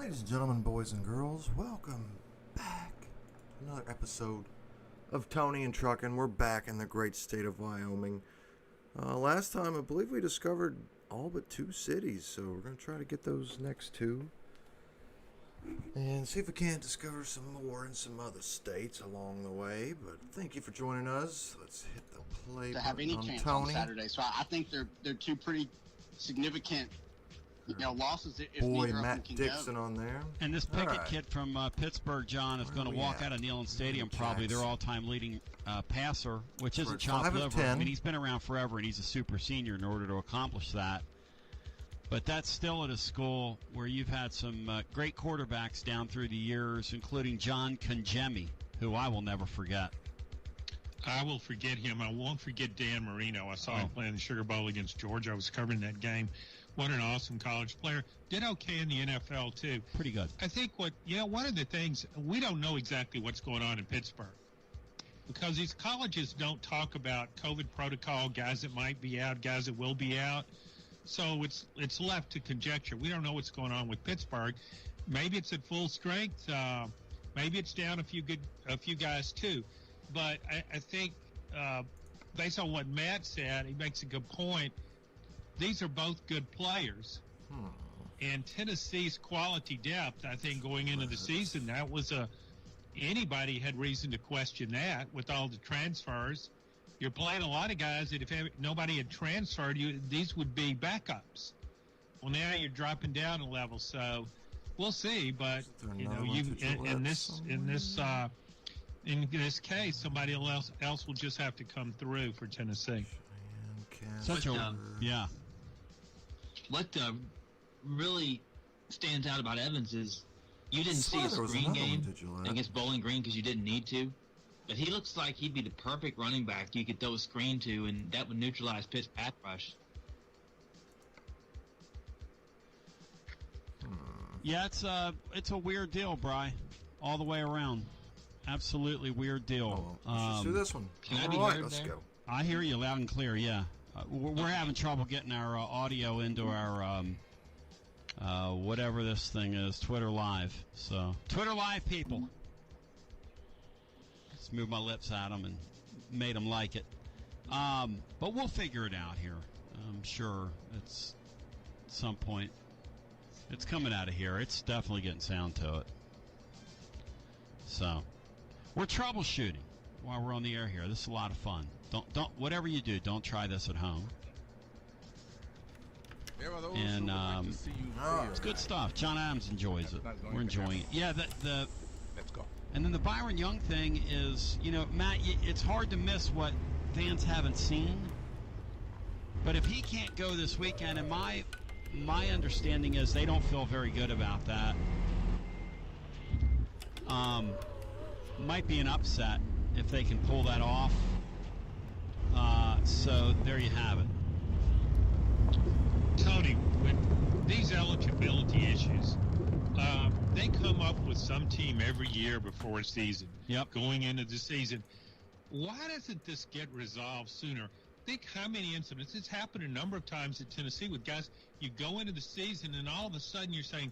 Ladies and gentlemen, boys and girls, welcome back to another episode of Tony and Truckin. We're back in the great state of Wyoming. Last time, I believe we discovered all but 2 cities, so we're going to try to get those next 2. And see if we can't discover some more in some other states along the way. But thank you for joining us. Let's hit the play to have any button on chance Tony. on Saturday. So I think they're 2 pretty significant, losses. If Boy, neither of them Matt can Dixon go. on there. And this Pickett kid from Pittsburgh, John, is going to walk out of Neyland Stadium probably their all-time leading passer, which isn't chopped liver. I mean, he's been around forever, and he's a super senior in order to accomplish that. But that's still at a school where you've had some great quarterbacks down through the years, including John Congemi, who I will never forget. I will forget him. I won't forget Dan Marino. I saw him playing the Sugar Bowl against Georgia. I was covering that game. What an awesome college player. Did okay in the NFL, too. Pretty good. I think one of the things, we don't know exactly what's going on in Pittsburgh because these colleges don't talk about COVID protocol, guys that might be out, guys that will be out. So it's left to conjecture. We don't know what's going on with Pittsburgh. Maybe it's at full strength. Maybe it's down a few guys, too. But I think based on what Matt said, he makes a good point. These are both good players. And Tennessee's quality depth, I think, going into the season, that was anybody had reason to question that with all the transfers. You're playing a lot of guys that if nobody had transferred you, these would be backups. Well, now you're dropping down a level, so we'll see. But in this case, somebody else will just have to come through for Tennessee. What really stands out about Evans is you didn't see a screen game against Bowling Green because you didn't need to. But he looks like he'd be the perfect running back you could throw a screen to, and that would neutralize Pitt's pass rush. Yeah, it's a weird deal, Bri, all the way around. Absolutely weird deal. Let's do this one. Can I be let's go. I hear you loud and clear. Yeah, we're having trouble getting our audio into our whatever this thing is, Twitter Live. So Twitter Live people. Moved my lips at them and made them like it. But we'll figure it out here. I'm sure it's at some point. It's coming out of here. It's definitely getting sound to it. So we're troubleshooting while we're on the air here. This is a lot of fun. Don't whatever you do, don't try this at home. And it's good stuff. John Adams enjoys it. We're enjoying it. Yeah, Let's go. And then the Byron Young thing is, Matt, it's hard to miss what fans haven't seen. But if he can't go this weekend, and my understanding is they don't feel very good about that. Might be an upset if they can pull that off. So there you have it. Tony, with these eligibility issues, they come up with some team every year before a season. Yep. Going into the season. Why doesn't this get resolved sooner? Think how many incidents. It's happened a number of times at Tennessee with guys. You go into the season and all of a sudden you're saying,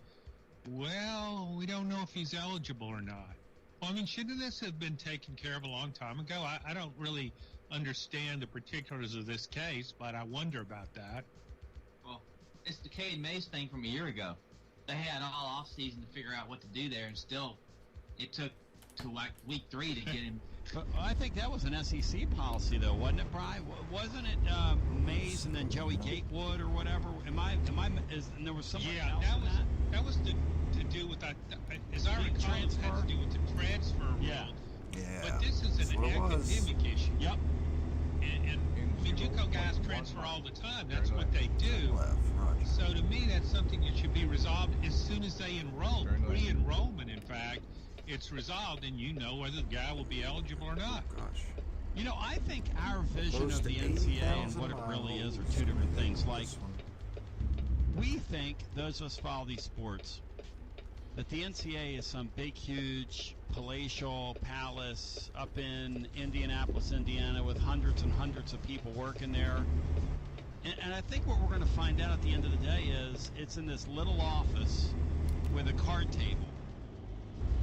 well, we don't know if he's eligible or not. Well, I mean, shouldn't this have been taken care of a long time ago? I don't really understand the particulars of this case, but I wonder about that. Well, it's the Cade Mays thing from a year ago. They had all off season to figure out what to do there, and still it took to like week 3 to get him. But I think that was an SEC policy, though, wasn't it, Bri? Wasn't it Mays and then Joey Gatewood or whatever? And there was somebody else in that? That was to do with that. As I recall, it had to do with the transfer rule. Yeah. But this is an academic issue. Yep. And JUCO guys transfer all the time. That's what they do. So to me, that's something that should be resolved as soon as they enroll. Pre-enrollment, in fact, it's resolved, and you know whether the guy will be eligible or not. Gosh. I think our vision of the NCAA and what it really is are 2 different things. Like, we think, those of us follow these sports, that the NCAA is some big, huge, palatial palace up in Indianapolis, Indiana, with hundreds and hundreds of people working there. And I think what we're going to find out at the end of the day is it's in this little office with a card table,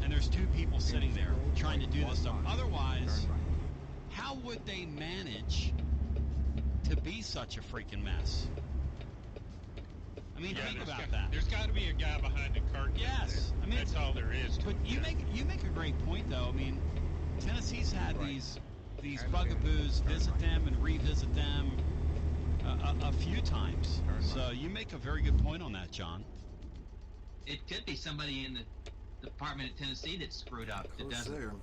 and there's two people sitting there trying to do this stuff. Otherwise, how would they manage to be such a freaking mess? I mean, think about that. There's got to be a guy behind the curtain. Yes, I mean that's all there is. But you make a great point, though. I mean, Tennessee's had these bugaboos visit them and revisit them a few times. So you make a very good point on that, John. It could be somebody in the department of Tennessee that's screwed up. That doesn't.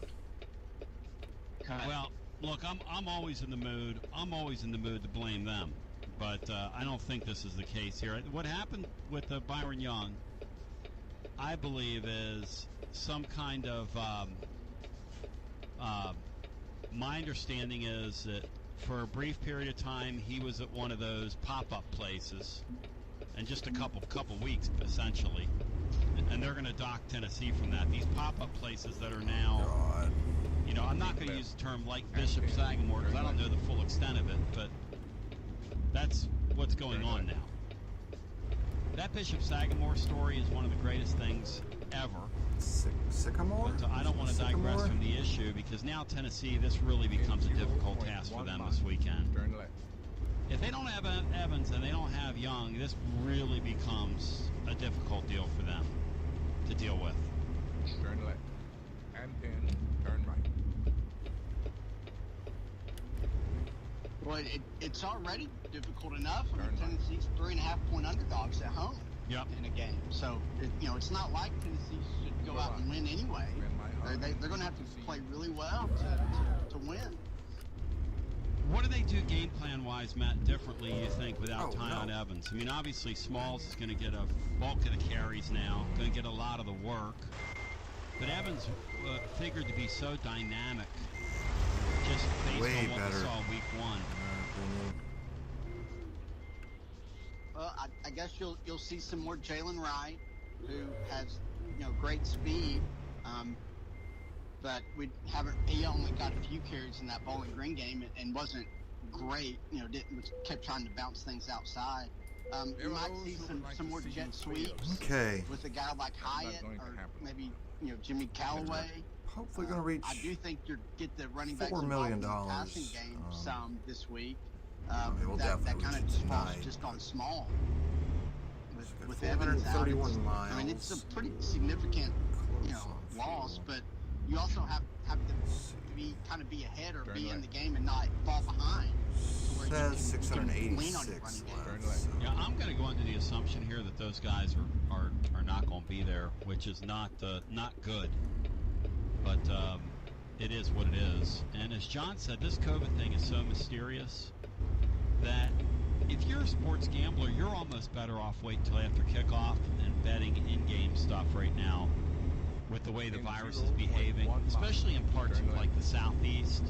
Well, look, I'm always in the mood. I'm always in the mood to blame them. But I don't think this is the case here. What happened with Byron Young, I believe, is some kind of. My understanding is that for a brief period of time, he was at one of those pop-up places, and just a couple weeks essentially, and they're going to dock Tennessee from that. These pop-up places that are now. God. You know, I'm not going to use the term like Bishop Sagamore because I don't know the full extent of it, but that's what's going on now. That Bishop Sagamore story is one of the greatest things ever. Sycamore? But I don't want to digress from the issue because now Tennessee, this really becomes a difficult task for them this weekend. If they don't have Evans and they don't have Young, this really becomes a difficult deal for them to deal with. Turn left. And then turn right. Well, it's already difficult enough. I mean, Tennessee's 3.5-point underdogs at home in a game. So, it's not like Tennessee should go out and win anyway. They're going to have to play really well to win. What do they do game plan-wise, Matt, differently, you think, without Tyon Evans? I mean, obviously, Smalls is going to get a bulk of the carries now, going to get a lot of the work. But Evans figured to be so dynamic just based on what we saw week one. Well, I guess you'll see some more Jalen Wright, who has great speed, but he only got a few carries in that Bowling Green game and wasn't great. Kept trying to bounce things outside. You might see some more jet sweeps. Okay. With a guy like Hyatt or maybe Jimmy Callaway. Hopefully going to reach. I do think you'll get the running backs $4 million in the passing game some this week. That kind of just falls just on Small. With 431 miles. I mean, it's a pretty significant, loss, but you also have to be ahead or be in the game and not fall behind. Says 686. Yeah, I'm going to go into the assumption here that those guys are not going to be there, which is not good. But it is what it is. And as John said, this COVID thing is so mysterious that if you're a sports gambler, you're almost better off waiting until after kickoff and betting in-game stuff right now with the way the virus is behaving, especially in parts of like the Southeast.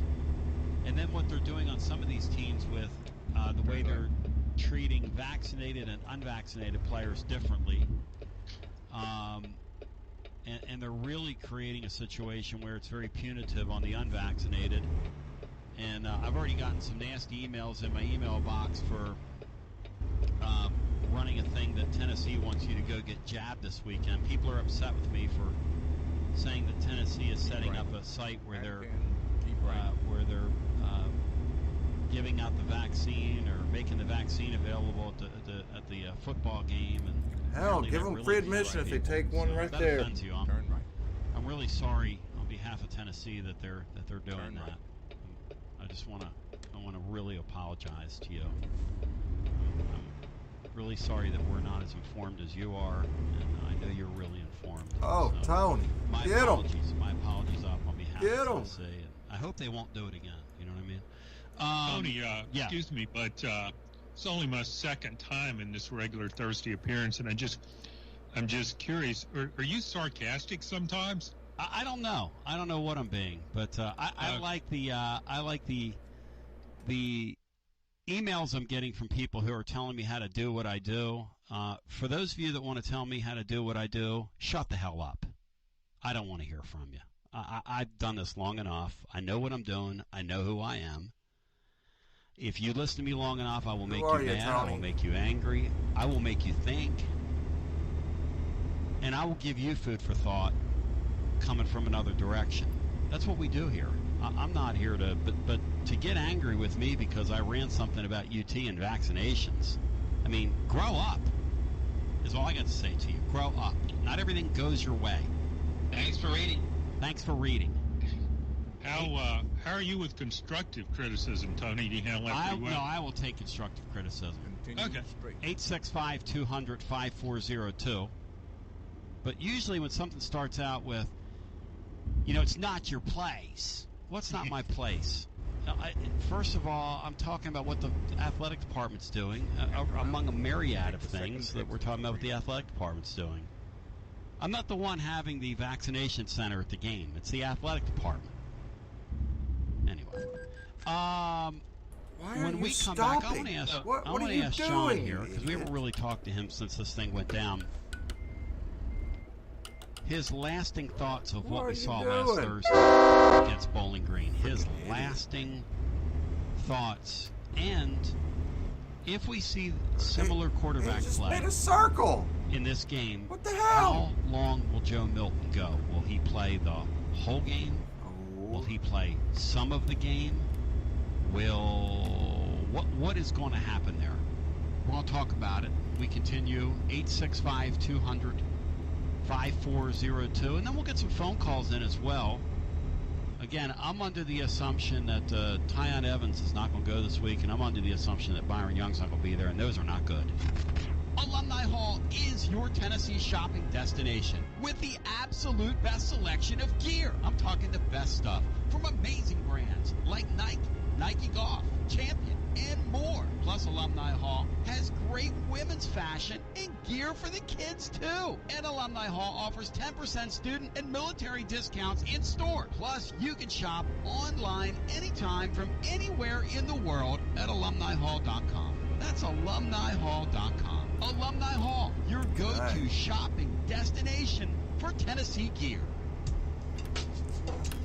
And then what they're doing on some of these teams with the way they're treating vaccinated and unvaccinated players differently. And they're really creating a situation where it's very punitive on the unvaccinated. And I've already gotten some nasty emails in my email box for running a thing that Tennessee wants you to go get jabbed this weekend. People are upset with me for saying that Tennessee is setting up a site where they're giving out the vaccine or making the vaccine available at the football game. And hell, give them free admission if they take one right there. That offends you. I'm really sorry on behalf of Tennessee that they're doing that. I want to really apologize to you. I'm really sorry that we're not as informed as you are, and I know you're really informed. Oh, so Tony, get him. My apologies off on behalf of Tennessee. And I hope they won't do it again. You know what I mean? Tony, excuse me, but it's only my second time in this regular Thursday appearance, and I'm just curious. Are you sarcastic sometimes? I don't know. I don't know what I'm being, but I like the emails I'm getting from people who are telling me how to do what I do. For those of you that want to tell me how to do what I do, shut the hell up. I don't want to hear from you. I've done this long enough. I know what I'm doing. I know who I am. If you listen to me long enough, I will make you mad. I will make you angry. I will make you think. and I will give you food for thought coming from another direction. That's what we do here. I'm not here to, but to get angry with me because I ran something about UT and vaccinations. I mean, grow up is all I got to say to you. Grow up. Not everything goes your way. Thanks for reading. Thanks for reading. How are you with constructive criticism, Tony? Do you handle that pretty well? No, I will take constructive criticism. Okay. 865-200-5402. But usually when something starts out with, it's not your place. What's not my place? First of all, I'm talking about what the athletic department's doing, among a myriad of things that we're talking about what the athletic department's doing. I'm not the one having the vaccination center at the game. It's the athletic department. Anyway. When we come back, I want to ask John here, because we haven't really talked to him since this thing went down. His lasting thoughts of what we saw last Thursday against Bowling Green. His lasting thoughts. And if we see similar quarterback play made a circle in this game, what the hell? How long will Joe Milton go? Will he play the whole game? Will he play some of the game? What is going to happen there? We're going to talk about it. We continue 865-200-5402, and then we'll get some phone calls in as well. Again, I'm under the assumption that Tyon Evans is not going to go this week, and I'm under the assumption that Byron Young's not going to be there, and those are not good. Alumni Hall is your Tennessee shopping destination with the absolute best selection of gear. I'm talking the best stuff from amazing brands like Nike, Nike Golf, Champion, and more. Plus, Alumni Hall has great women's fashion and gear for the kids, too. And Alumni Hall offers 10% student and military discounts in store. Plus, you can shop online anytime from anywhere in the world at alumnihall.com. That's alumnihall.com. Alumni Hall, your go-to shopping destination for Tennessee gear.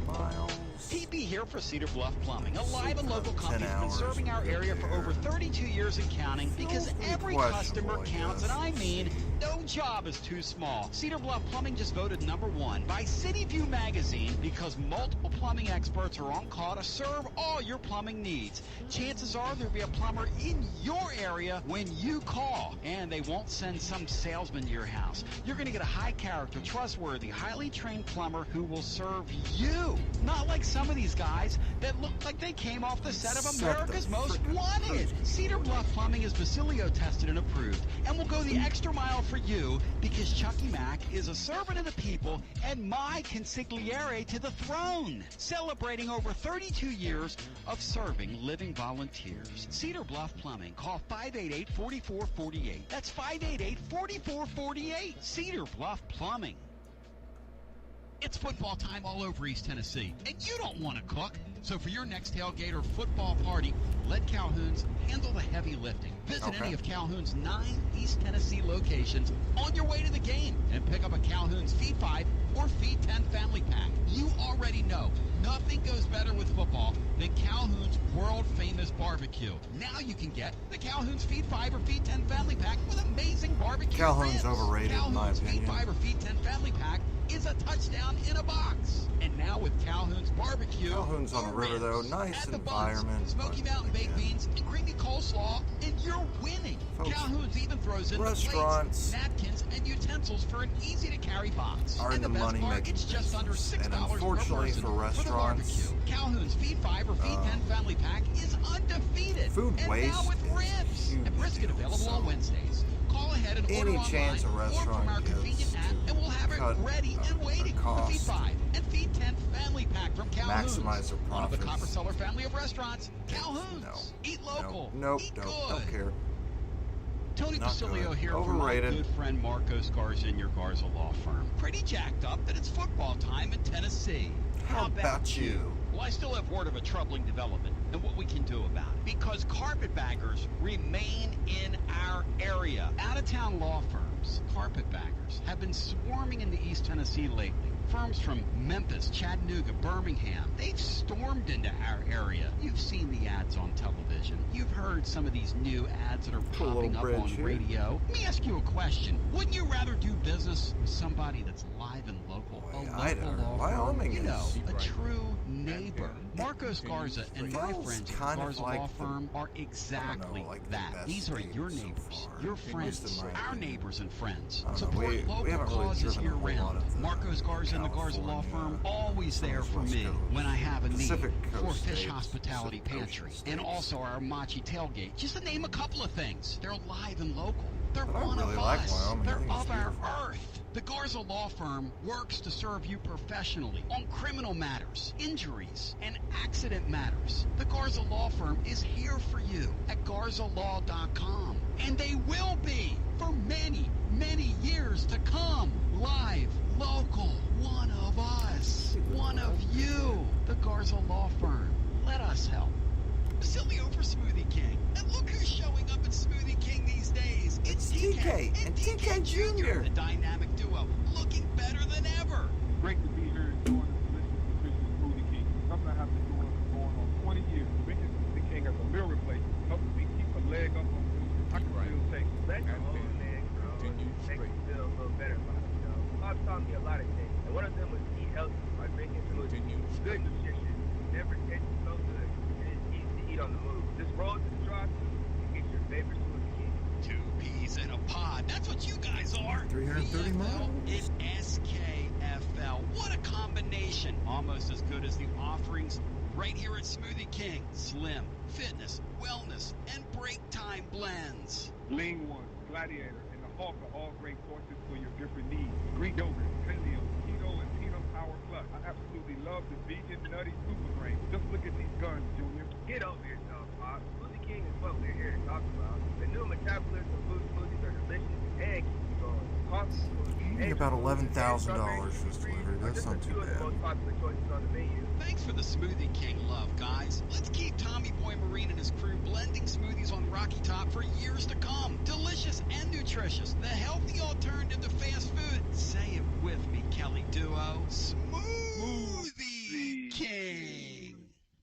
Miles. TB here for Cedar Bluff Plumbing, a live and local company that's been serving our area for over 32 years and counting, because every customer counts, and I mean no job is too small. Cedar Bluff Plumbing just voted #1 by City View magazine because multiple plumbing experts are on call to serve all your plumbing needs. Chances are there'll be a plumber in your area when you call, and they won't send some salesman to your house. You're going to get a high-character, trustworthy, highly trained plumber who will serve you. Not like some of these guys that look like they came off the set of America's Most Wanted. Cedar Bluff Plumbing is Basilio tested and approved, and will go the extra mile for you because Chucky Mack is a servant of the people and my consigliere to the throne, celebrating over 32 years of serving living volunteers. Cedar Bluff Plumbing. Call 588-4448. That's 588-4448. Cedar Bluff Plumbing. It's football time all over East Tennessee, and you don't want to cook. So for your next tailgate or football party, let Calhoun's handle the heavy lifting. Visit any of Calhoun's 9 East Tennessee locations on your way to the game and pick up a Calhoun's Feed 5 or Feed 10 family pack. You already know nothing goes better with football than Calhoun's world-famous barbecue. Now you can get the Calhoun's Feed 5 or Feed 10 family pack with amazing barbecue Calhoun's ribs. overrated, in my Calhoun's opinion. Feed 5 or Feed 10 family pack is a touchdown in a box. And now with Calhoun's barbecue, Calhoun's on the river, though. Nice environment. Smoky Mountain baked beans, and creamy coleslaw, and you're winning. Folks, Calhoun's even throws in the restaurants plates, napkins, and utensils for an easy-to-carry box. are in And the the best money part, making it's just under business. $6 And per unfortunately person for the restaurants, barbecue. Calhoun's Feed 5 or Feed 10 family pack is undefeated. food and waste now with is ribs huge and brisket deal, available so on Wednesdays. Call ahead and order any online chance a or restaurant from our gives convenient app, to and we'll have it cut ready and waiting a for Feed cost, 5 and Feed 10 family pack from Calhoun's. maximize their One of the profits. Copper Seller family of restaurants, Calhoun's. No. Eat local. Nope. Eat Nope. good. Don't care. Tony Not Basilio good. here Overrated. from my good friend Marcos Garza and your Garza Law Firm. Pretty jacked up that it's football time in Tennessee. How about you? Well, I still have word of a troubling development and what we can do about it. Because carpetbaggers remain in our area. Out-of-town law firms, carpetbaggers, have been swarming in the East Tennessee lately. Firms from Memphis, Chattanooga, Birmingham. They've stormed into our area. You've seen the ads on television. You've heard some of these new ads that are popping up on radio. Let me ask you a question. Wouldn't you rather do business with somebody that's live and local? A local law Wyoming firm, a right. true neighbor. Marcos Garza and my friends at Garza Law Firm are exactly that. These are your neighbors, your friends, our neighbors and friends. Support local causes year-round. Marcos Garza and the Garza Law Firm, always there for me when I have a need. For Fish Hospitality Pantry, and also our Machi Tailgate, just to name a couple of things. They're live and local. They're one of us. They're of our earth. The Garza Law Firm works to serve you professionally on criminal matters, injuries, and accident matters. The Garza Law Firm is here for you at GarzaLaw.com. And they will be for many, many years to come. Live, local, one of us, one of you. The Garza Law Firm. Let us help. Basilio for Smoothie King. And look who's showing up at Smoothie King these days. It's TK and TK Jr. The dynamic duo, looking better than ever. Great to be here and doing this delicious Smoothie King. Something I have been doing for going on 20 years. Drinking Smoothie King as a meal replacement helps me keep a leg up on food. I can still take Let your whole leg grow. Make you feel a little better about yourself. Bob taught me a lot of things, and one of them was eat healthy by drinking smoothie. Good nutrition never tastes so good, and it's easy to eat on the move. Just roll to the drive-thru and get your favorite Smoothie King. 2 peas in a pod. That's what you guys are. 330 miles. And SKFL. What a combination. Almost as good as the offerings right here at Smoothie King. Slim, fitness, wellness, and break time blends. Lean One, Gladiator, and the Hawk are all great choices for your different needs. Greek yogurt, paleo, keto, and peanut power plus. I absolutely love the vegan nutty super grain. Just look at these guns, Junior. Get over yourself, Pop. Smoothie King is what we're here to talk about. The new metabolism food smoothies are delicious and keep you going. Coffee smoothies. You need about $11,000 for this delivery. That's not too bad. Most popular choices on the menu. Thanks for the Smoothie King love, guys. Let's keep Tommy Boy Marine and his crew blending smoothies on Rocky Top for years to come. Delicious and nutritious. The healthy alternative to fast food. Say it with me, Kelly Duo. Smoothie King.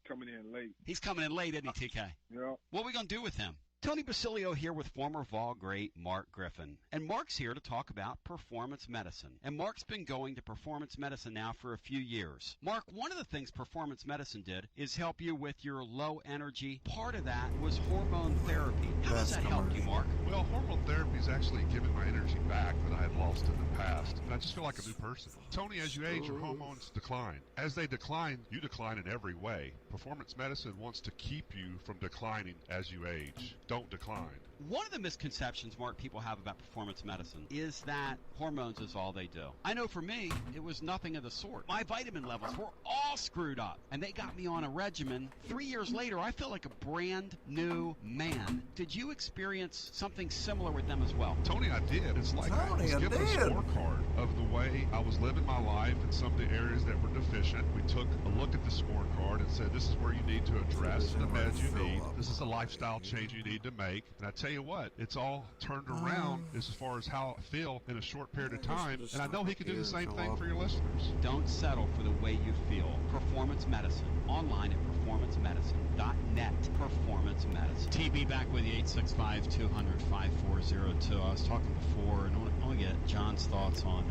Coming in late. He's coming in late, isn't he, TK? Yeah. What are we going to do with him? Tony Basilio here with former Vol great Mark Griffin. And Mark's here to talk about performance medicine. And Mark's been going to performance medicine now for a few years. Mark, one of the things performance medicine did is help you with your low energy. Part of that was hormone therapy. How does that help you, Mark? Well, hormone therapy is actually giving my energy back that I had lost in the past. And I just feel like a new person. Tony, as you age, your hormones decline. As they decline, you decline in every way. Performance medicine wants to keep you from declining as you age. Don't decline. One of the misconceptions, Mark, people have about performance medicine is that hormones is all they do. I know for me, it was nothing of the sort. My vitamin levels were all screwed up, and they got me on a regimen. 3 years later, I feel like a brand new man. Did you experience something similar with them as well? Tony, I did. It's like I was given a scorecard of the way I was living my life in some of the areas that were deficient. We took a look at the scorecard and said, this is where you need to address the meds you need. This is a lifestyle change you need to make. And I tell you what, it's all turned around as far as how I feel in a short period of time. And I know he can do the same thing for your listeners. Don't settle for the way you feel. Performance Medicine. Online at performancemedicine.net. Performance Medicine. TB back with you, 865-200-5402. I was talking before, and I want to get John's thoughts on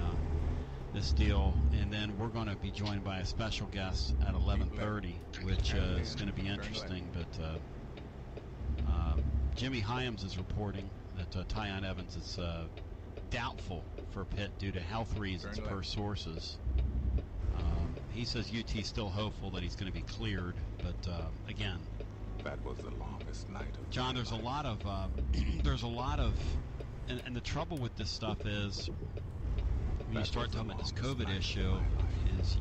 this deal, and then we're going to be joined by a special guest at 11:30, which is going to be interesting. But Jimmy Hyams is reporting that Tyon Evans is doubtful for Pitt due to health reasons per sources. He says UT's still hopeful that he's going to be cleared, but again, That was the longest night of John, there's a lot of and the trouble with this stuff is when you start talking about this COVID issue is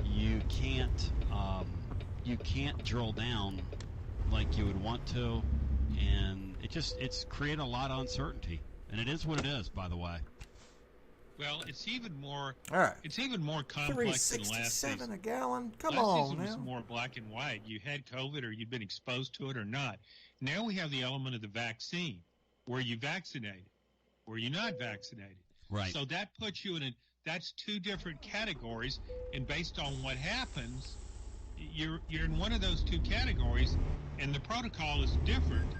you can't drill down like you would want to, and it's created a lot of uncertainty, and it is what it is, by the way. Well, it's even more. All right. It's even more complex than last season. $3.67 a gallon. Come last on season now. was more black and white. You had COVID, or you'd been exposed to it, or not. Now we have the element of the vaccine, where you vaccinated, where you're not vaccinated. Right. So that puts you in that's two different categories, and based on what happens, you're in one of those two categories, and the protocol is different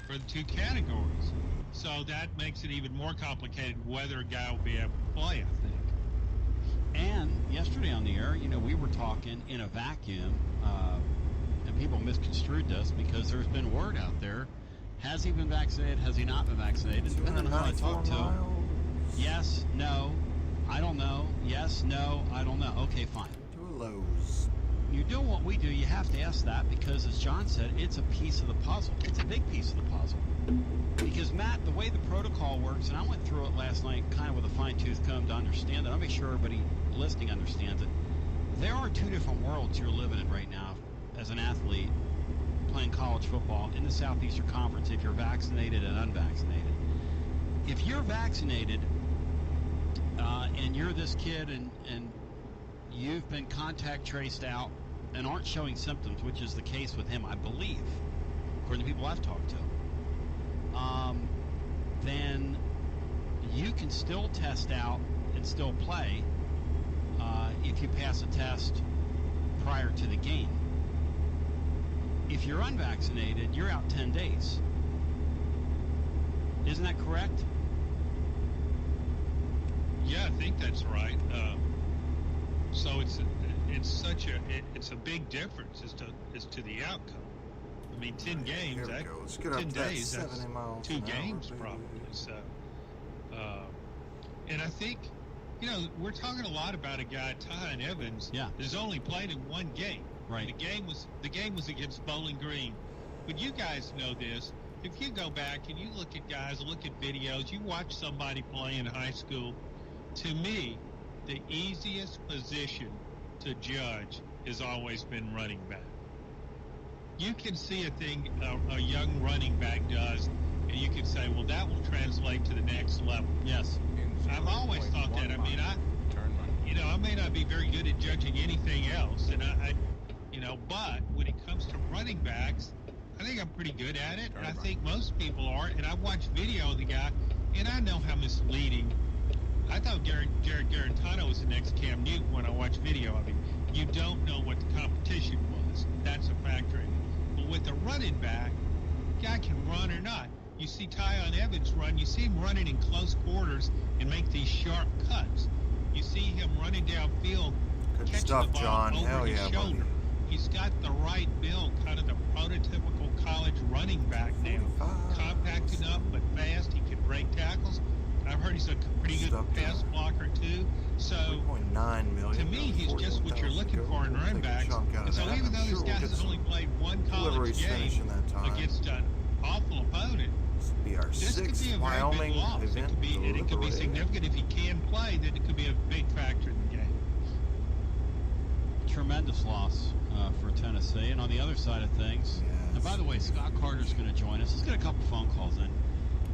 for the two categories. So that makes it even more complicated whether a guy will be able to play, I think. And yesterday on the air, we were talking in a vacuum, and people misconstrued this because there's been word out there. Has he been vaccinated? Has he not been vaccinated? Depending on who I talk to. Yes, no, I don't know. Yes, no, I don't know. Okay, fine. You do what we do, you have to ask that because, as John said, it's a piece of the puzzle. It's a big piece of the puzzle. Because, Matt, the way the protocol works, and I went through it last night kind of with a fine-tooth comb to understand it. I'll make sure everybody listening understands it. There are two different worlds you're living in right now as an athlete playing college football in the Southeastern Conference if you're vaccinated and unvaccinated. If you're vaccinated and you're this kid and you've been contact traced out and aren't showing symptoms, which is the case with him, I believe, according to people I've talked to, then you can still test out and still play if you pass a test prior to the game. If you're unvaccinated, you're out 10 days. Isn't that correct? Yeah, I think that's right. So it's a big difference as to the outcome. I mean, 10 games, 10 days, that's 2 games probably. So, and I think, we're talking a lot about a guy, Ty Evans, who's only played in one game. Right. The game was against Bowling Green. But you guys know this. If you go back and you look at guys, look at videos, you watch somebody play in high school, to me, the easiest position to judge has always been running back. You can see a thing a young running back does, and you can say, well, that will translate to the next level. Yes. I've always thought that. I mean, I may not be very good at judging anything else, and but when it comes to running backs, I think I'm pretty good at it, and I think most people are. And I watched video of the guy, and I know how misleading. I thought Jared Garantano was the next Cam Newton when I watched video of him. You don't know what the competition was. That's a factor in it. But with a running back, guy can run or not. You see Tyon Evans run. You see him running in close quarters and make these sharp cuts. You see him running downfield, catching the ball over his shoulder. Buddy. He's got the right build, kind of the prototypical college running back now. Compact enough, but fast. He can break tackles. I've heard he's a pretty good pass blocker, too. So, to me, he's just what you're looking for in running backs. And so even though this guy has only played one college game against an awful opponent, this could be a very big loss. It could be significant if he can play, then it could be a big factor in the game. Tremendous loss for Tennessee. And on the other side of things, and by the way, Scott Carter's going to join us. Let's get a couple phone calls in.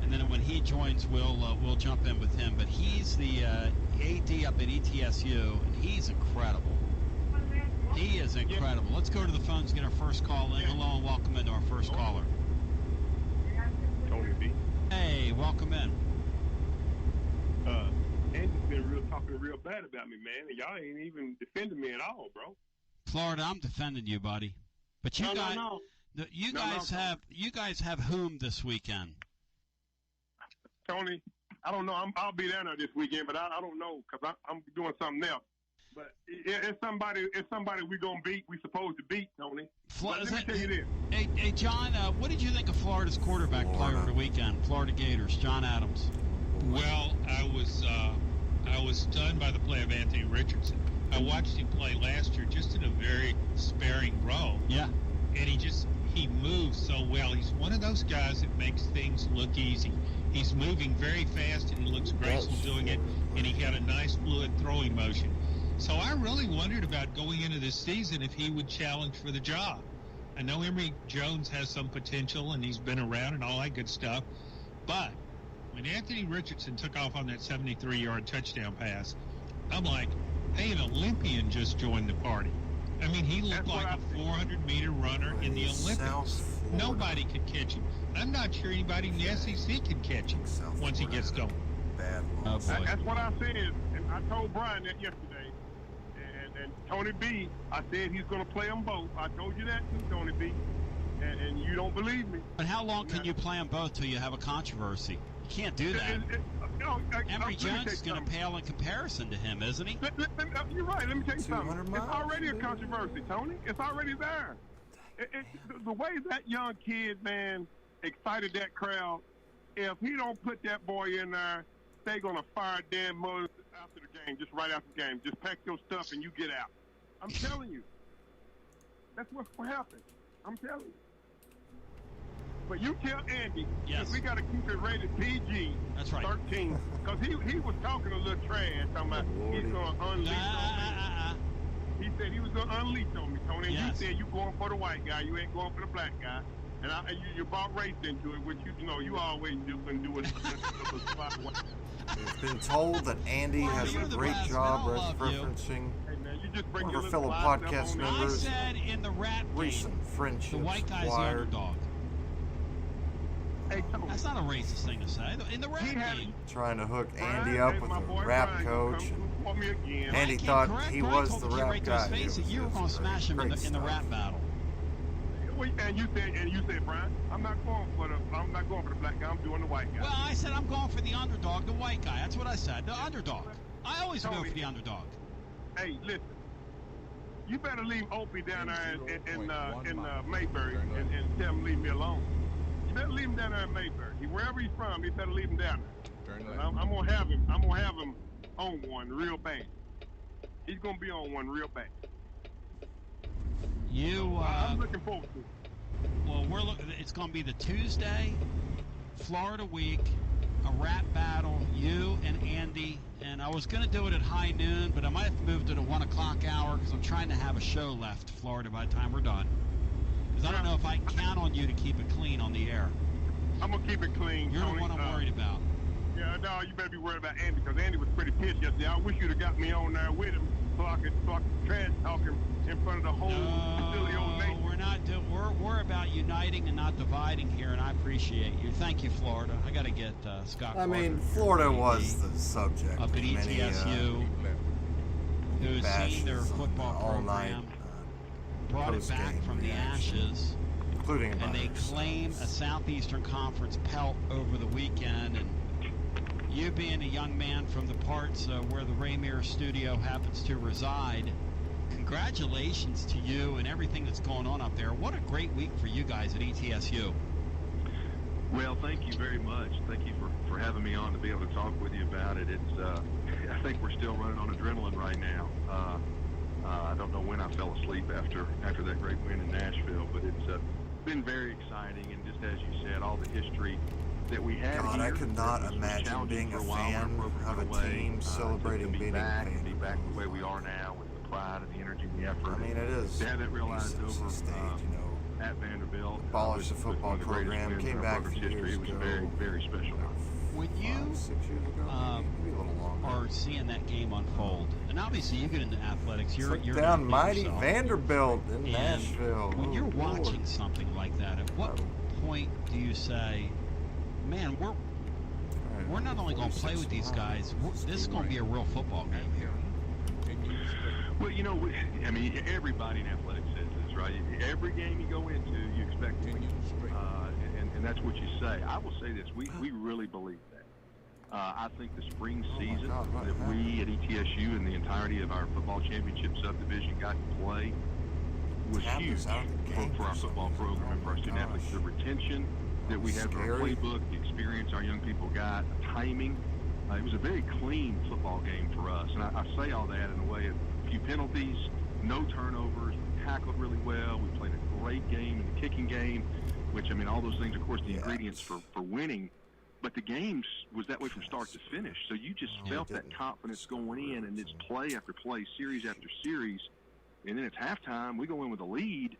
And then when he joins, we'll jump in with him. But he's the AD up at ETSU, and he's incredible. He is incredible. Let's go to the phones and get our first call in. Hello and welcome into our first caller. Tony B. Hey, welcome in. Andy's been talking real bad about me, man, and y'all ain't even defending me at all, bro. Florida, I'm defending you, buddy. But you you guys have whom this weekend? Tony, I don't know. I'll be down there this weekend, but I don't know because I'm doing something else. But it's somebody we're going to beat. We're supposed to beat, Tony. Let me tell you this. Hey, John, what did you think of Florida's quarterback play over the weekend? Florida Gators, John Adams. Well, I was stunned by the play of Anthony Richardson. I watched him play last year just in a very sparing role. Yeah. And he moves so well. He's one of those guys that makes things look easy. He's moving very fast, and he looks graceful doing it, and he had a nice fluid throwing motion. So I really wondered about going into this season if he would challenge for the job. I know Emory Jones has some potential, and he's been around and all that good stuff. But when Anthony Richardson took off on that 73-yard touchdown pass, I'm like, hey, an Olympian just joined the party. I mean, he looked like a 400-meter runner in the Olympics. Nobody could catch him. I'm not sure anybody in the SEC can catch him once he gets going. That's what I said. And I told Brian that yesterday. And Tony B, I said he's going to play them both. I told you that too, Tony B. And you don't believe me. But how long can you play them both till you have a controversy? You can't do that. Emory Jones is going to pale in comparison to him, isn't he? You're right. Let me tell you something. It's already a controversy, Tony. It's already there. The way that young kid, man, excited that crowd, if he don't put that boy in there, they're going to fire Dan Mullins after the game, just right after the game. Just pack your stuff and you get out. I'm telling you. That's what's going to happen. I'm telling you. But you tell Andy, yes, we got to keep it rated PG. That's right. 13. Because he was talking a little trash, talking about he's going to unleash on me. He said he was going to unleash on me, Tony. And you said you going for the white guy. You ain't going for the black guy. And you brought race into it, which you always do when doing We've been told that Andy has a great job referencing one of our fellow podcast members. I said in the rat game, recent friendships the white guy's the underdog. Hey, that's not a racist thing to say. In the rap game, trying to hook Andy up with a rap coach. Andy thought he was the rap guy. You were going to smash him in the rap battle. And you said, Brian, I'm not going for the black guy. I'm doing the white guy. Well, I said I'm going for the underdog, the white guy. That's what I said. The underdog. I always go for the underdog. Hey, listen. You better leave Opie down there in Mayberry and tell him leave me alone. You better leave him down there in Mayberry. Wherever he's from, you better leave him down there. I'm gonna have him on one real bad. He's gonna be on one real bad. I'm looking forward to it. Well, it's gonna be the Tuesday, Florida week, a rap battle. You and Andy, and I was gonna do it at high noon, but I might have to move to the 1 o'clock hour because I'm trying to have a show left Florida by the time we're done. Because I don't know if I can count on you to keep it clean on the air. I'm going to keep it clean, You're Tony. The one I'm worried about. Yeah, no, you better be worried about Andy, because Andy was pretty pissed yesterday. I wish you'd have got me on there with him so I could trash talk him in front of the whole silly old nation. We're about uniting and not dividing here, and I appreciate you. Thank you, Florida. I got to get Scott Carter. I mean, Florida was the subject up at ETSU, who's seen their football program, brought it back from the ashes, and they claim a Southeastern Conference pelt over the weekend. And you being a young man from the parts where the Raymere studio happens to reside, congratulations to you and everything that's going on up there. What a great week for you guys at ETSU. Well, thank you very much. Thank you for having me on to be able to talk with you about it. It's I think we're still running on adrenaline right now. I don't know when I fell asleep after that great win in Nashville, but it's been very exciting. And just as you said, all the history that we had God, here, I could not imagine being a fan of a team celebrating beating Vanderbilt. Be back the way we are now with the pride and the energy and the effort. I mean, it is. To have it realized over stage, at Vanderbilt. Abolish the football program. Came back a few years ago. It was very, very special. When you 6 years ago, maybe a little longer, are seeing that game unfold, and obviously you get into athletics, you're down mighty yourself. Vanderbilt in Nashville. When you're watching something like that, at what point do you say, "Man, we're not only going to play with these guys, this is going to be a real football game here"? Well, I mean, everybody in athletics says this, right? Every game you go into, you expect to win. And that's what you say. I will say this: we really believe that. I think the spring season that we at ETSU and the entirety of our football championship subdivision got to play was huge for our football program and for our student athletes. The retention that we had for our playbook, the experience our young people got, the timing. It was a very clean football game for us. And I say all that in a way of a few penalties, no turnovers, we tackled really well, we played a great game in the kicking game, which, I mean, all those things, of course, the ingredients for winning. But the games was that way from start to finish. So you just felt that confidence going in, and it's play after play, series after series. And then it's halftime, we go in with a lead,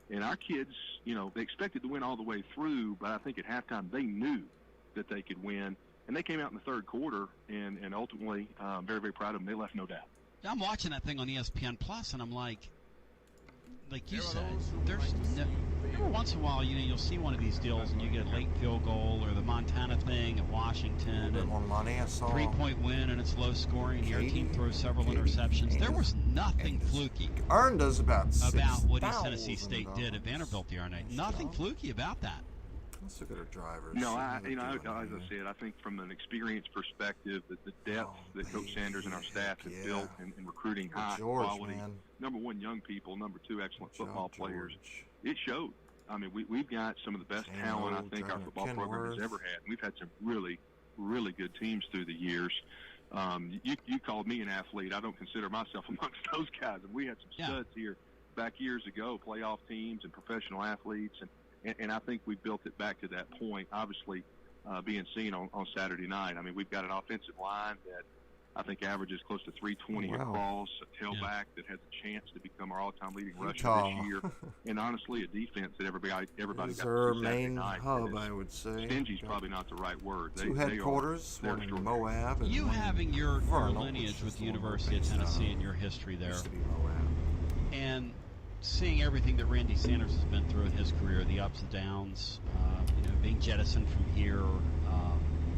and our kids, they expected to win all the way through, but I think at halftime they knew that they could win. And they came out in the third quarter, and ultimately, very, very proud of them. They left no doubt. I'm watching that thing on ESPN Plus, and I'm like you said, there's no. Every once in a while, you'll see one of these deals and you get a late field goal or the Montana thing at Washington. A bit more money, I saw. 3-point win and it's low scoring. Your team throws several interceptions. There was nothing fluky. Earned us about what East Tennessee State did at Vanderbilt the other night. Nothing fluky about that. Let's look at our drivers. No, as I said, I think from an experience perspective, the depth that Coach Sanders and our staff have built in recruiting high quality, number one, young people, number two, excellent football players, it showed. I mean, we've got some of the best talent I think our football program has ever had. We've had some really, really good teams through the years. You called me an athlete. I don't consider myself amongst those guys. And we had some studs here back years ago, playoff teams and professional athletes, and I think we built it back to that point, obviously being seen on Saturday night. I mean, we've got an offensive line that I think averages close to 320 across, a tailback that has a chance to become our all-time leading rusher this year, and honestly a defense that everybody got to see our Saturday main night. hub, I would say. Stingy's probably not the right word. Two headquarters, one in Moab. And you having your lineage with the University of Tennessee and your history there, and seeing everything that Randy Sanders has been through in his career, the ups and downs, being jettisoned from here,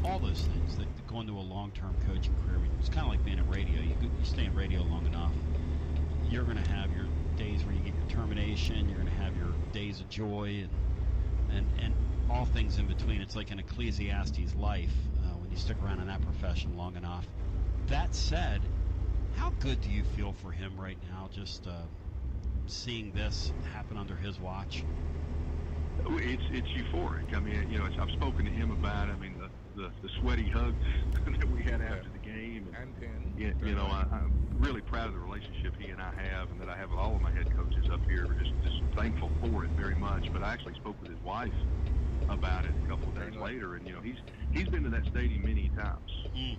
all those things that go into a long-term coaching career. It's kind of like being in radio. You stay in radio long enough, you're going to have your days where you get your termination. You're going to have your days of joy and all things in between. It's like an Ecclesiastes life when you stick around in that profession long enough. That said, how good do you feel for him right now, just seeing this happen under his watch? It's euphoric. I mean, I've spoken to him about it. I mean, the sweaty hugs that we had after the game. And I'm really proud of the relationship he and I have, and that I have with all of my head coaches up here. We're just thankful for it very much. But I actually spoke with his wife about it a couple of days later, and he's been to that stadium many times,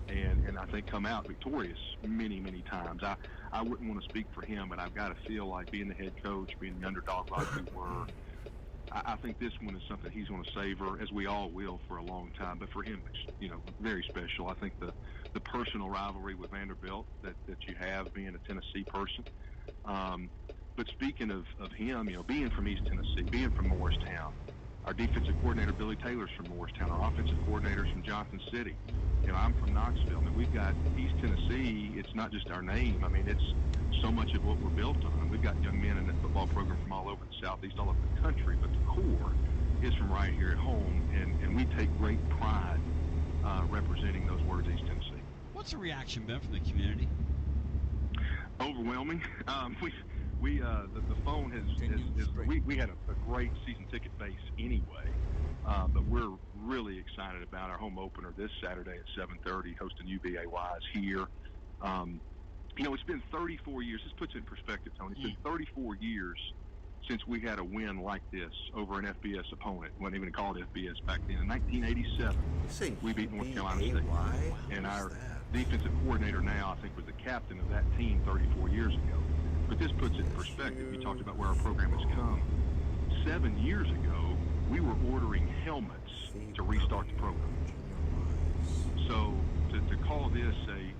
and I think come out victorious many times. I wouldn't want to speak for him, but I've got to feel like being the head coach, being the underdog like we were. I think this one is something he's going to savor, as we all will, for a long time. But for him, it's very special. I think the personal rivalry with Vanderbilt that you have, being a Tennessee person. But speaking of him, being from East Tennessee, being from Morristown, our defensive coordinator Billy Taylor's from Morristown, our offensive coordinator's from Johnson City. I'm from Knoxville. I mean, we've got East Tennessee. It's not just our name. I mean, it's so much of what we're built on. We've got young men in the football program from all over the Southeast, all over the country, but the core is from right here at home, and we take great pride representing those words, East Tennessee. What's the reaction been from the community? Overwhelming. The phone has we had a great season ticket base anyway, but we're really excited about our home opener this Saturday at 7:30, hosting UVA-wise here. It's been 34 years. This puts it in perspective, Tony. It's been 34 years since we had a win like this over an FBS opponent. Wasn't even called FBS back then. In 1987, we beat North Carolina State. And our defensive coordinator now, I think, was the captain of that team 34 years ago. But this puts it in perspective. You talked about where our program has come. 7 years ago, we were ordering helmets to restart the program. So to call this a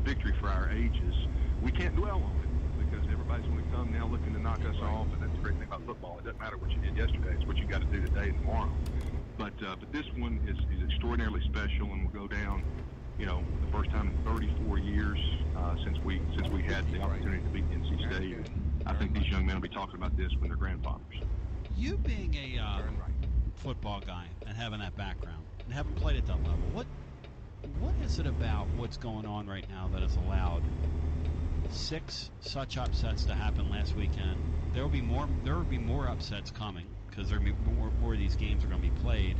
victory for our ages, we can't dwell on it because everybody's going to come now looking to knock us off, and that's the great thing about football. It doesn't matter what you did yesterday; it's what you got to do today and tomorrow. But this one is extraordinarily special, and will go down, the first time in 34 years since we had the opportunity to beat NC State. And I think these young men will be talking about this when they're grandfathers. You being a football guy and having that background and having played at that level, what is it about what's going on right now that has allowed 6 such upsets to happen last weekend? There will be more upsets coming because there will be more of these games are going to be played.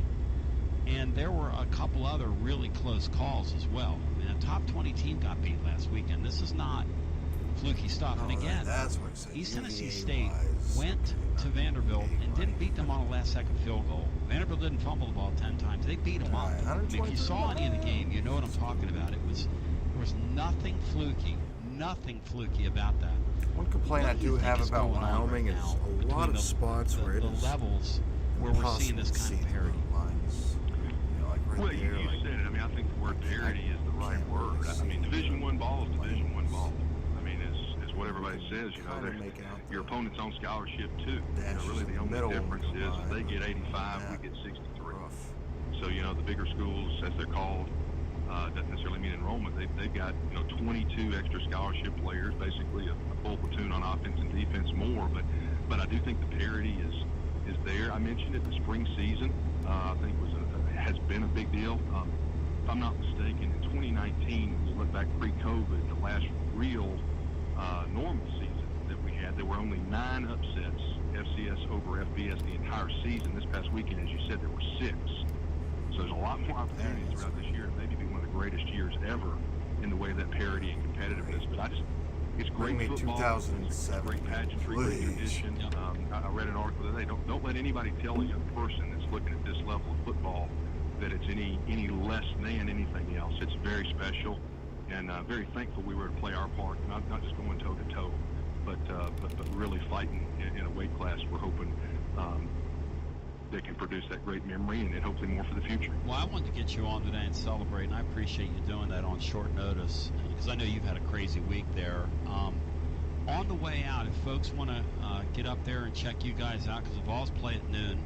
And there were a couple other really close calls as well. I mean, a top 20 team got beat last weekend. This is not fluky stuff. And again, East Tennessee State went to Vanderbilt and didn't beat them on a last-second field goal. Vanderbilt didn't fumble the ball 10 times. They beat them up. I mean, if you saw any of the game, you know what I'm talking about. There was nothing fluky about that. One complaint I do have about Wyoming is a lot of spots where it is levels where we're seeing this kind of parity. Well, you said it. I mean, I think the word parity is the right word. I mean, Division I ball is Division I ball. I mean, as whatever everybody says, your opponent's on scholarship too. Really the only difference is they get 85, we get 63. So, the bigger schools, as they're called, doesn't necessarily mean enrollment. They've got, 22 extra scholarship players, basically a full platoon on offense and defense more. But I do think the parity is there. I mentioned it, the spring season, I think has been a big deal. If I'm not mistaken, in 2019, when you look back pre-COVID, the last real normal season that we had, there were only 9 upsets, FCS over FBS, the entire season. This past weekend, as you said, there were 6. So there's a lot more opportunities throughout this year to maybe be one of the greatest years ever in the way of that parity and competitiveness. But it's great football. 2007. Great pageantry, great tradition. I read an article today. Don't let anybody tell a young person that's looking at this level of football that it's any less than anything else. It's very special, and very thankful we were to play our part, not just going toe to toe, but really fighting in a weight class. We're hoping that can produce that great memory and hopefully more for the future. Well, I wanted to get you on today and celebrate, and I appreciate you doing that on short notice because I know you've had a crazy week there. On the way out, if folks want to get up there and check you guys out, because the Vols play at noon,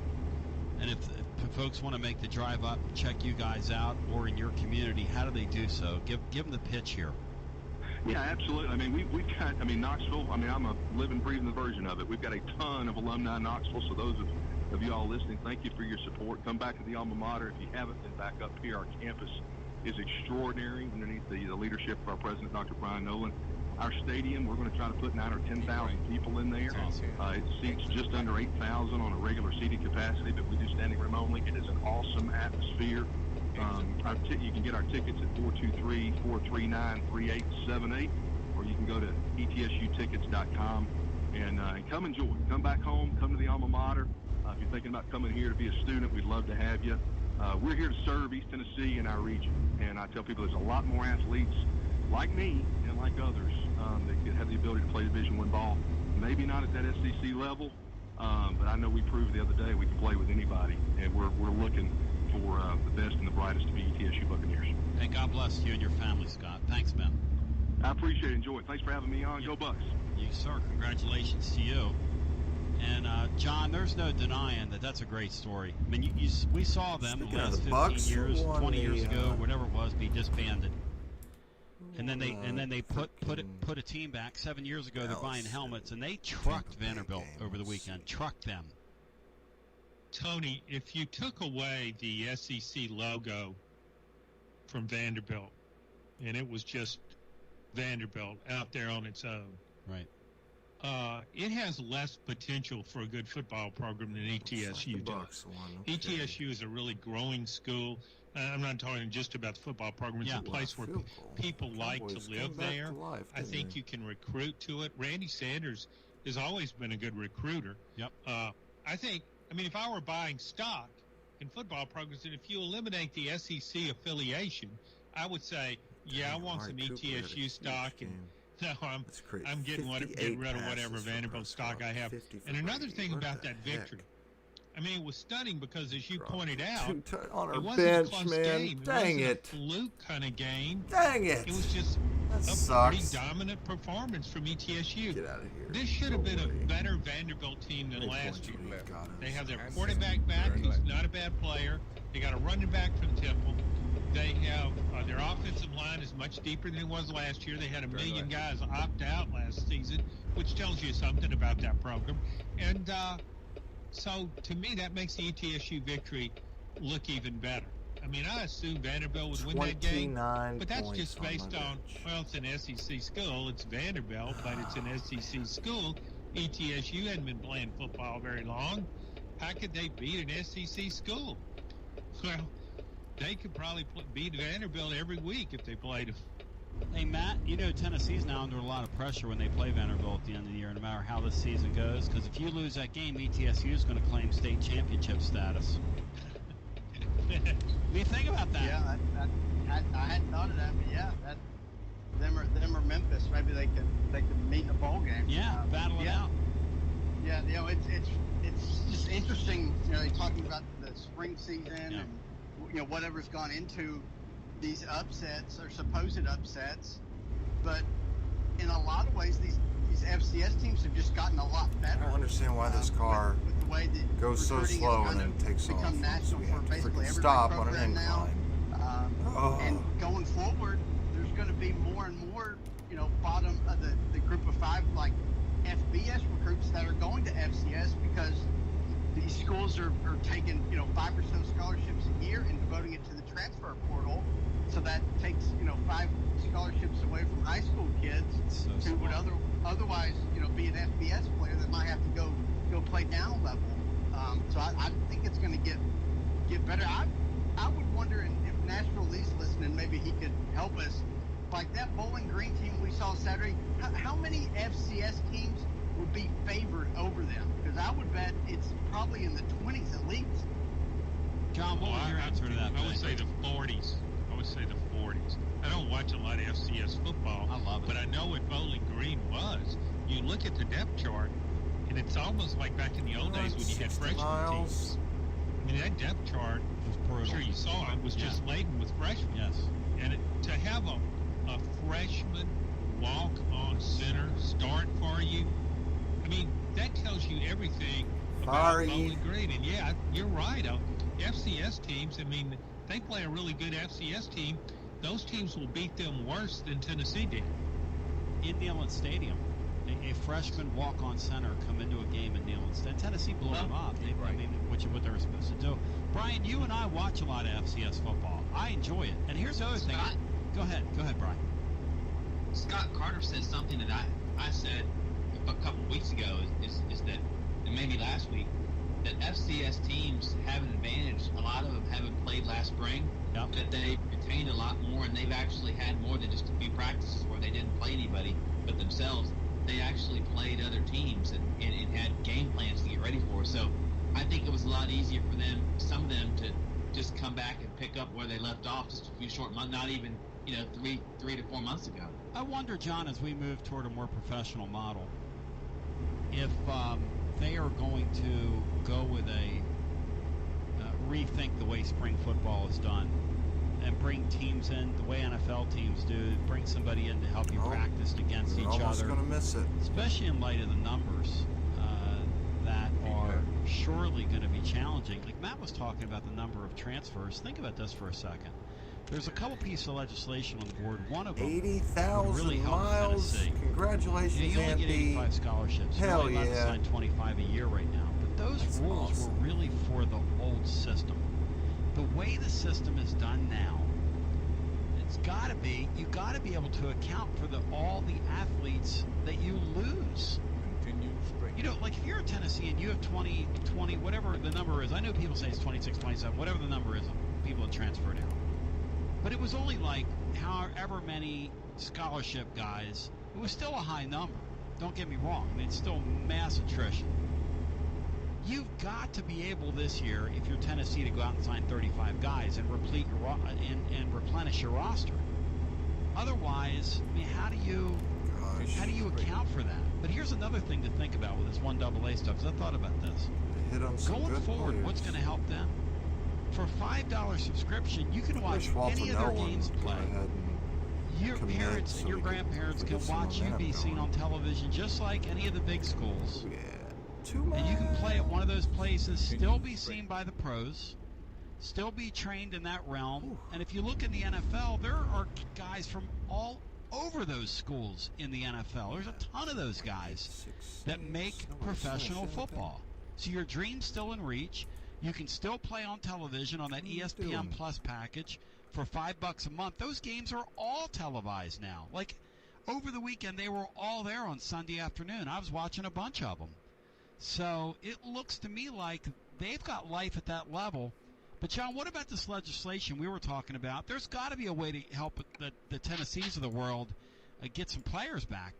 and if folks want to make the drive up, check you guys out, or in your community, how do they do so? Give them the pitch here. Yeah, absolutely. I mean, we've got, Knoxville, I'm a living, breathing version of it. We've got a ton of alumni in Knoxville, so those of you all listening, thank you for your support. Come back to the alma mater. If you haven't been back up here, our campus is extraordinary underneath the leadership of our president, Dr. Brian Nolan. Our stadium, we're going to try to put 9,000 or 10,000 people in there. Awesome. It seats just under 8,000 on a regular seating capacity, but we do standing room only. It is an awesome atmosphere. You can get our tickets at 423-439-3878, or you can go to etsutickets.com and come enjoy. Come back home. Come to the alma mater. If you're thinking about coming here to be a student, we'd love to have you. We're here to serve East Tennessee and our region, and I tell people there's a lot more athletes like me and like others that have the ability to play Division I ball. Maybe not at that SEC level, but I know we proved the other day we can play with anybody, and we're looking for the best and the brightest to be ETSU Buccaneers. And God bless you and your family, Scott. Thanks, man. I appreciate it. Enjoy it. Thanks for having me on. Go Bucks. Yes, sir. Congratulations to you. And, John, there's no denying that that's a great story. I mean, we saw them the last 15 years, 20 years ago, whatever it was, be disbanded. And then they put a team back 7 years ago. They're buying helmets, and they trucked Vanderbilt over the weekend. Trucked them. Tony, if you took away the SEC logo from Vanderbilt, and it was just Vanderbilt out there on its own, right? It has less potential for a good football program than ETSU does. ETSU is a really growing school. I'm not talking just about the football program. It's a place where people like to live there. I think you can recruit to it. Randy Sanders has always been a good recruiter. Yep. If I were buying stock in football programs, and if you eliminate the SEC affiliation, I would say, I want some ETSU stock, and I'm getting rid of whatever Vanderbilt stock I have. And another thing about that victory, it was stunning because, as you pointed out, on it wasn't bench, a close man. game. Dang it wasn't it. a fluke kind of game. Dang it. It was just pretty dominant performance from ETSU. Get out of here. This should have been a better Vanderbilt team than last year. They have their quarterback back, who's not a bad player. They got a running back from Temple. They have their offensive line is much deeper than it was last year. They had 1 million guys opt out last season, which tells you something about that program. And so, to me, that makes the ETSU victory look even better. I assume Vanderbilt would win that game, but that's just based on, it's an SEC school. It's Vanderbilt, but it's an SEC school. ETSU hadn't been playing football very long. How could they beat an SEC school? Well, they could probably beat Vanderbilt every week if they played them. Hey, Matt, Tennessee's now under a lot of pressure when they play Vanderbilt at the end of the year, no matter how this season goes, because if you lose that game, ETSU is going to claim state championship status. What do you think about that? Yeah, I hadn't thought of that, but them or Memphis, maybe they could meet in a bowl game. Yeah, battle it out. Yeah, it's just interesting. They're talking about the spring season and whatever's gone into these upsets or supposed upsets, but in a lot of ways these FCS teams have just gotten a lot better. I don't understand why this car with the way that goes so slow and then takes off. So we have to freaking stop on an incline. And going forward, there's going to be more and more, bottom of the group of 5, like FBS recruits that are going to FCS because these schools are taking, 5% scholarships a year and devoting it to the transfer portal. So that takes, 5 scholarships away from high school kids who would otherwise, be an FBS player that might have to go play down level. So I think it's going to get better. I would wonder if Nashville Lee's listening, maybe he could help us. Like that Bowling Green team we saw Saturday, how many FCS teams would be favored over them? Because I would bet it's probably in the 20s at least. John, what was your answer to that? I would say the 40s. I don't watch a lot of FCS football. I love it. But I know what Bowling Green was. You look at the depth chart, and it's almost like back in the old days when you had freshman teams. I mean, that depth chart, I'm sure you saw it, was just laden with freshmen. Yes. And to have a freshman walk on center start for you, I mean, that tells you everything about Bowling Green. And yeah, you're right. FCS teams, I mean, they play a really good FCS team. Those teams will beat them worse than Tennessee did. In Neyland Stadium, a freshman walk-on center come into a game in Neyland Stadium. Tennessee blew them up. I mean, which is what they were supposed to do. Brian, you and I watch a lot of FCS football. I enjoy it. And here's the other thing. Go ahead, Brian. Scott Carter said something that I said a couple weeks ago is that, and maybe last week, that FCS teams have an advantage. A lot of them haven't played last spring, that they retained a lot more, and they've actually had more than just a few practices where they didn't play anybody but themselves. They actually played other teams and had game plans to get ready for. So I think it was a lot easier for them, some of them, to just come back and pick up where they left off just a few short months, not even 3 to 4 months ago. I wonder, John, as we move toward a more professional model, if they are going to go with a rethink the way spring football is done and bring teams in the way NFL teams do, bring somebody in to help you practice against each other. Going to miss it. Especially in light of the numbers that are surely going to be challenging. Like Matt was talking about the number of transfers. Think about this for a second. There's a couple pieces of legislation on the board. One of them 80,000 really miles. Tennessee. Congratulations, you only get 85 scholarships. Hell You're only allowed to sign 25 a year right now. But those rules were really for the old system. The way the system is done now, it's got to be, you got to be able to account for all the athletes that you lose. Like if you're in Tennessee and you have 20, whatever the number is. I know people say it's 26, 27, whatever the number is, people that transferred out. But it was only like however many scholarship guys. It was still a high number. Don't get me wrong. I mean, it's still mass attrition. You've got to be able this year, if you're Tennessee, to go out and sign 35 guys and and replenish your roster. Otherwise, I mean, how do you account for that? But here's another thing to think about with this 1AA stuff. Because I thought about this. Going forward, what's going to help them? For $5 subscription, you can watch any of their games play. Your parents and your grandparents can watch you be seen on television just like any of the big schools. And you can play at one of those places, still be seen by the pros, still be trained in that realm. And if you look in the NFL, there are guys from all over those schools in the NFL. There's a ton of those guys that make professional football. So your dream's still in reach. You can still play on television on that ESPN Plus package for $5 a month. Those games are all televised now. Like over the weekend, they were all there on Sunday afternoon. I was watching a bunch of them. So it looks to me like they've got life at that level. But, John, what about this legislation we were talking about? There's got to be a way to help the Tennessees of the world get some players back.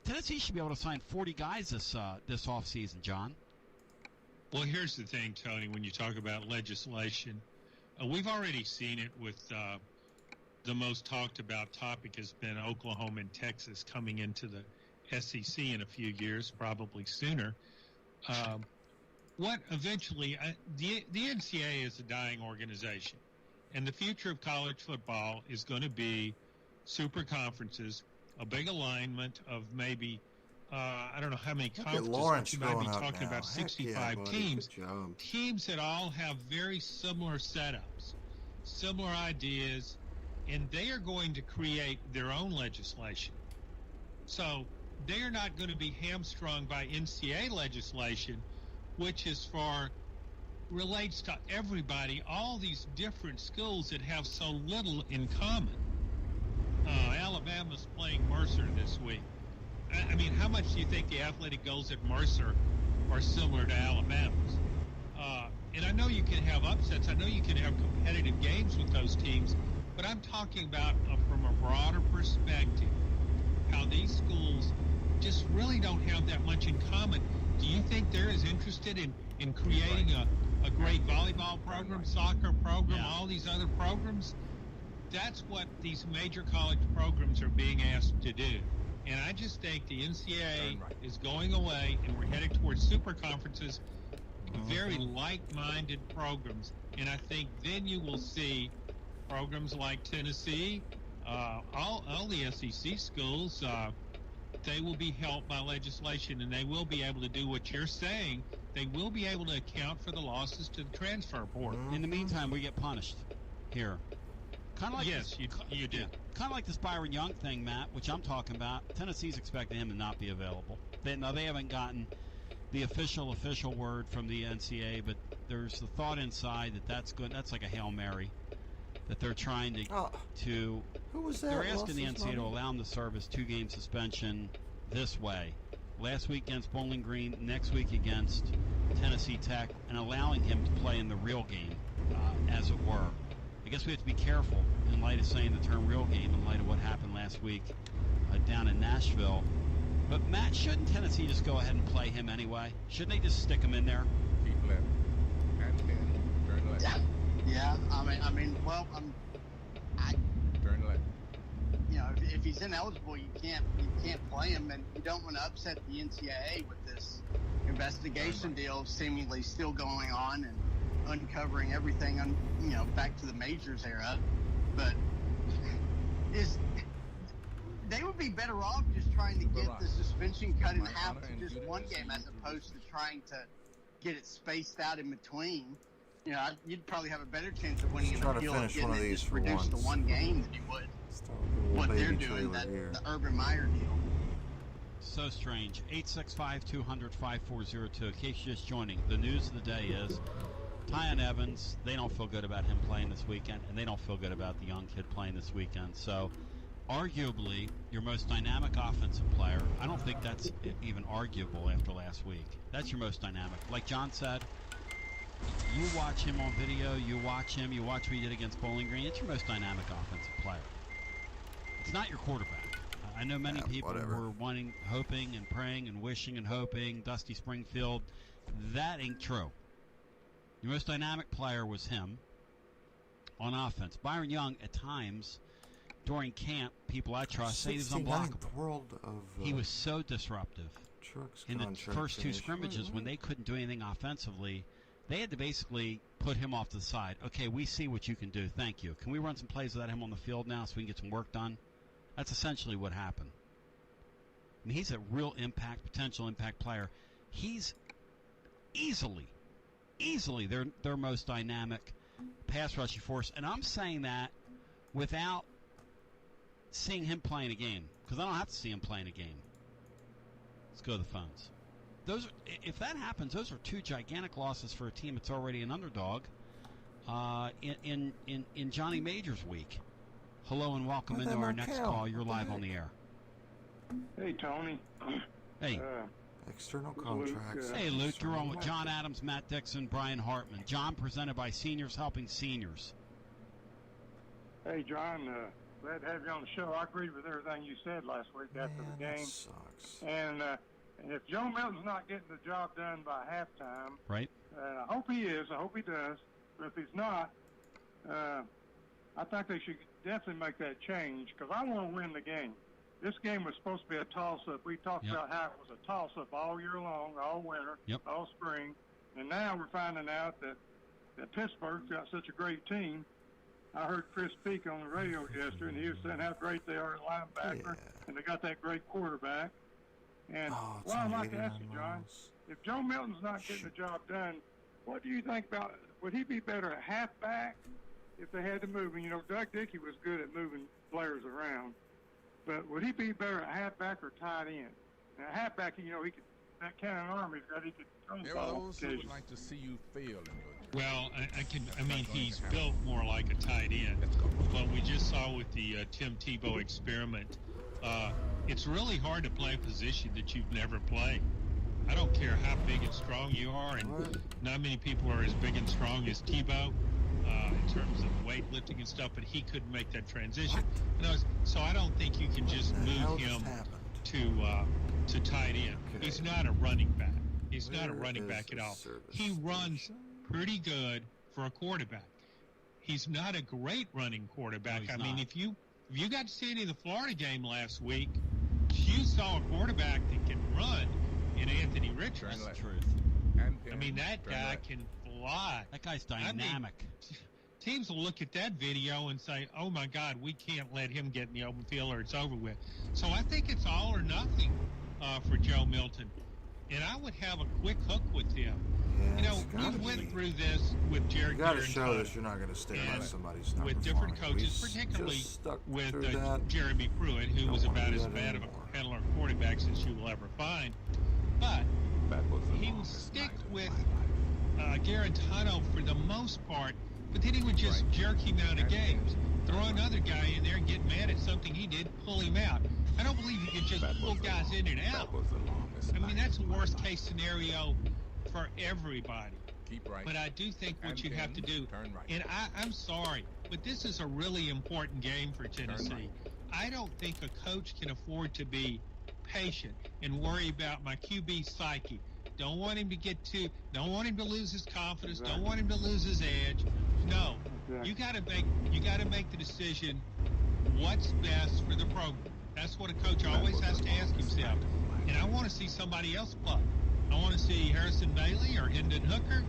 Tennessee should be able to sign 40 guys this offseason, John. Well, here's the thing, Tony, when you talk about legislation. We've already seen it with the most talked about topic has been Oklahoma and Texas coming into the SEC in a few years, probably sooner. What eventually, the NCAA is a dying organization, and the future of college football is going to be super conferences, a big alignment of maybe I don't know how many conferences, but you might be talking about 65 teams. Teams that all have very similar setups, similar ideas, and they are going to create their own legislation. So they are not going to be hamstrung by NCAA legislation, which is relates to everybody, all these different schools that have so little in common. Alabama's playing Mercer this week. I mean, how much do you think the athletic goals at Mercer are similar to Alabama's? And I know you can have upsets. I know you can have competitive games with those teams. But I'm talking about from a broader perspective, how these schools just really don't have that much in common. Do you think they're as interested in creating a great volleyball program, soccer program, all these other programs? That's what these major college programs are being asked to do. And I just think the NCAA is going away, and we're headed towards super conferences, very like-minded programs. And I think then you will see programs like Tennessee, all the SEC schools, they will be helped by legislation, and they will be able to do what you're saying. They will be able to account for the losses to the transfer portal. In the meantime, we get punished here. Kind of like you do. Kind of like this Byron Young thing, Matt, which I'm talking about. Tennessee's expecting him to not be available. They haven't gotten the official word from the NCAA, but there's the thought inside that's good. That's like a Hail Mary that they're trying to. Who was that? They're asking the NCAA to allow him to serve his 2-game suspension this way. Last week against Bowling Green, next week against Tennessee Tech, and allowing him to play in the real game, as it were. I guess we have to be careful in light of saying the term real game in light of what happened last week down in Nashville. But, Matt, shouldn't Tennessee just go ahead and play him anyway? Shouldn't they just stick him in there? Keep left. And turn left. Yeah. Turn left. You know, if he's ineligible, you can't play him, and you don't want to upset the NCAA with this investigation deal seemingly still going on and uncovering everything back to the majors era. But they would be better off just trying to get the suspension cut in half to just one game, as opposed to trying to get it spaced out in between. You know, you'd probably have a better chance of winning an appeal of getting it just reduced to one game than you would what they're doing, the Urban Meyer deal. So strange. 865-200-5402. In case you're just joining, the news of the day is Tyon Evans, they don't feel good about him playing this weekend, and they don't feel good about the young kid playing this weekend. So, arguably, your most dynamic offensive player, I don't think that's even arguable after last week. That's your most dynamic. Like John said, you watch him on video, you watch what he did against Bowling Green, it's your most dynamic offensive player. It's not your quarterback. I know many people were hoping and praying and wishing and hoping, Dusty Springfield. That ain't true. Your most dynamic player was him on offense. Byron Young, at times, during camp, people I trust say he was unblockable. He was so disruptive. In the first 2 scrimmages, when they couldn't do anything offensively, they had to basically put him off to the side. Okay, we see what you can do. Thank you. Can we run some plays without him on the field now so we can get some work done? That's essentially what happened. I mean, he's a real potential impact player. He's easily their most dynamic pass rushing force. And I'm saying that without seeing him playing a game, because I don't have to see him playing a game. Let's go to the phones. If that happens, those are 2 gigantic losses for a team that's already an underdog in Johnny Majors week. Hello and welcome into our next call. You're live on the air. Hey, Tony. Hey. External contracts. Hey, Luke. You're on with John Adams, Matt Dixon, Brian Hartman. John, presented by Seniors Helping Seniors. Hey, John. Glad to have you on the show. I agreed with everything you said last week after the game. That sucks. And if Joe Milton's not getting the job done by halftime, right? I hope he is. I hope he does. But if he's not, I think they should definitely make that change, because I want to win the game. This game was supposed to be a toss-up. We talked about how it was a toss-up all year long, all winter, all spring. And now we're finding out that Pittsburgh's got such a great team. I heard Chris Peak on the radio yesterday, and he was saying how great they are at linebacker, and they got that great quarterback. And I'd like to ask you, John, if Joe Milton's not getting the job done, what do you think about, would he be better at halfback if they had to move him? You know, Doug Dickey was good at moving players around, but would he be better at halfback or tight end? Now, halfback, you know, he could, that cannon arm he's got, he could throw the ball. There are those who would like to see you fail in your job. Well, I mean, he's built more like a tight end. But we just saw with the Tim Tebow experiment, it's really hard to play a position that you've never played. I don't care how big and strong you are, and not many people are as big and strong as Tebow in terms of weightlifting and stuff, but he couldn't make that transition. So I don't think you can just move him to tight end. Okay. He's not a running back. He's not a running back at all. He runs pretty good for a quarterback. He's not a great running quarterback. No, I mean, if you got to see any of the Florida game last week, you saw a quarterback that can run in Anthony Richards. That's the truth. I mean, that guy can fly. That guy's dynamic. I mean, teams will look at that video and say, oh, my God, we can't let him get in the open field or it's over with. So I think it's all or nothing for Joe Milton. And I would have a quick hook with him. Yeah, you know, we went through this with Jared. You got to show that you're not going to stay on somebody's not with different coaches, particularly with Jeremy Pruitt, who was about as bad of a peddler quarterback as you will ever find. But he would stick with Garantano for the most part, but then he would just jerk him out of games, throw another guy in there and get mad at something he did, pull him out. I don't believe you can just pull guys in and out. I mean, that's the worst case scenario for everybody. But I do think what you have to do, and I'm sorry, but this is a really important game for Tennessee. I don't think a coach can afford to be patient and worry about my QB psyche. Don't want him to lose his confidence. Don't want him to lose his edge. No, you got to make the decision. What's best for the program? That's what a coach always has to ask himself. And I want to see somebody else play. I want to see Harrison Bailey or Hendon Hooker,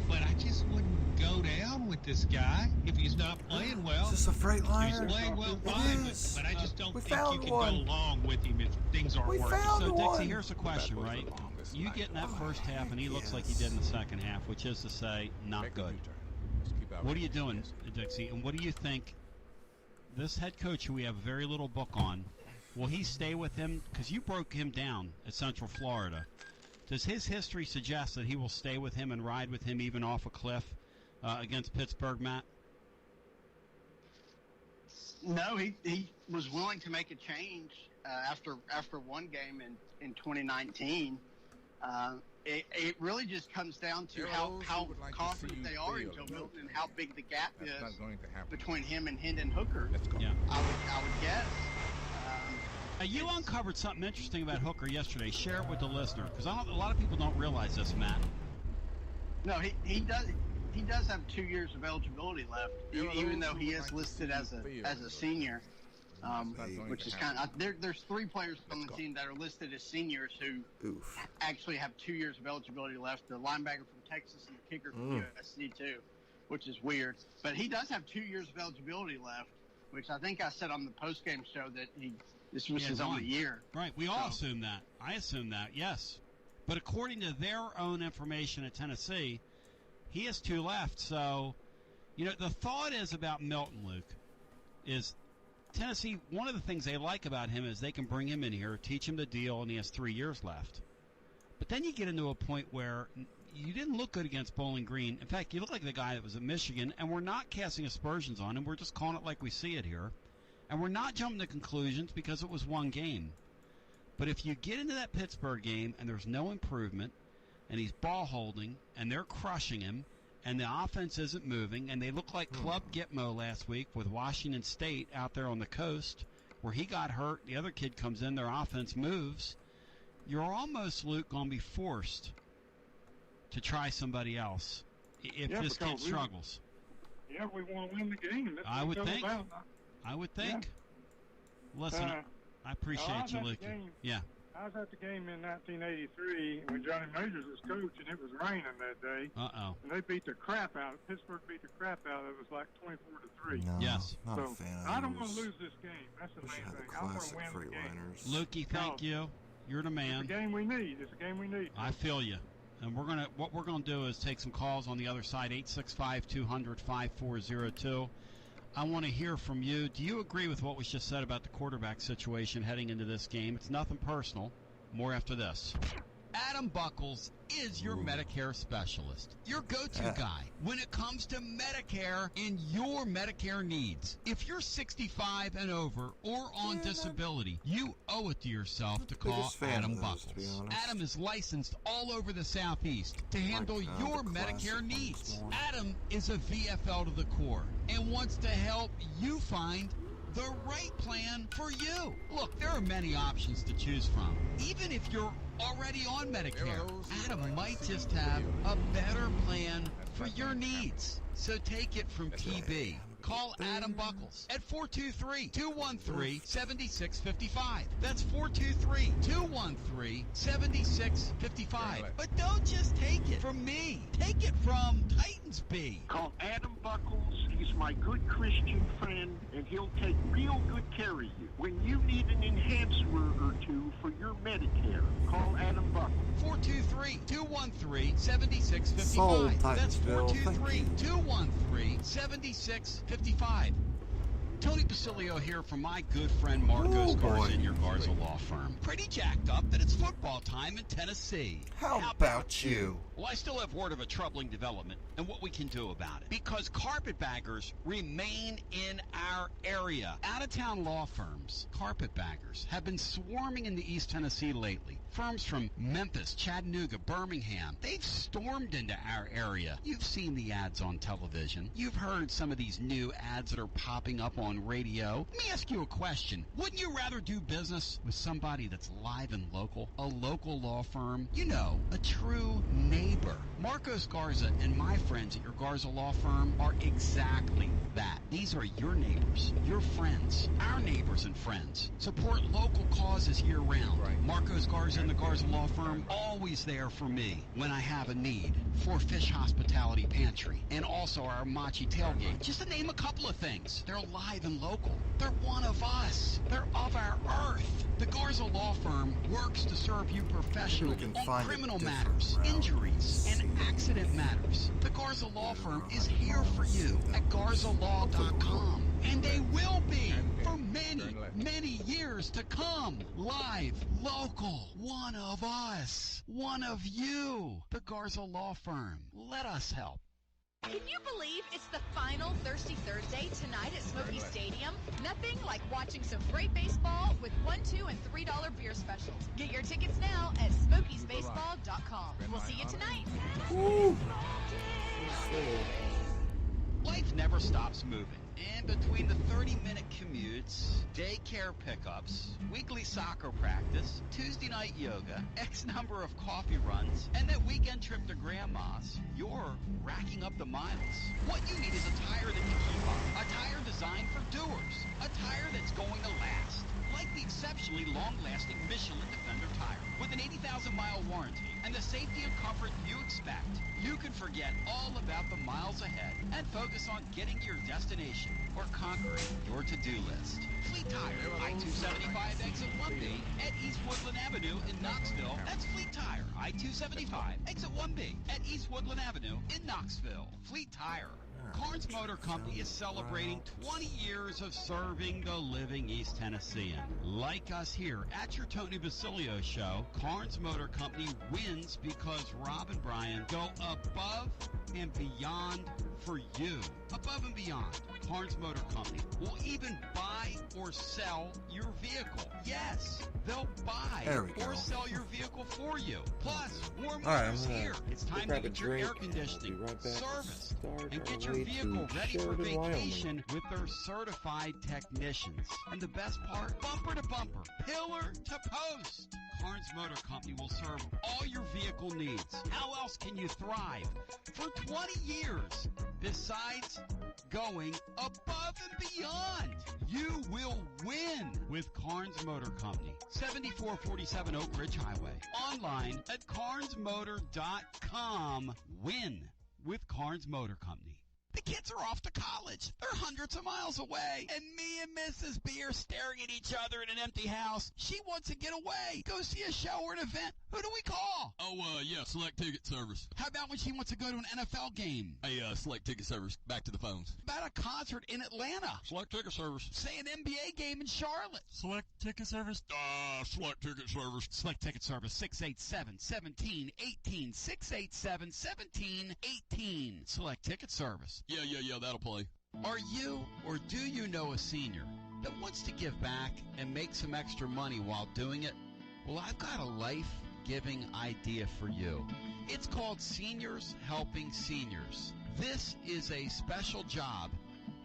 but I just wouldn't go down with this guy if he's not playing well. Is this a freight liner? He's playing well, fine, but I just don't think you can go along with him if things aren't working. So, Dixie, here's the question, right? You get in that first half, and he looks like he did in the second half, which is to say, not good. What are you doing, Dixie? And what do you think this head coach, who we have very little book on, will he stay with him? Because you broke him down at Central Florida. Does his history suggest that he will stay with him and ride with him even off a cliff against Pittsburgh, Matt? No, he was willing to make a change after one game in 2019 It really just comes down to how confident they are in Joe Milton and how big the gap is between him and Hendon Hooker. Yeah. I would guess. You uncovered something interesting about Hooker yesterday. Share it with the listener, because a lot of people don't realize this, Matt. No, he does. He does have 2 years of eligibility left, even though he is listed as a senior. Which is kind of there's 3 players on the team that are listed as seniors who actually have 2 years of eligibility left. The linebacker from Texas and the kicker from USC too, which is weird. But he does have 2 years of eligibility left, which I think I said on the postgame show that this was his only year. Right. We all assume that. I assume that. Yes. But according to their own information at Tennessee, he has 2 left. So, the thought is about Milton, Luke, is Tennessee, one of the things they like about him is they can bring him in here, teach him the deal, and he has 3 years left. But then you get into a point where you didn't look good against Bowling Green. In fact, you look like the guy that was at Michigan, and we're not casting aspersions on him. We're just calling it like we see it here. And we're not jumping to conclusions because it was one game. But if you get into that Pittsburgh game and there's no improvement, and he's ball holding, and they're crushing him, and the offense isn't moving, and they look like Club Gitmo last week with Washington State out there on the coast, where he got hurt, the other kid comes in, their offense moves, you're almost, Luke, going to be forced to try somebody else if this kid struggles. Yeah, we want to win the game. I would think. I would think. Yeah. Listen, I appreciate you, Luke. Yeah. I was at the game in 1983 when Johnny Majors was coach, and it was raining that day. Uh-oh. And they beat the crap out of Pittsburgh. Beat the crap out of it. It was like 24-3. No, yes. Not a fan of I don't want to lose this game. That's the main thing. I want to win the game. Lukey, thank you. You're the man. It's a game we need. It's a game we need. I feel you. And what we're gonna do is take some calls on the other side, 865-200-5402. I want to hear from you. Do you agree with what was just said about the quarterback situation heading into this game? It's nothing personal. More after this. Adam Buckles is your Medicare specialist, your go-to guy when it comes to Medicare and your Medicare needs. If you're 65 and over or on disability, you owe it to yourself to call Adam Buckles. Adam is licensed all over the Southeast to handle your Medicare needs. Adam is a VFL to the core and wants to help you find the right plan for you. Look, there are many options to choose from. Even if you're already on Medicare, Adam might just have a better plan for your needs. So take it from TB. Call Adam Buckles at 423-213-7655. That's 423-213-7655. But don't just take it from me. Take it from Titans B. Call Adam Buckles. He's my good Christian friend, and he'll take real good care of you. When you need an enhancer or two for your Medicare, call Adam Buckles. 423-213-7655. That's 423-213-7655. Tony Basilio here from my good friend Marcos Garza in your Garza Law Firm. Pretty jacked up that it's football time in Tennessee. How about you? Well, I still have word of a troubling development and what we can do about it. Because carpetbaggers remain in our area. Out-of-town law firms, carpetbaggers, have been swarming in the East Tennessee lately. Firms from Memphis, Chattanooga, Birmingham, they've stormed into our area. You've seen the ads on television. You've heard some of these new ads that are popping up on radio. Let me ask you a question. Wouldn't you rather do business with somebody that's live and local? A local law firm? You know, a true neighbor. Marcos Garza and my friends at your Garza Law Firm are exactly that. These are your neighbors, your friends, our neighbors and friends. Support local causes year-round. Marcos Garza and the Garza Law Firm, always there for me when I have a need. For Fish Hospitality Pantry and also our Machi Tailgate. Just to name a couple of things. They're live and local. They're one of us. They're of our earth. The Garza Law Firm works to serve you professionally on criminal matters, injuries, and accident matters. The Garza Law Firm is here for you at GarzaLaw.com. And they will be for many, many years to come. Live, local, one of us, one of you. The Garza Law Firm. Let us help. Can you believe it's the final Thirsty Thursday tonight at Smoky Stadium? Nothing like watching some great baseball with $1, $2, and $3 beer specials. Get your tickets now at SmokiesBaseball.com. We'll see you tonight. Woo. Life never stops moving. And between the 30-minute commutes, daycare pickups, weekly soccer practice, Tuesday night yoga, X number of coffee runs, and that weekend trip to Grandma's, you're racking up the miles. What you need is a tire that can keep up. A tire designed for doers. A tire that's going to last. Like the exceptionally long-lasting Michelin Defender tire. With an 80,000-mile warranty and the safety and comfort you expect, you can forget all about the miles ahead and focus on getting to your destination or conquering your to-do list. Fleet Tire, I-275 exit 1B at East Woodland Avenue in Knoxville. That's Fleet Tire, I-275 exit 1B at East Woodland Avenue in Knoxville. Fleet Tire. Carnes Motor Company is celebrating 20 years of serving the living East Tennessean. Like us here at your Tony Basilio show, Carnes Motor Company wins because Rob and Brian go above and beyond for you. Above and beyond. Carnes Motor Company will even buy or sell your vehicle. Yes, they'll buy or sell your vehicle for you. Plus, warm weather's here. It's time to get your air conditioning serviced and get your vehicle ready for vacation with their certified technicians. And the best part, bumper to bumper, pillar to post. Carnes Motor Company will serve all your vehicle needs. How else can you thrive for 20 years besides going above and beyond? You will win with Carnes Motor Company. 7447 Oak Ridge Highway. Online at carnesmotor.com. Win with Carnes Motor Company. The kids are off to college. They're hundreds of miles away. And me and Mrs. B are staring at each other in an empty house. She wants to get away, go see a show or an event. Who do we call? Oh, yeah, Select Ticket Service. How about when she wants to go to an NFL game? Hey, Select Ticket Service. Back to the phones. About a concert in Atlanta. Select Ticket Service. Say an NBA game in Charlotte. Select Ticket Service. Select Ticket Service. Select Ticket Service. 687-1718. 687-1718. Select Ticket Service. Yeah, that'll play. Are you or do you know a senior that wants to give back and make some extra money while doing it? Well, I've got a life-giving idea for you. It's called Seniors Helping Seniors. This is a special job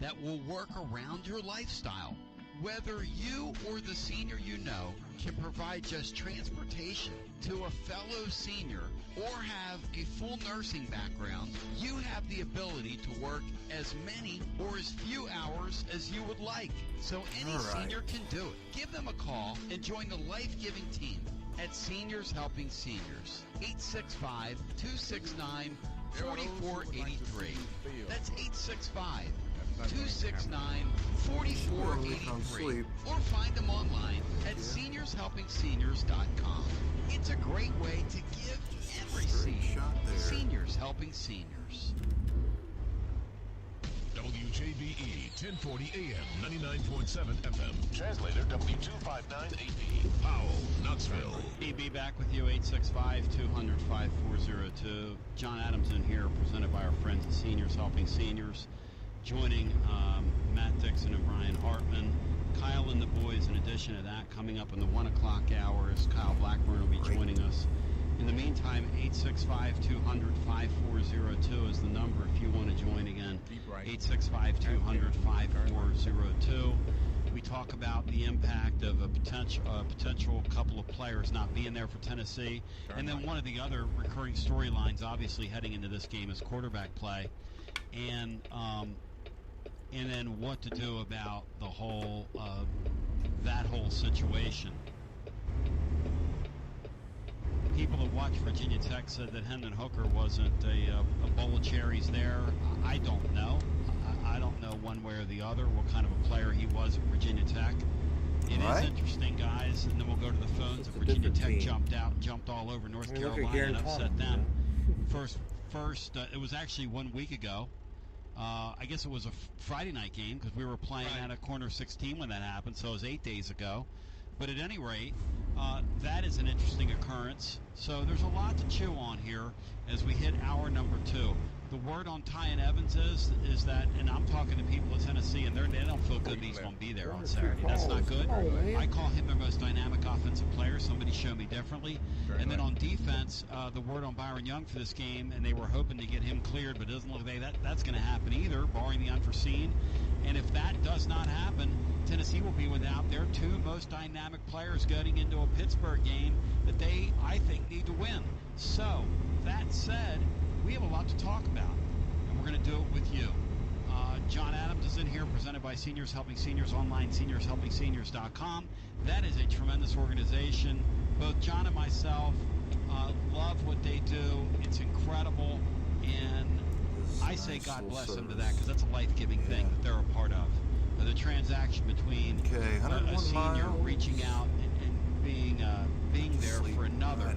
that will work around your lifestyle. Whether you or the senior you know can provide just transportation to a fellow senior or have a full nursing background, you have the ability to work as many or as few hours as you would like. So any senior can do it. Give them a call and join the life-giving team at Seniors Helping Seniors. 865-269-4483. That's 865-269-4483. Or find them online at seniorshelpingseniors.com. It's a great way to give and receive. Seniors Helping Seniors. WJBE 1040 AM, 99.7 FM. Translator W259AP. Powell, Knoxville. EB back with you, 865-200-5402. John Adams in here, presented by our friends at Seniors Helping Seniors. Joining Matt Dixon and Brian Hartman. Kyle and the boys, in addition to that, coming up in the 1 o'clock hour, is Kyle Blackburn will be joining us. In the meantime, 865-200-5402 is the number if you want to join again. 865-200-5402. We talk about the impact of a potential couple of players not being there for Tennessee. And then one of the other recurring storylines, obviously, heading into this game is quarterback play. And then what to do about the whole, that whole situation. People that watched Virginia Tech said that Hendon Hooker wasn't a bowl of cherries there. I don't know. I don't know one way or the other what kind of a player he was at Virginia Tech. It is interesting, guys, and then we'll go to the phones. If Virginia Tech jumped out and jumped all over North Carolina and upset them. First, it was actually 1 week ago. I guess it was a Friday night game because we were playing at a corner 16 when that happened, so it was 8 days ago. But at any rate, that is an interesting occurrence. So there's a lot to chew on here as we hit hour number 2. The word on Tyon Evans is that, and I'm talking to people in Tennessee, and they don't feel good that he's going to be there on Saturday. That's not good. I call him their most dynamic offensive player. Somebody showed me differently. And then on defense, the word on Byron Young for this game, and they were hoping to get him cleared, but it doesn't look like that's going to happen either, barring the unforeseen. And if that does not happen, Tennessee will be without their 2 most dynamic players getting into a Pittsburgh game that they, I think, need to win. So, that said, we have a lot to talk about, and we're going to do it with you. John Adams is in here, presented by Seniors Helping Seniors online, seniorshelpingseniors.com. That is a tremendous organization. Both John and myself love what they do. It's incredible, and I say God bless them to that because that's a life-giving thing that they're a part of. The transaction between a senior reaching out and being there for another,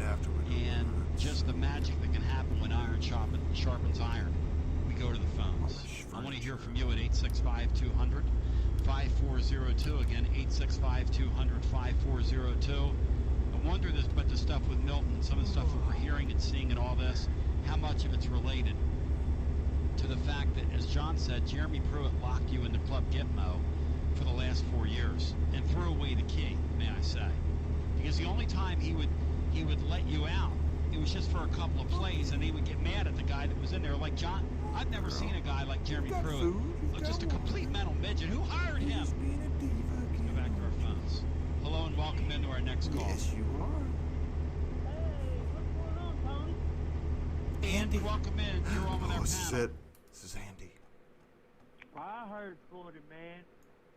and just the magic that can happen when iron sharpens iron. We go to the phones. I want to hear from you at 865-200-5402. Again, 865-200-5402. I wonder about the stuff with Milton, some of the stuff that we're hearing and seeing and all this, how much of it's related to the fact that, as John said, Jeremy Pruitt locked you into Club Gitmo for the last 4 years and threw away the key, may I say. Because the only time he would let you out, it was just for a couple of plays, and he would get mad at the guy that was in there. Like, John, I've never seen a guy like Jeremy Pruitt, just a complete mental midget. Who hired him? Let's go back to our phones. Hello and welcome into our next call. Yes, you are. Hey, what's going on, Tony? Andy, welcome in. You're on with our panel. This is Andy. I heard Florida, man.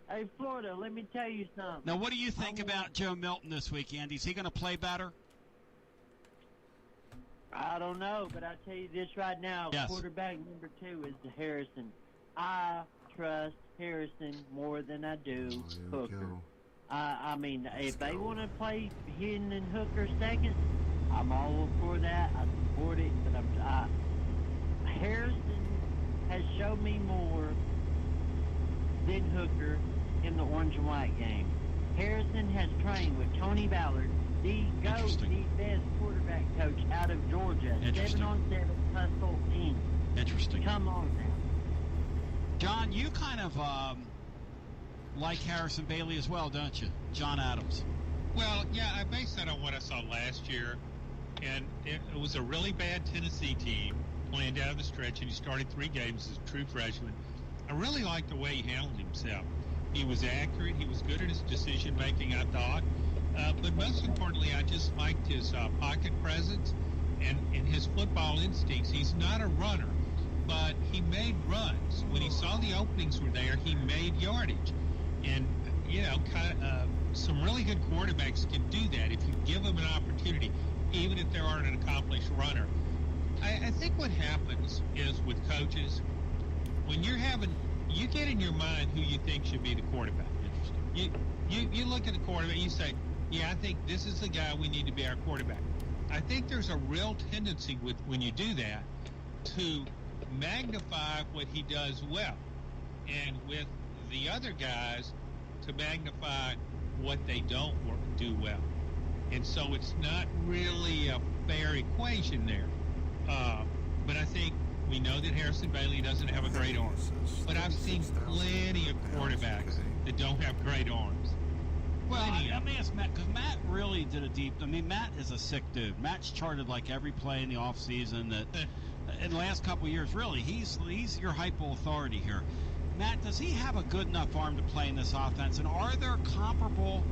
Hey, Florida, let me tell you something. Now, what do you think about Joe Milton this week, Andy? Is he going to play better? I don't know, but I'll tell you this right now. Yes. Quarterback number 2 is Harrison. I trust Harrison more than I do Hooker. I mean, if they want to play Hinton and Hooker second, I'm all for that. I support it, but Harrison has shown me more than Hooker in the orange and white game. Harrison has trained with Tony Ballard, the best quarterback coach out of Georgia. 7-on-7 hustle team. Interesting. Come on now. John, you kind of like Harrison Bailey as well, don't you? John Adams. Well, yeah, I based that on what I saw last year, and it was a really bad Tennessee team playing down the stretch, and he started 3 games as a true freshman. I really liked the way he handled himself. He was accurate. He was good at his decision-making, I thought. But most importantly, I just liked his pocket presence and his football instincts. He's not a runner, but he made runs. When he saw the openings were there, he made yardage. And, some really good quarterbacks can do that if you give them an opportunity, even if they aren't an accomplished runner. I think what happens is with coaches, when you get in your mind who you think should be the quarterback. You look at the quarterback, you say, yeah, I think this is the guy we need to be our quarterback. I think there's a real tendency when you do that to magnify what he does well, and with the other guys to magnify what they don't do well. And so it's not really a fair equation there. But I think we know that Harrison Bailey doesn't have a great arm. But I've seen plenty of quarterbacks that don't have great arms. Well, let me ask Matt, because Matt really did a deep... I mean, Matt is a sick dude. Matt's charted like every play in the offseason that... in the last couple of years, really, he's your hypo authority here. Matt, does he have a good enough arm to play in this offense? And are there comparable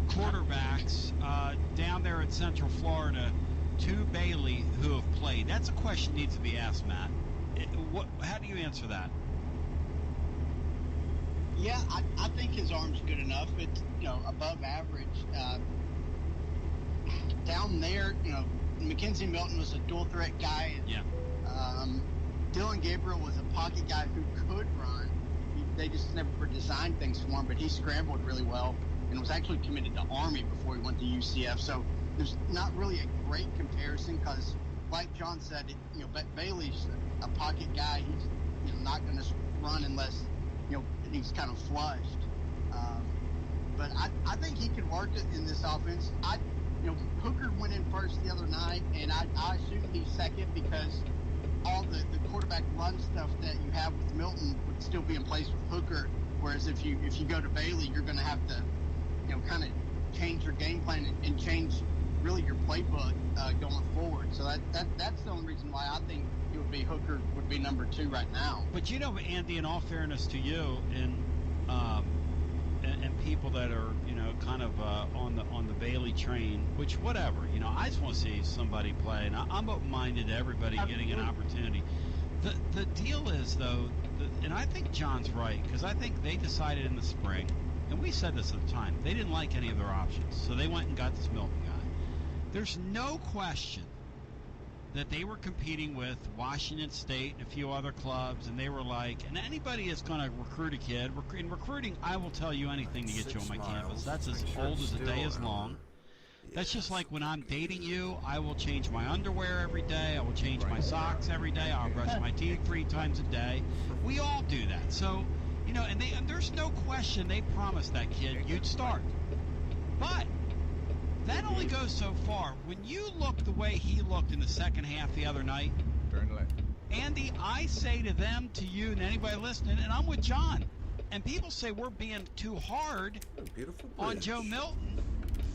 quarterbacks down there in Central Florida to Bailey who have played? That's a question that needs to be asked, Matt. How do you answer that? Yeah, I think his arm's good enough. It's, above average. Down there, Mackenzie Milton was a dual threat guy. Yeah. Dylan Gabriel was a pocket guy who could run. They just never designed things for him, but he scrambled really well and was actually committed to Army before he went to UCF. So there's not really a great comparison because, like John said, Bailey's a pocket guy. He's not going to run unless he's kind of flushed. But I think he could work it in this offense. Hooker went in first the other night, and I assume he's second because all the quarterback run stuff that you have with Milton would still be in place with Hooker. Whereas if you go to Bailey, you're going to have to kind of change your game plan and change really your playbook going forward. So that's the only reason why I think it would be Hooker would be number 2 right now. But Andy, in all fairness to you, and people that are kind of on the Bailey train, which whatever, I just want to see somebody play, and I'm open-minded to everybody getting an opportunity. The deal is though, and I think John's right, because I think they decided in the spring, and we said this at the time, they didn't like any of their options, so they went and got this Milton guy. There's no question that they were competing with Washington State and a few other clubs, and they were like, and anybody is going to recruit a kid. In recruiting, I will tell you anything to get you on my campus. That's as old as the day is long. That's just like when I'm dating you, I will change my underwear every day. I will change my socks every day. I'll brush my teeth 3 times a day. We all do that. So, and there's no question they promised that kid you'd start. But that only goes so far. When you look the way he looked in the second half the other night, Andy, I say to them, to you, and anybody listening, and I'm with John, and people say we're being too hard on Joe Milton.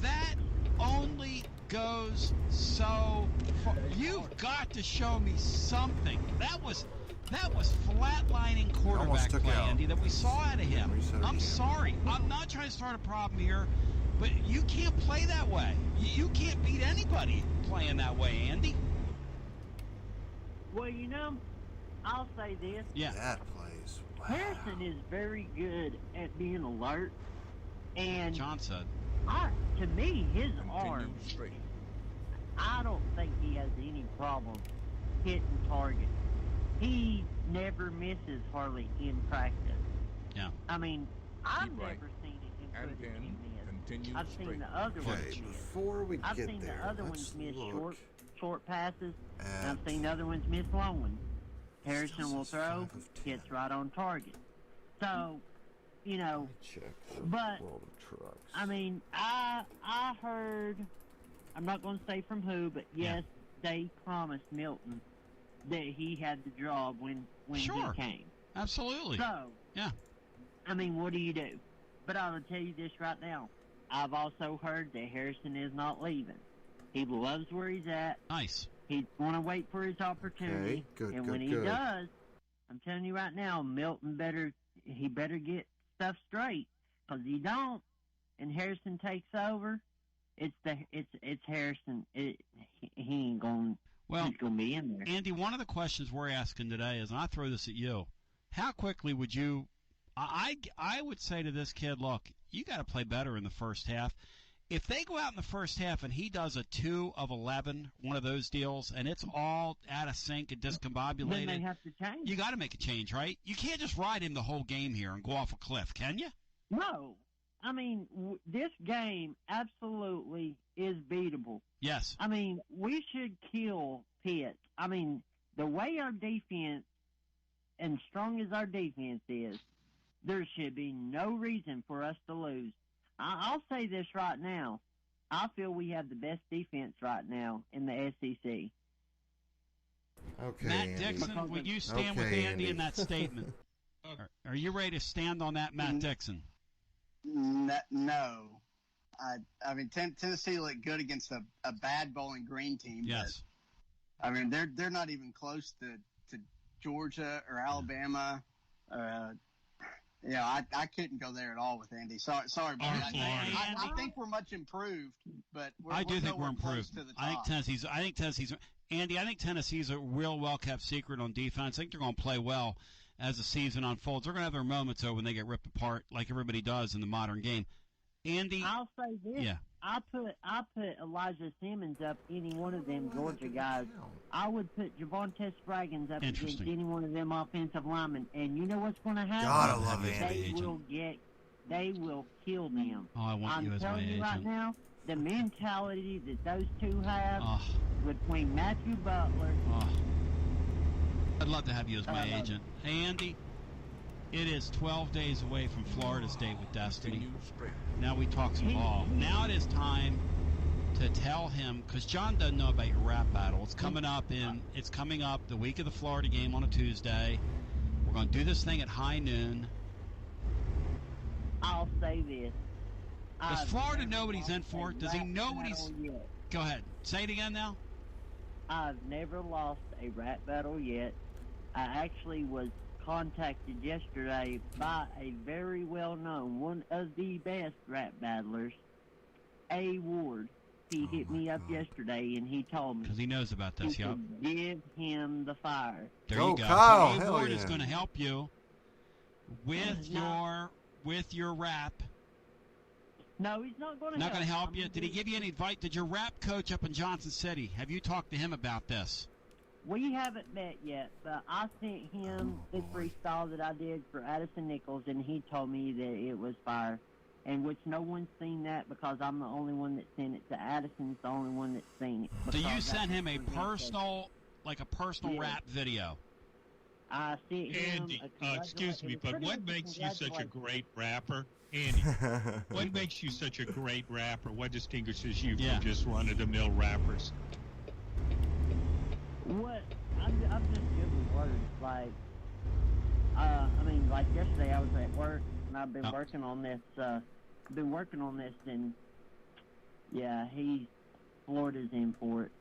That only goes so far. You've got to show me something. That was flatlining quarterback play, Andy, that we saw out of him. I'm sorry. I'm not trying to start a problem here. But you can't play that way. You can't beat anybody playing that way, Andy. Well, I'll say this. Yeah. That plays. Wow. Harrison is very good at being alert. And John said. To me, his arm, I don't think he has any problem hitting targets. He never misses hardly in practice. Yeah. I mean, I've never seen it in footage he missed. I've seen the other ones miss. Before we I've get seen there, the other ones miss look short passes, and I've seen other ones miss long ones. Harrison will throw, hits right on target. So, you know, but I mean, I heard, I'm not going to say from who, but yes, they promised Milton that he had the job when he came. Absolutely. So, yeah. I mean, what do you do? But I will tell you this right now. I've also heard that Harrison is not leaving. He loves where he's at. Nice. He's going to wait for his opportunity. And when he does, I'm telling you right now, Milton better get stuff straight. Because he don't, and Harrison takes over, it's Harrison. He ain't going. He's going to be in there. Andy, one of the questions we're asking today is, and I throw this at you, how quickly would you? I would say to this kid, look, you got to play better in the first half. If they go out in the first half and he does a 2 of 11, one of those deals, and it's all out of sync and discombobulated, then they have to change. You got to make a change, right? You can't just ride him the whole game here and go off a cliff, can you? No. I mean, this game absolutely is beatable. Yes. I mean, we should kill Pitt. I mean, the way our defense, and strong as our defense is, there should be no reason for us to lose. I'll say this right now. I feel we have the best defense right now in the SEC. Okay, Matt Andy. Dixon, would you stand with Andy in that statement? Are you ready to stand on that, Matt Dixon? No. I mean, Tennessee looked good against a bad Bowling Green team. Yes. But, I mean, they're not even close to Georgia or Alabama. I couldn't go there at all with Andy. Sorry, buddy. I think we're much improved, but I do think we're improved. To the top. I think Tennessee's Andy. I think Tennessee's a real well-kept secret on defense. I think they're going to play well as the season unfolds. They're going to have their moments though when they get ripped apart, like everybody does in the modern game. Andy, I'll say this. Yeah. I put Elijah Simmons up any one of them Georgia guys. I would put Javonte Spraggins up against any one of them offensive linemen. And you know what's going to happen? Gotta love Andy. They will kill them. Oh, I want you as my agent. I'm telling you right now, the mentality that those two have between Matthew Butler. I'd love to have you as my agent. Hey, Andy. It is 12 days away from Florida State with Destiny. Now we talk some ball. Now it is time to tell him, because John doesn't know about your rap battle. It's coming up the week of the Florida game on a Tuesday. We're going to do this thing at high noon. I'll say this. Does Florida know what he's in for? Does he know what he's... Go ahead. Say it again now. I've never lost a rap battle yet. I actually was contacted yesterday by a very well-known, one of the best rap battlers, A. Ward. He hit me up yesterday, and he told me. Because he knows about this, yep. Give him the fire. There you go. Kyle, so A. Ward is going to help you with your rap. No, he's not going to help. Not going to help you? Did he give you any advice? Did your rap coach up in Johnson City, have you talked to him about this? We haven't met yet, but I sent him the freestyle that I did for Addison Nichols, and he told me that it was fire, and which no one's seen that because I'm the only one that sent it to Addison's the only one that's seen it. So you sent him a personal rap video? I sent him. Andy, excuse me, but what makes you such a great rapper? Andy, what makes you such a great rapper? What distinguishes you from just run-of-the-mill rappers? What? I'm just good with words. Like, like yesterday I was at work and I've been working on this. And yeah, Florida's in for it.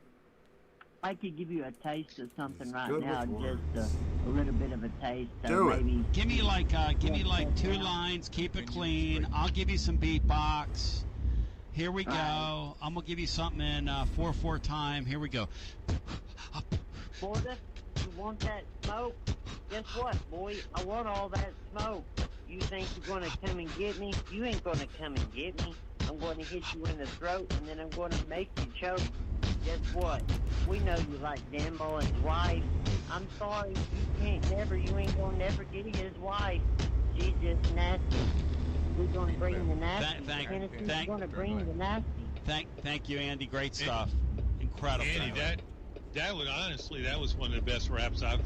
I could give you a taste of something right now, just a little bit of a taste. Maybe. Give me like 2 lines. Keep it clean. I'll give you some beatbox. Here we go. I'm gonna give you something in 4/4 time. Here we go. Florida, you want that smoke? Guess what, boy? I want all that smoke. You think you're gonna come and get me? You ain't gonna come and get me. I'm gonna hit you in the throat, and then I'm gonna make you choke. guess what? We know you like Dan Mullen's wife. I'm sorry, you ain't gonna never get his wife. She's just nasty. We're gonna bring the nasty. Tennessee's gonna bring the nasty. Thank you, Andy. Great stuff. Incredible. Andy, that was one of the best raps I've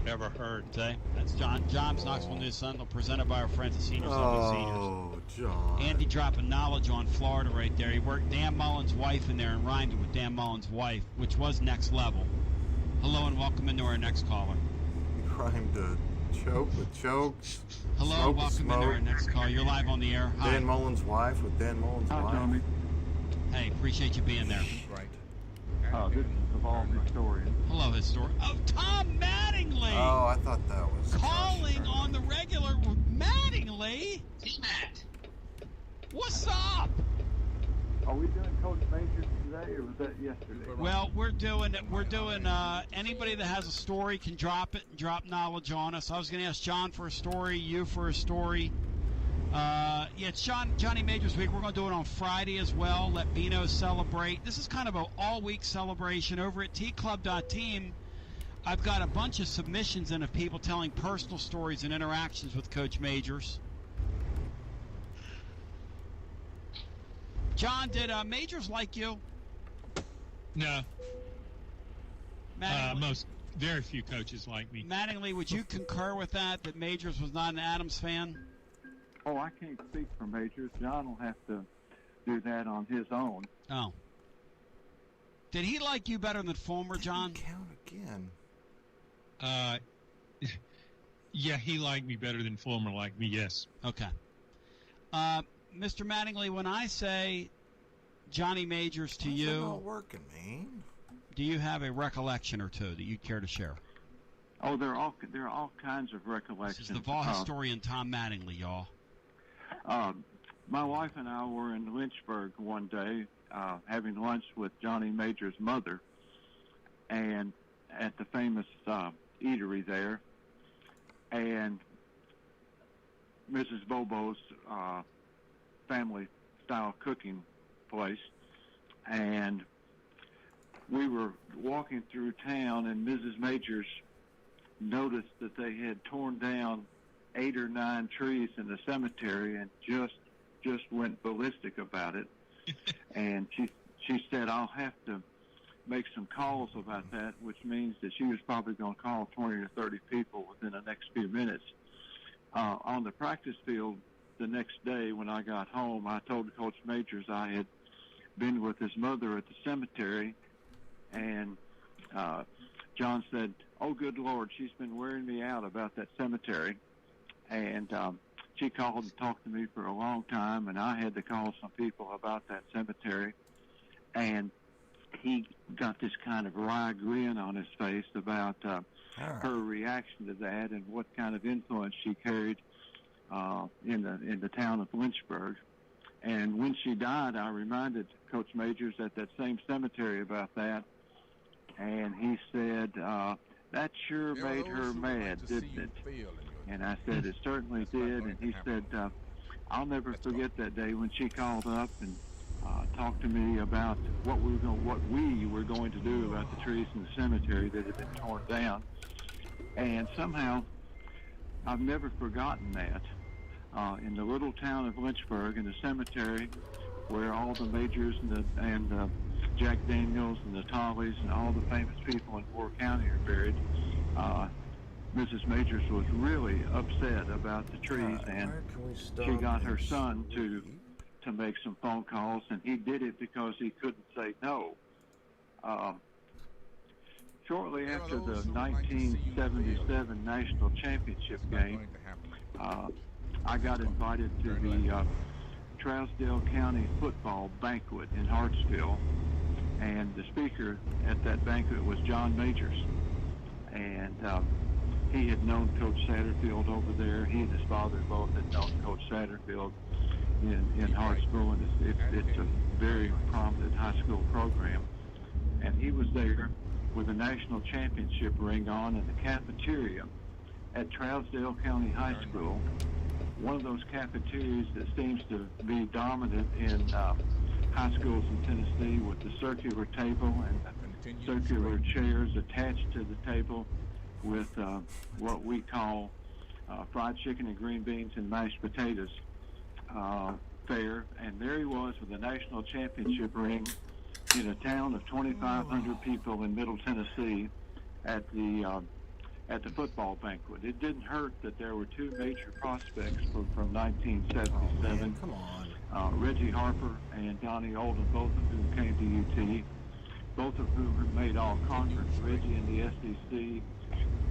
ever heard. Okay. That's John's Knoxville News Sun, presented by our friends at Seniors Only Seniors. Oh, John. Andy dropping knowledge on Florida right there. He worked Dan Mullen's wife in there and rhymed it with Dan Mullen's wife, which was next level. Hello and welcome into our next caller. He rhymed choke with chokes. Hello and welcome into our next caller. You're live on the air. Hi. Dan Mullen's wife with Dan Mullen's wife. Tommy. Hey, appreciate you being there. Right. This is Evolved Historian. Hello, historian. Oh, Tom Mattingly! Oh, I thought that was calling on the regular with Mattingly. Matt. What's up? Are we doing Coach Majors today, or was that yesterday? Well, we're doing anybody that has a story can drop it and drop knowledge on us. I was going to ask John for a story, you for a story. It's Johnny Majors Week. We're going to do it on Friday as well. Let Vino celebrate. This is kind of an all-week celebration. Over at tclub.team, I've got a bunch of submissions in of people telling personal stories and interactions with Coach Majors. John, did Majors like you? No. Very few coaches like me. Mattingly, would you concur with that Majors was not an Adams fan? Oh, I can't speak for Majors. John will have to do that on his own. Oh. Did he like you better than Fulmer, John? Count again. Yeah, he liked me better than Fulmer liked me, yes. Okay. Mr. Mattingly, when I say Johnny Majors to you, not working, man. Do you have a recollection or two that you'd care to share? Oh, there are all kinds of recollections. This is the Vol historian Tom Mattingly, y'all. My wife and I were in Lynchburg one day having lunch with Johnny Major's mother, and at the famous eatery there, and Mrs. Bobo's family-style cooking place, and we were walking through town, and Mrs. Majors noticed that they had torn down 8 or 9 trees in the cemetery and just went ballistic about it. And she said, I'll have to make some calls about that, which means that she was probably going to call 20 or 30 people within the next few minutes. On the practice field the next day when I got home, I told Coach Majors I had been with his mother at the cemetery, and John said, oh, good Lord, she's been wearing me out about that cemetery. And she called and talked to me for a long time, and I had to call some people about that cemetery. And he got this kind of wry grin on his face about her reaction to that and what kind of influence she carried in the town of Lynchburg. And when she died, I reminded Coach Majors at that same cemetery about that. And he said, that sure made her mad, didn't it? And I said, it certainly did. And he said, I'll never forget that day when she called up and talked to me about what we were going to do about the trees in the cemetery that had been torn down. And somehow, I've never forgotten that. In the little town of Lynchburg, in the cemetery, where all the Majors and Jack Daniels and the Tolleys and all the famous people in Moore County are buried, Mrs. Majors was really upset about the trees, and she got her son to make some phone calls, and he did it because he couldn't say no. Shortly after the 1977 National Championship game, I got invited to the Trousdale County football banquet in Hartsville, and the speaker at that banquet was John Majors. And he had known Coach Satterfield over there. He and his father both had known Coach Satterfield in Hartsville, and it's a very prominent high school program. And he was there with a national championship ring on in the cafeteria at Trousdale County High School, one of those cafeterias that seems to be dominant in high schools in Tennessee with the circular table and the circular chairs attached to the table with what we call fried chicken and green beans and mashed potatoes fare. And there he was with a national championship ring in a town of 2,500 people in Middle Tennessee at the football banquet. It didn't hurt that there were two major prospects from 1977. Come on. Reggie Harper and Donnie Oldham, both of whom came to UT, both of whom have made all-conference. Reggie in the SEC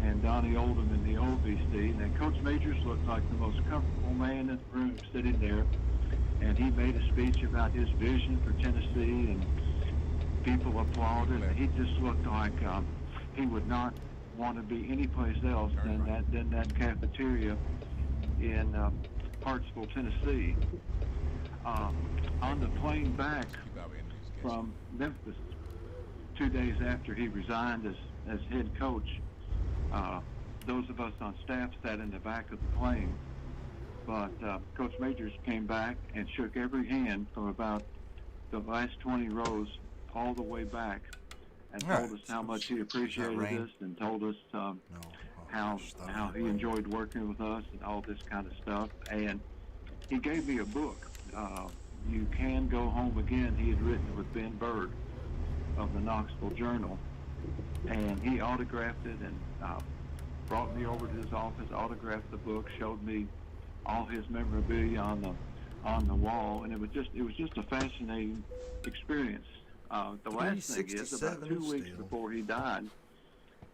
and Donnie Oldham in the OVC. And Coach Majors looked like the most comfortable man in the room sitting there. And he made a speech about his vision for Tennessee, and people applauded. And he just looked like he would not want to be anyplace else than that cafeteria in Hartsville, Tennessee. On the plane back from Memphis, 2 days after he resigned as head coach, those of us on staff sat in the back of the plane. But Coach Majors came back and shook every hand from about the last 20 rows all the way back, and told us how much he appreciated us, and told us how he enjoyed working with us and all this kind of stuff. And he gave me a book, You Can Go Home Again. He had written it with Ben Bird of the Knoxville Journal, and he autographed it and brought me over to his office, autographed the book, showed me all his memorabilia on the wall, and it was just a fascinating experience. The last thing is, about 2 weeks before he died,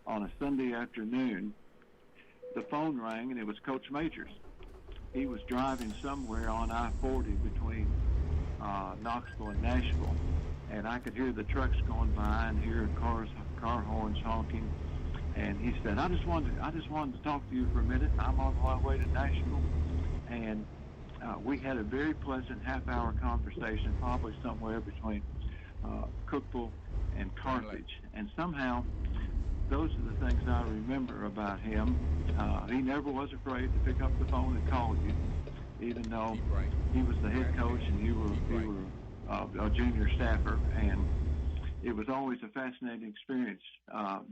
on a Sunday afternoon, the phone rang, and it was Coach Majors. He was driving somewhere on I-40 between Knoxville and Nashville, and I could hear the trucks going by and hear car horns honking. And he said, I just wanted to talk to you for a minute. I'm on my way to Nashville. And we had a very pleasant half-hour conversation, probably somewhere between Cookeville and Carthage. And somehow, those are the things I remember about him. He never was afraid to pick up the phone and call you, even though he was the head coach and you were a junior staffer. And it was always a fascinating experience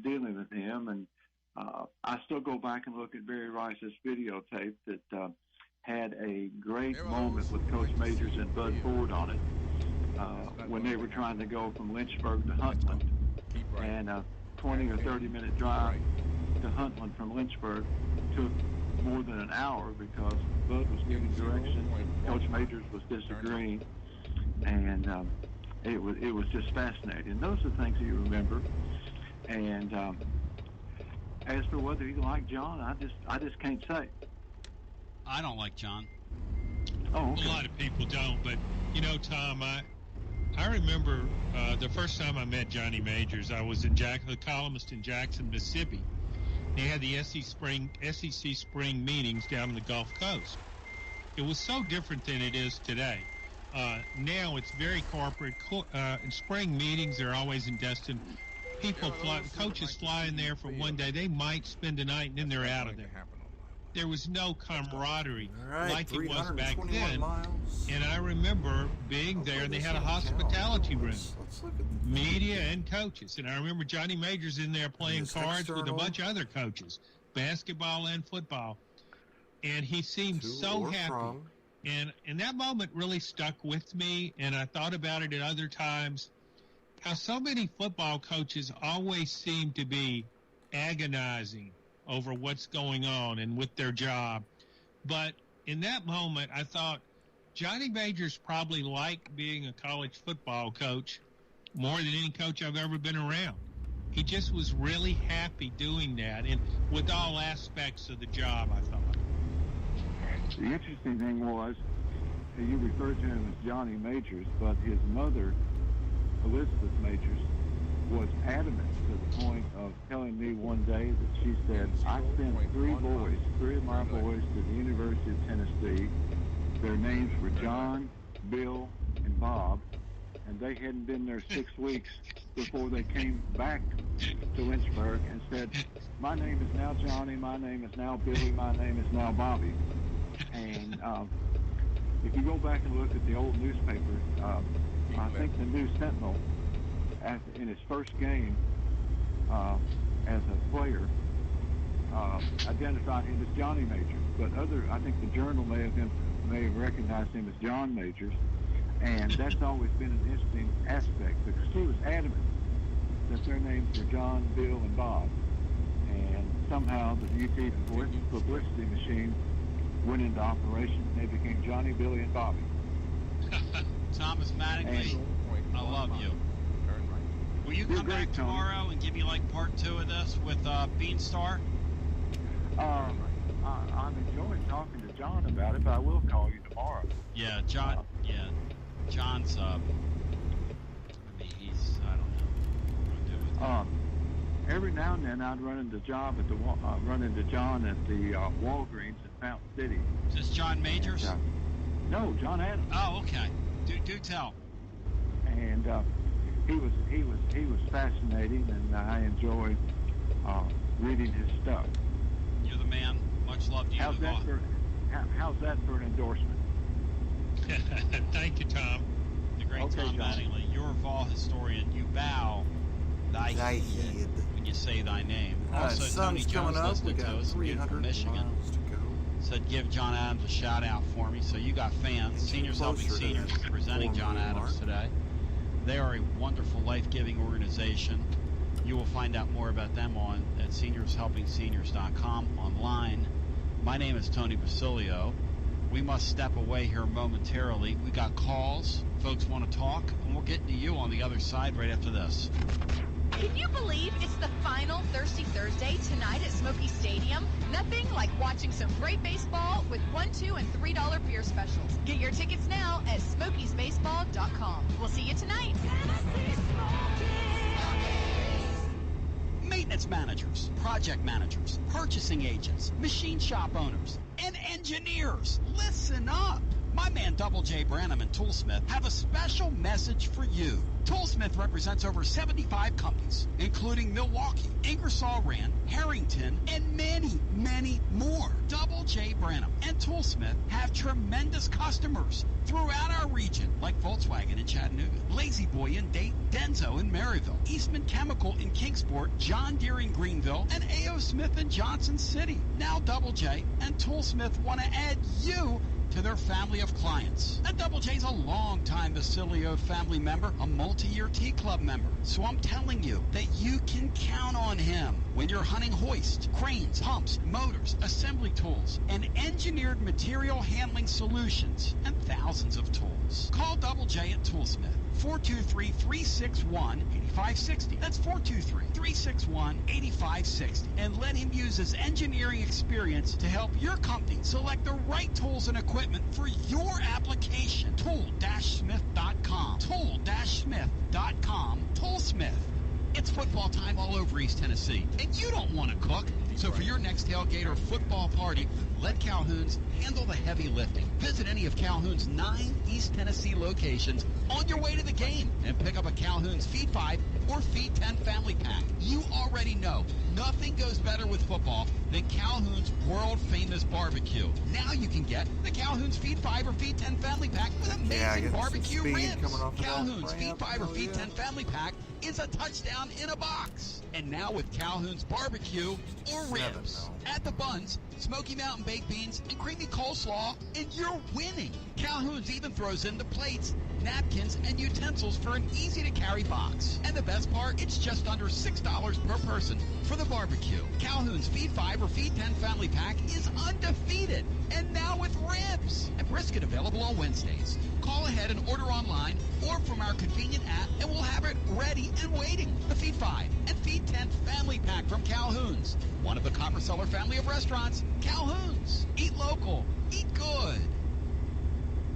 dealing with him. And I still go back and look at Barry Rice's videotape that had a great moment with Coach Majors and Bud Ford on it when they were trying to go from Lynchburg to Huntland. And a 20 or 30-minute drive to Huntland from Lynchburg took more than an hour because Bud was giving directions and Coach Majors was disagreeing. And it was just fascinating. Those are things that you remember. And as for whether you like John, I just can't say. I don't like John. Oh, okay. A lot of people don't, but Tom, I remember the first time I met Johnny Majors. I was a columnist in Jackson, Mississippi. They had the SEC spring meetings down on the Gulf Coast. It was so different than it is today. Now it's very corporate. In spring meetings, they're always in Destin. Coaches fly in there for one day. They might spend a night, and then they're out of there. There was no camaraderie like it was back then. And I remember being there, and they had a hospitality room, media and coaches. And I remember Johnny Majors in there playing cards with a bunch of other coaches, basketball and football. And he seemed so happy. And that moment really stuck with me, and I thought about it at other times, how so many football coaches always seem to be agonizing over what's going on and with their job. But in that moment, I thought Johnny Majors probably liked being a college football coach more than any coach I've ever been around. He just was really happy doing that, and with all aspects of the job, I thought. The interesting thing was, you referred to him as Johnny Majors, but his mother, Elizabeth Majors, was adamant to the point of telling me one day that she said, I sent three of my boys to the University of Tennessee. Their names were John, Bill, and Bob, and they hadn't been there 6 weeks before they came back to Lynchburg and said, my name is now Johnny, my name is now Billy, my name is now Bobby. And if you go back and look at the old newspapers, I think the new Sentinel, in his first game as a player, identified him as Johnny Majors. But I think the Journal may have recognized him as John Majors, and that's always been an interesting aspect because he was adamant that their names were John, Bill, and Bob, and somehow the UT publicity machine went into operation and they became Johnny, Billy, and Bobby. Thomas Mattingly, I love you. Will you come back tomorrow and give me like part 2 of this with Beanstar? I'm enjoying talking to John about it, but I will call you tomorrow. Yeah, John. John's. I don't know. Every now and then I'd run into John at the Walgreens in Fountain City. Is this John Majors? No, John Adams. Oh, okay. Do tell. And he was fascinating, and I enjoy reading his stuff. You're the man. Much love to you. How's that for an endorsement? Thank you, Tom. The great Tom Mattingly. You're a Vol historian. You bow thy head when you say thy name. Also, Tony Jones listening to us in beautiful Michigan said give John Adams a shout out for me. So you got fans. Seniors Helping Seniors is presenting John Adams today. They are a wonderful, life-giving organization. You will find out more about them at seniorshelpingseniors.com online. My name is Tony Basilio. We must step away here momentarily. We got calls. Folks want to talk, and we'll get to you on the other side right after this. Can you believe it's the final Thirsty Thursday tonight at Smoky Stadium? Nothing like watching some great baseball with $1, $2, and $3 beer specials. Get your tickets now at smokiesbaseball.com. We'll see you tonight. Maintenance managers, project managers, purchasing agents, machine shop owners, and engineers. Listen up. My man Double J Branham and Toolsmith have a special message for you. Toolsmith represents over 75 companies, including Milwaukee, Ingersoll Rand, Harrington, and many, many more. Double J Branham and Toolsmith have tremendous customers throughout our region, like Volkswagen in Chattanooga, Lazy Boy in Dayton, Denso in Maryville, Eastman Chemical in Kingsport, John Deere in Greenville, and A.O. Smith in Johnson City. Now Double J and Toolsmith want to add you to their family of clients. And Double J's a longtime Basilio family member, a multi-year T-Club member. So I'm telling you that you can count on him when you're hunting hoists, cranes, pumps, motors, assembly tools, and engineered material handling solutions, and thousands of tools. Call Double J at Toolsmith, 423-361-8560. That's 423-361-8560. And let him use his engineering experience to help your company select the right tools and equipment for your application. Tool-smith.com. Tool-smith.com. Toolsmith. It's football time all over East Tennessee, and you don't want to cook. So for your next tailgate or football party, let Calhoun's handle the heavy lifting. Visit any of Calhoun's 9 East Tennessee locations on your way to the game and pick up a Calhoun's Feed 5 or Feed 10 family pack. You already know nothing goes better with football than Calhoun's world-famous barbecue. Now you can get the Calhoun's Feed 5 or Feed 10 family pack with amazing barbecue ribs. Calhoun's Feed 5 or Feed 10 family pack is a touchdown in a box. And now with Calhoun's barbecue or ribs. Add the buns, Smoky Mountain baked beans, and creamy coleslaw, and you're winning. Calhoun's even throws in the plates, napkins, and utensils for an easy-to-carry box. And the best part, it's just under $6 per person for the barbecue. Calhoun's Feed 5 or Feed 10 family pack is undefeated, and now with ribs. And brisket available on Wednesdays. Call ahead and order online or from our convenient app, and we'll have it ready and waiting. The Feed 5 and Feed 10 family pack from Calhoun's, one of the Copper Cellar family of restaurants. Calhoun's. Eat local. Eat good.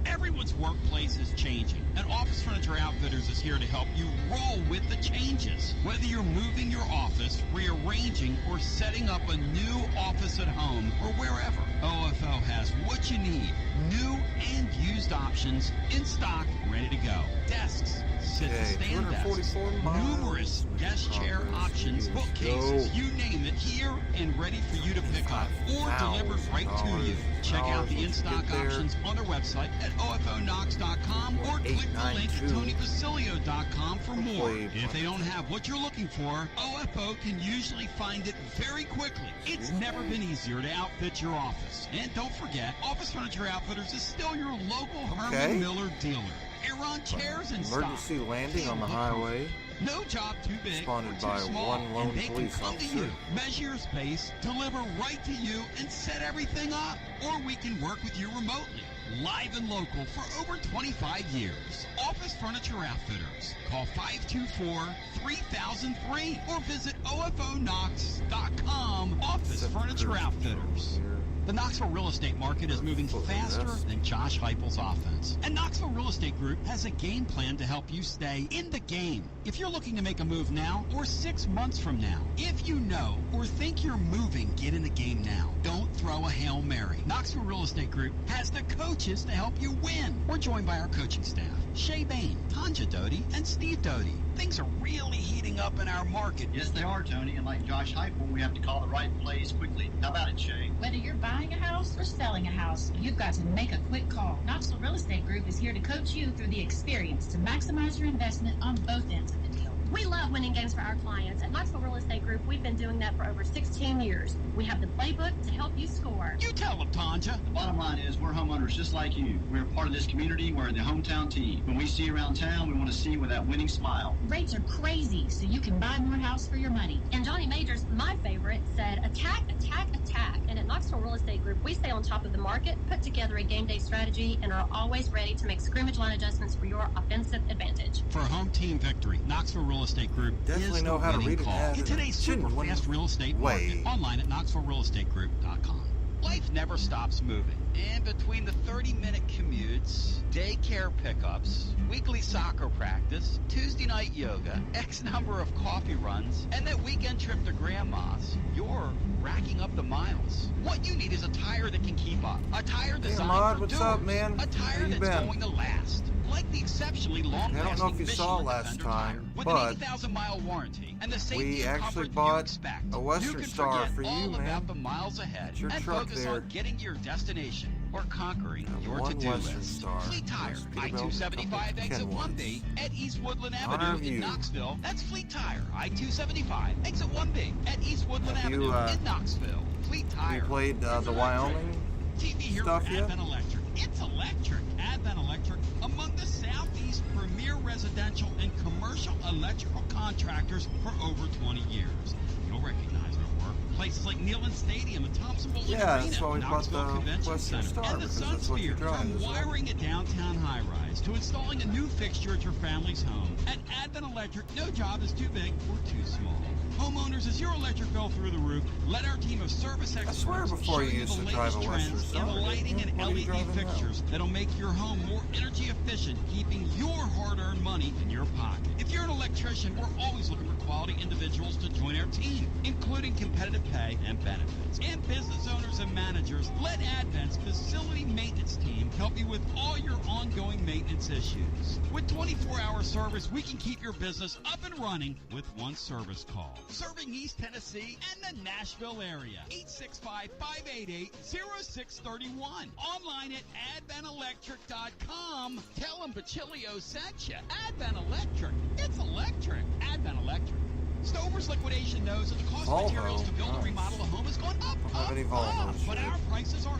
Everyone's workplace is changing, and Office Furniture Outfitters is here to help you roll with the changes. Whether you're moving your office, rearranging, or setting up a new office at home or wherever, OFO has what you need. New and used options in stock, ready to go. Desks, sit-to-stand desks, numerous desk chair options transmissions, bookcases, you name it, here and ready for you to pick up or delivered right to you. Check out the in-stock options on their website at ofonox.com or click the link at tonybasilio.com for more. If they don't have what you're looking for, OFO can usually find it very quickly. It's never been easier to outfit your office. And don't forget, Office Furniture Outfitters is still your local Herman Miller dealer. Aeron chairs and emergency landing on the highway. No job too big Responded or too by small, one lone and they police can come to officer. you, measure your space, deliver right to you, and set everything up. Or we can work with you remotely, live and local for over 25 years. Office Furniture Outfitters. Call 524-3003 or visit ofonox.com. Office Furniture Outfitters. The Knoxville real estate market is moving faster than Josh Heupel's offense. And Knoxville Real Estate Group has a game plan to help you stay in the game. If you're looking to make a move now or 6 months from now, if you know or think you're moving, get in the game now. Don't throw a Hail Mary. Knoxville Real Estate Group has the coaches to help you win. We're joined by our coaching staff, Shay Bain, Tanja Doty, and Steve Doty. Things are really heating up in our market. Yes, they are, Tony. And like Josh Heupel, we have to call the right plays quickly. How about it, Shay? Whether you're buying a house or selling a house, you've got to make a quick call. Knoxville Real Estate Group is here to coach you through the experience to maximize your investment on both ends of the deal. We love winning games for our clients. At Knoxville Real Estate Group, we've been doing that for over 16 years. We have the playbook to help you score. You tell them, Tanja. The bottom line is we're homeowners just like you. We're part of this community. We're the hometown team. When we see you around town, we want to see you with that winning smile. Rates are crazy, so you can buy more house for your money. And Johnny Majors, my favorite, said, attack, attack, attack. And at Knoxville Real Estate Group, we stay on top of the market, put together a game day strategy, and are always ready to make scrimmage line adjustments for your offensive advantage. For a home team victory, Knoxville Real Estate Group Definitely is know the how to winning read an call ad in today's super fast real estate market. Online at knoxvillerealestategroup.com. Life never stops moving. And between the 30-minute commutes, daycare pickups, weekly soccer practice, Tuesday night yoga, X number of coffee runs, and that weekend trip to Grandma's, you're racking up the miles. What you need is a tire that can keep up. A tire designed for what's doers. up, man? A tire that's going to last. Like the exceptionally long-lasting I don't know if you saw Michelin last Defender time, tire with but an 80,000-mile warranty and the safety we and actually comfort bought you expect. a Western you can Star forget for you, all man. about the miles ahead It's your and truck focus there. on getting to your destination or conquering your one to-do Western list. Star. Fleet Tire, Peterbilt, I-275 exit Kenworth. 1B at East Woodland Honor Avenue View. in Knoxville. That's Fleet Tire, I-275 exit 1B at East Woodland Have Avenue you, in Knoxville. Fleet Tire. You played the Wyoming TV here stuff for yet? Advent Electric. It's electric. Advent Electric, among the Southeast premier residential and commercial electrical contractors for over 20 years. You'll recognize our work. Places like Neyland Stadium and Thompson Boling Yeah, Arena, that's why we bought Knoxville the Convention Western Center, Star, and the because that's what your Sunsphere. drive From is, right? wiring a downtown high-rise to installing a new fixture at your family's home. At Advent Electric, no job is too big or too small. Homeowners, is your electric bill through the roof? Let our team of service experts swear before show you you used the to drive latest a Western trends in Star, the lighting didn't and you? What are you LED driving now? fixtures that'll make your home more energy efficient, keeping your hard-earned money in your pocket. If you're an electrician, we're always looking for quality individuals to join our team, including competitive pay and benefits. And business owners and managers, let Advent's facility maintenance team help you with all your ongoing maintenance issues. With 24-hour service, we can keep your business up and running with one service call. Serving East Tennessee and the Nashville area. 865-588-0631. Online at adventelectric.com. Tell them Bacilio sent you. Advent Electric. It's electric. Advent Electric. Stover's Liquidation knows that the cost of materials to build and remodel a home is going up, have any Volvos but yet. our prices are I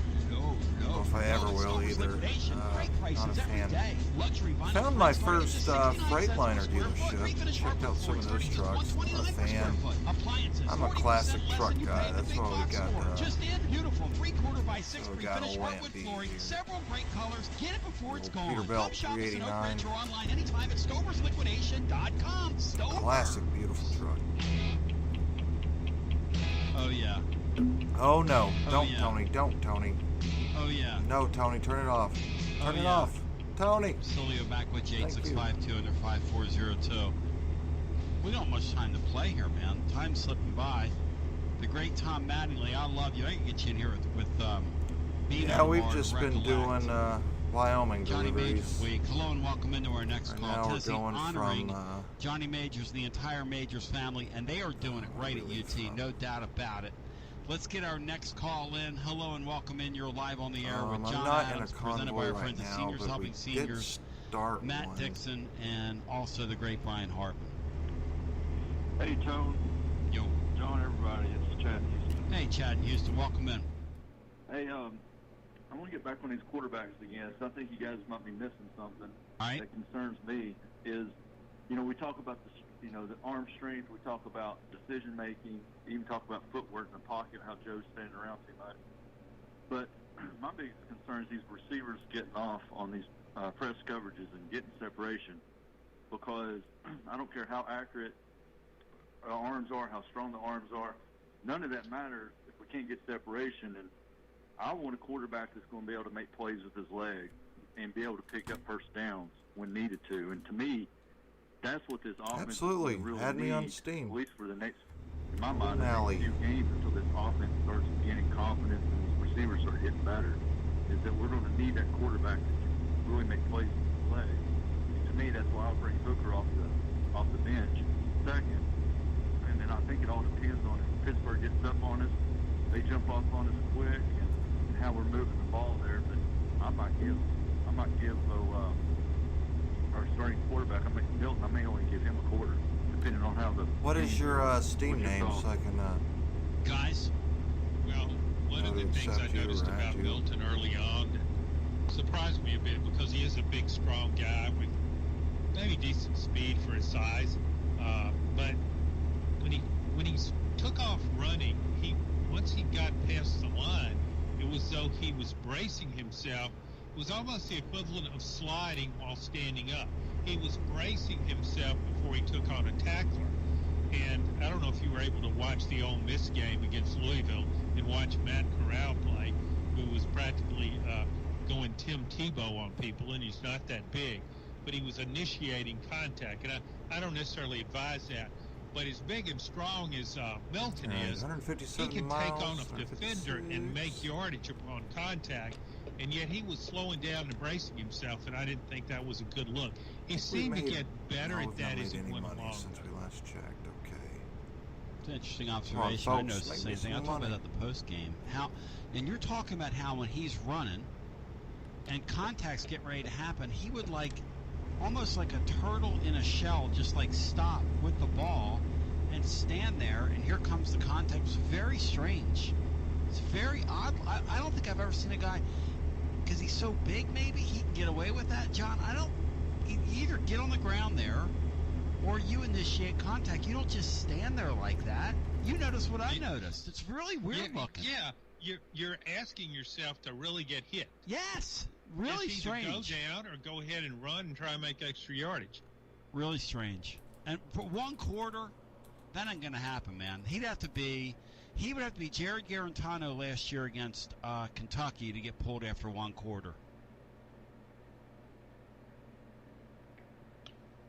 don't know if I ever will Stover's either. Liquidation, great prices Not a every fan. day. Luxury vinyl Found my fronts starting first at 69 Freightliner cents per square foot. dealership. Refinish Checked out some of those trucks. I'm a fan. I'm a classic truck guy. That's why we got Just in, beautiful 3/4 by 6 so we got refinish a hardwood Lampy flooring, here. several great colors. Get it before it's gone. Peterbilt Come shop us in Oak 389. Ridge or online anytime at stoversliquidation.com. Stover. classic, beautiful truck. Oh yeah. Oh no! Don't, yeah. Tony! Don't, Tony! Oh yeah. No, Tony! Turn it off! Turn it yeah. off! Tony! Cilio back with you, Thank you. 8652 under 5402. We don't have much time to play here, man. Time's slipping by. The great Tom Mattingly, I love you. I can get you in here with Bean Yeah, we've Omar just to been recollect. doing Wyoming Johnny deliveries. Majors Week. Hello and welcome into our next And call. now we're Tennessee going honoring from Johnny Majors, the entire Majors family, and they are doing it right at UT, no doubt about it. Let's get our next call in. Hello and welcome in. You're live on the air with John Adams, presented by our friends at Seniors Helping Seniors, Matt Dixon, and also the great Brian Hartman. Hey, Tone. Yo. John, everybody. It's Chad in Houston. Hey, Chad in Houston. Welcome in. Hey, I want to get back on these quarterbacks again. So I think you guys might be missing something that concerns me is, we talk about the arm strength. We talk about decision making. Even talk about footwork in the pocket, how Joe's standing around too much. But my biggest concern is these receivers getting off on these press coverages and getting separation, because I don't care how accurate our arms are, how strong the arms are. None of that matters if we can't get separation. And I want a quarterback that's going to be able to make plays with his leg and be able to pick up first downs when needed to. And to me, that's what this offense really had me on needs, steam. at least for the next, in my mind, the next few games until this offense starts gaining confidence and these receivers start getting better, is that we're going to need that quarterback that can really make plays with his leg. And to me, that's why I'll bring Hooker off the bench second. And then I think it all depends on if Pittsburgh gets up on us, they jump off on us quick, and how we're moving the ball there. But I might give our starting quarterback, Milton, I may only give him a quarter, depending on how the. What is your Steam name, so I can? Guys. Well, one of the things I noticed about Milton early on that surprised me a bit, because he is a big, strong guy with maybe decent speed for his size, but when he took off running, once he got past the line, it was though he was bracing himself. It was almost the equivalent of sliding while standing up. He was bracing himself before he took on a tackler. And I don't know if you were able to watch the Ole Miss game against Louisville and watch Matt Corral play, who was practically going Tim Tebow on people, and he's not that big. But he was initiating contact, and I don't necessarily advise that. But as big and strong as Milton is, he can take on a defender and make yardage upon contact. And yet he was slowing down and bracing himself, and I didn't think that was a good look. He seemed to get better at that as it went along. Since we last checked, okay. It's an interesting observation. I noticed the same thing. I talked about that the post game. And you're talking about how when he's running and contact's getting ready to happen, he would almost like a turtle in a shell, just stop with the ball and stand there, and here comes the contact. It's very strange. It's very odd. I don't think I've ever seen a guy, because he's so big, maybe he can get away with that, John. You either get on the ground there or you initiate contact. You don't just stand there like that. You notice what I noticed. It's really weird looking. Yeah, you're asking yourself to really get hit. Yes, really strange. Either go down or go ahead and run and try and make extra yardage. Really strange. And for one quarter, that ain't going to happen, man. He would have to be Jared Garantano last year against Kentucky to get pulled after one quarter.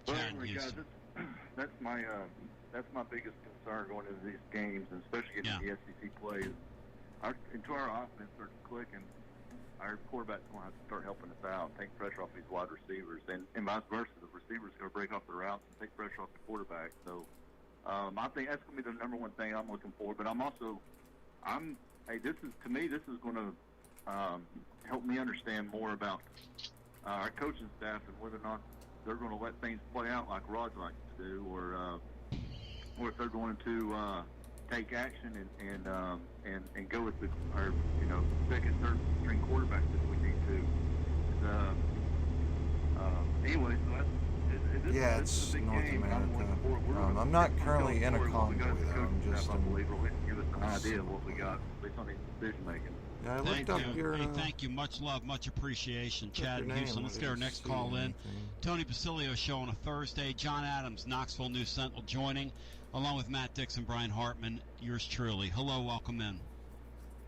Well, anyway, guys, that's my biggest concern going into these games, and especially getting the SEC plays. Into our offense starts clicking, our quarterback's going to have to start helping us out, take pressure off these wide receivers, and vice versa. The receivers are going to break off the routes and take pressure off the quarterback. So I think that's going to be the number one thing I'm looking for. But this is going to help me understand more about our coaching staff and whether or not they're going to let things play out like Rod likes to do, or if they're going to take action and go with our second, third string quarterbacks if we need to. Anyway, so it's North America. I'm not currently in a convoy, though. I'm just give us an idea of what we got based on the decision making. Yeah, I looked up your. Thank you. Much love, much appreciation, Chad in Houston. Let's get our next call in. Tony Basilio show on a Thursday. John Adams, Knoxville News Sentinel, joining, along with Matt Dixon, Brian Hartman. Yours truly. Hello, welcome in.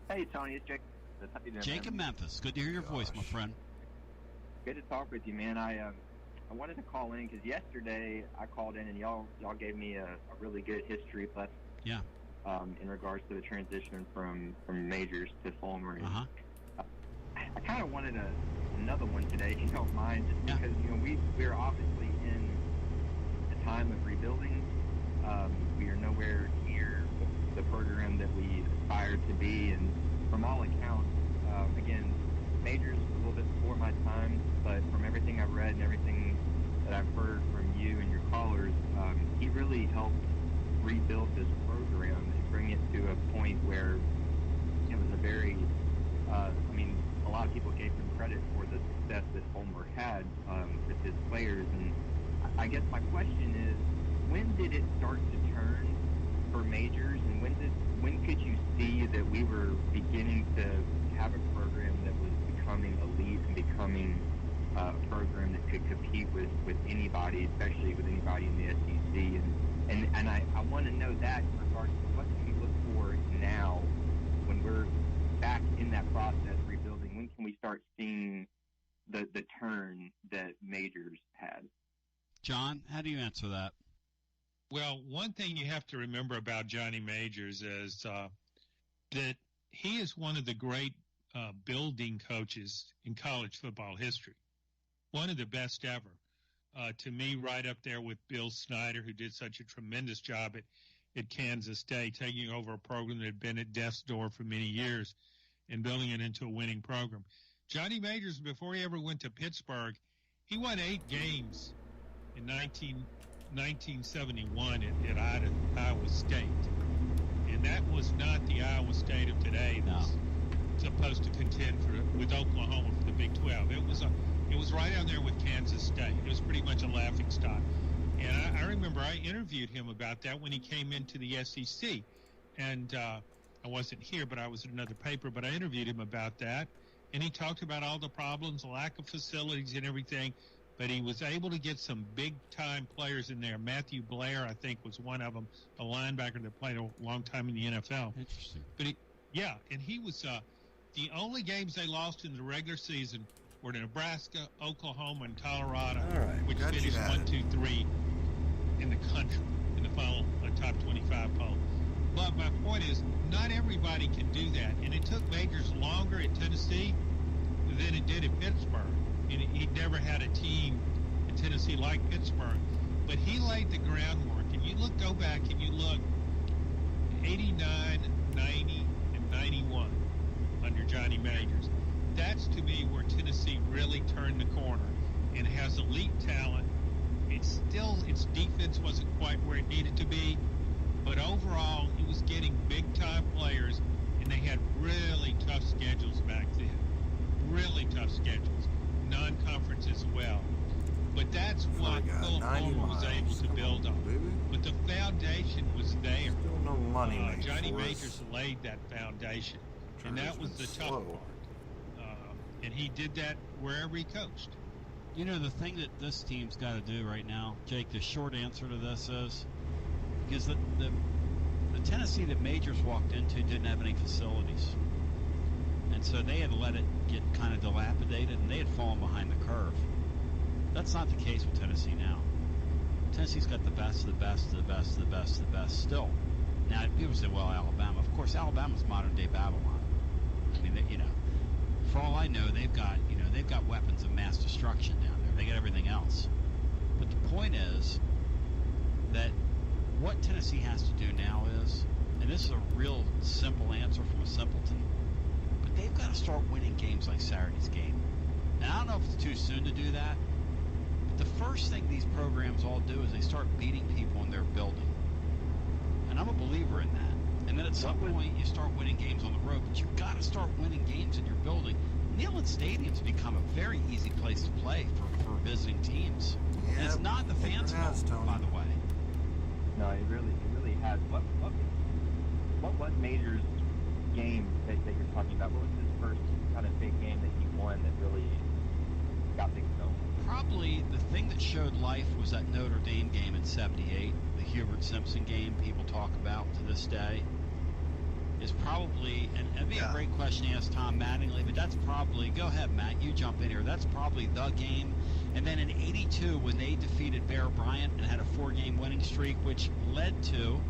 Hey, Tony, it's Jake. How you doing, Jake in Memphis. Good to hear your voice, my friend. Good to talk with you, man. I wanted to call in because yesterday I called in and y'all gave me a really good history lesson. Yeah. In regards to the transition from Majors to Fulmer. I kind of wanted another one today, if you don't mind, just because we're obviously in a time of rebuilding. We are nowhere near the program that we aspire to be, and from all accounts, again, Majors was a little bit before my time, but from everything I've read and everything that I've heard from you and your callers, he really helped rebuild this program and bring it to a point where it was a very, a lot of people gave him credit for the success that Ulmer had with his players. And I guess my question is, when did it start to turn for Majors, and when could you see that we were beginning to have a program that was becoming elite and becoming a program that could compete with anybody, especially with anybody in the SEC? And I want to know that in regards to what can we look for now when we're back in that process rebuilding. When can we start seeing the turn that Majors had? John, how do you answer that? Well, one thing you have to remember about Johnny Majors is that he is one of the great building coaches in college football history. One of the best ever. To me, right up there with Bill Snyder, who did such a tremendous job at Kansas State, taking over a program that had been at death's door for many years and building it into a winning program. Johnny Majors, before he ever went to Pittsburgh, he won 8 games in 1971 at Iowa State. And that was not the Iowa State of today that's supposed to contend with Oklahoma for the Big 12. It was right down there with Kansas State. It was pretty much a laughingstock. And I remember I interviewed him about that when he came into the SEC. And I wasn't here, but I was at another paper, but I interviewed him about that. And he talked about all the problems, the lack of facilities and everything. But he was able to get some big-time players in there. Matthew Blair, I think, was one of them, a linebacker that played a long time in the NFL. Interesting. But he was the only games they lost in the regular season were to Nebraska, Oklahoma, and Colorado, which finished 1, 2, 3 in the country in the final top 25 poll. But my point is, not everybody can do that. And it took Majors longer at Tennessee than it did at Pittsburgh. And he never had a team in Tennessee like Pittsburgh. But he laid the groundwork. And go back and you look 89, 90, and 91 under Johnny Majors. That's, to me, where Tennessee really turned the corner and has elite talent. Its defense wasn't quite where it needed to be. But overall, he was getting big-time players, and they had really tough schedules back then. Really tough schedules. Non-conference as well. But that's what Phil Fulmer was able to build on. But the foundation was there. Still no money Johnny Majors laid that foundation. And that was the tough part. And he did that wherever he coached. You know, the thing that this team's got to do right now, Jake, the short answer to this is, because the Tennessee that Majors walked into didn't have any facilities. And so they had let it get kind of dilapidated, and they had fallen behind the curve. That's not the case with Tennessee now. Tennessee's got the best of the best of the best of the best of the best still. Now, people say, well, Alabama. Of course, Alabama's modern-day Babylon. I mean, for all I know, they've got weapons of mass destruction down there. They got everything else. But the point is that what Tennessee has to do now is, and this is a real simple answer from a simpleton, but they've got to start winning games like Saturday's game. Now, I don't know if it's too soon to do that, but the first thing these programs all do is they start beating people in their building. And I'm a believer in that. And then at some point, you start winning games on the road, but you've got to start winning games in your building. Neyland Stadium's become a very easy place to play for visiting teams. Yeah, and it's not the fans' fault, by the way. No, it really has. What was Majors' game that you're talking about? What was his first kind of big game that he won that really got things going? Probably the thing that showed life was that Notre Dame game in '78, the Hubert Simpson game people talk about to this day. Is probably, and it'd be a great question to ask Tom Mattingly, but that's probably, go ahead, Matt, you jump in here. That's probably the game. And then in '82, when they defeated Bear Bryant and had a 4-game winning streak, which led to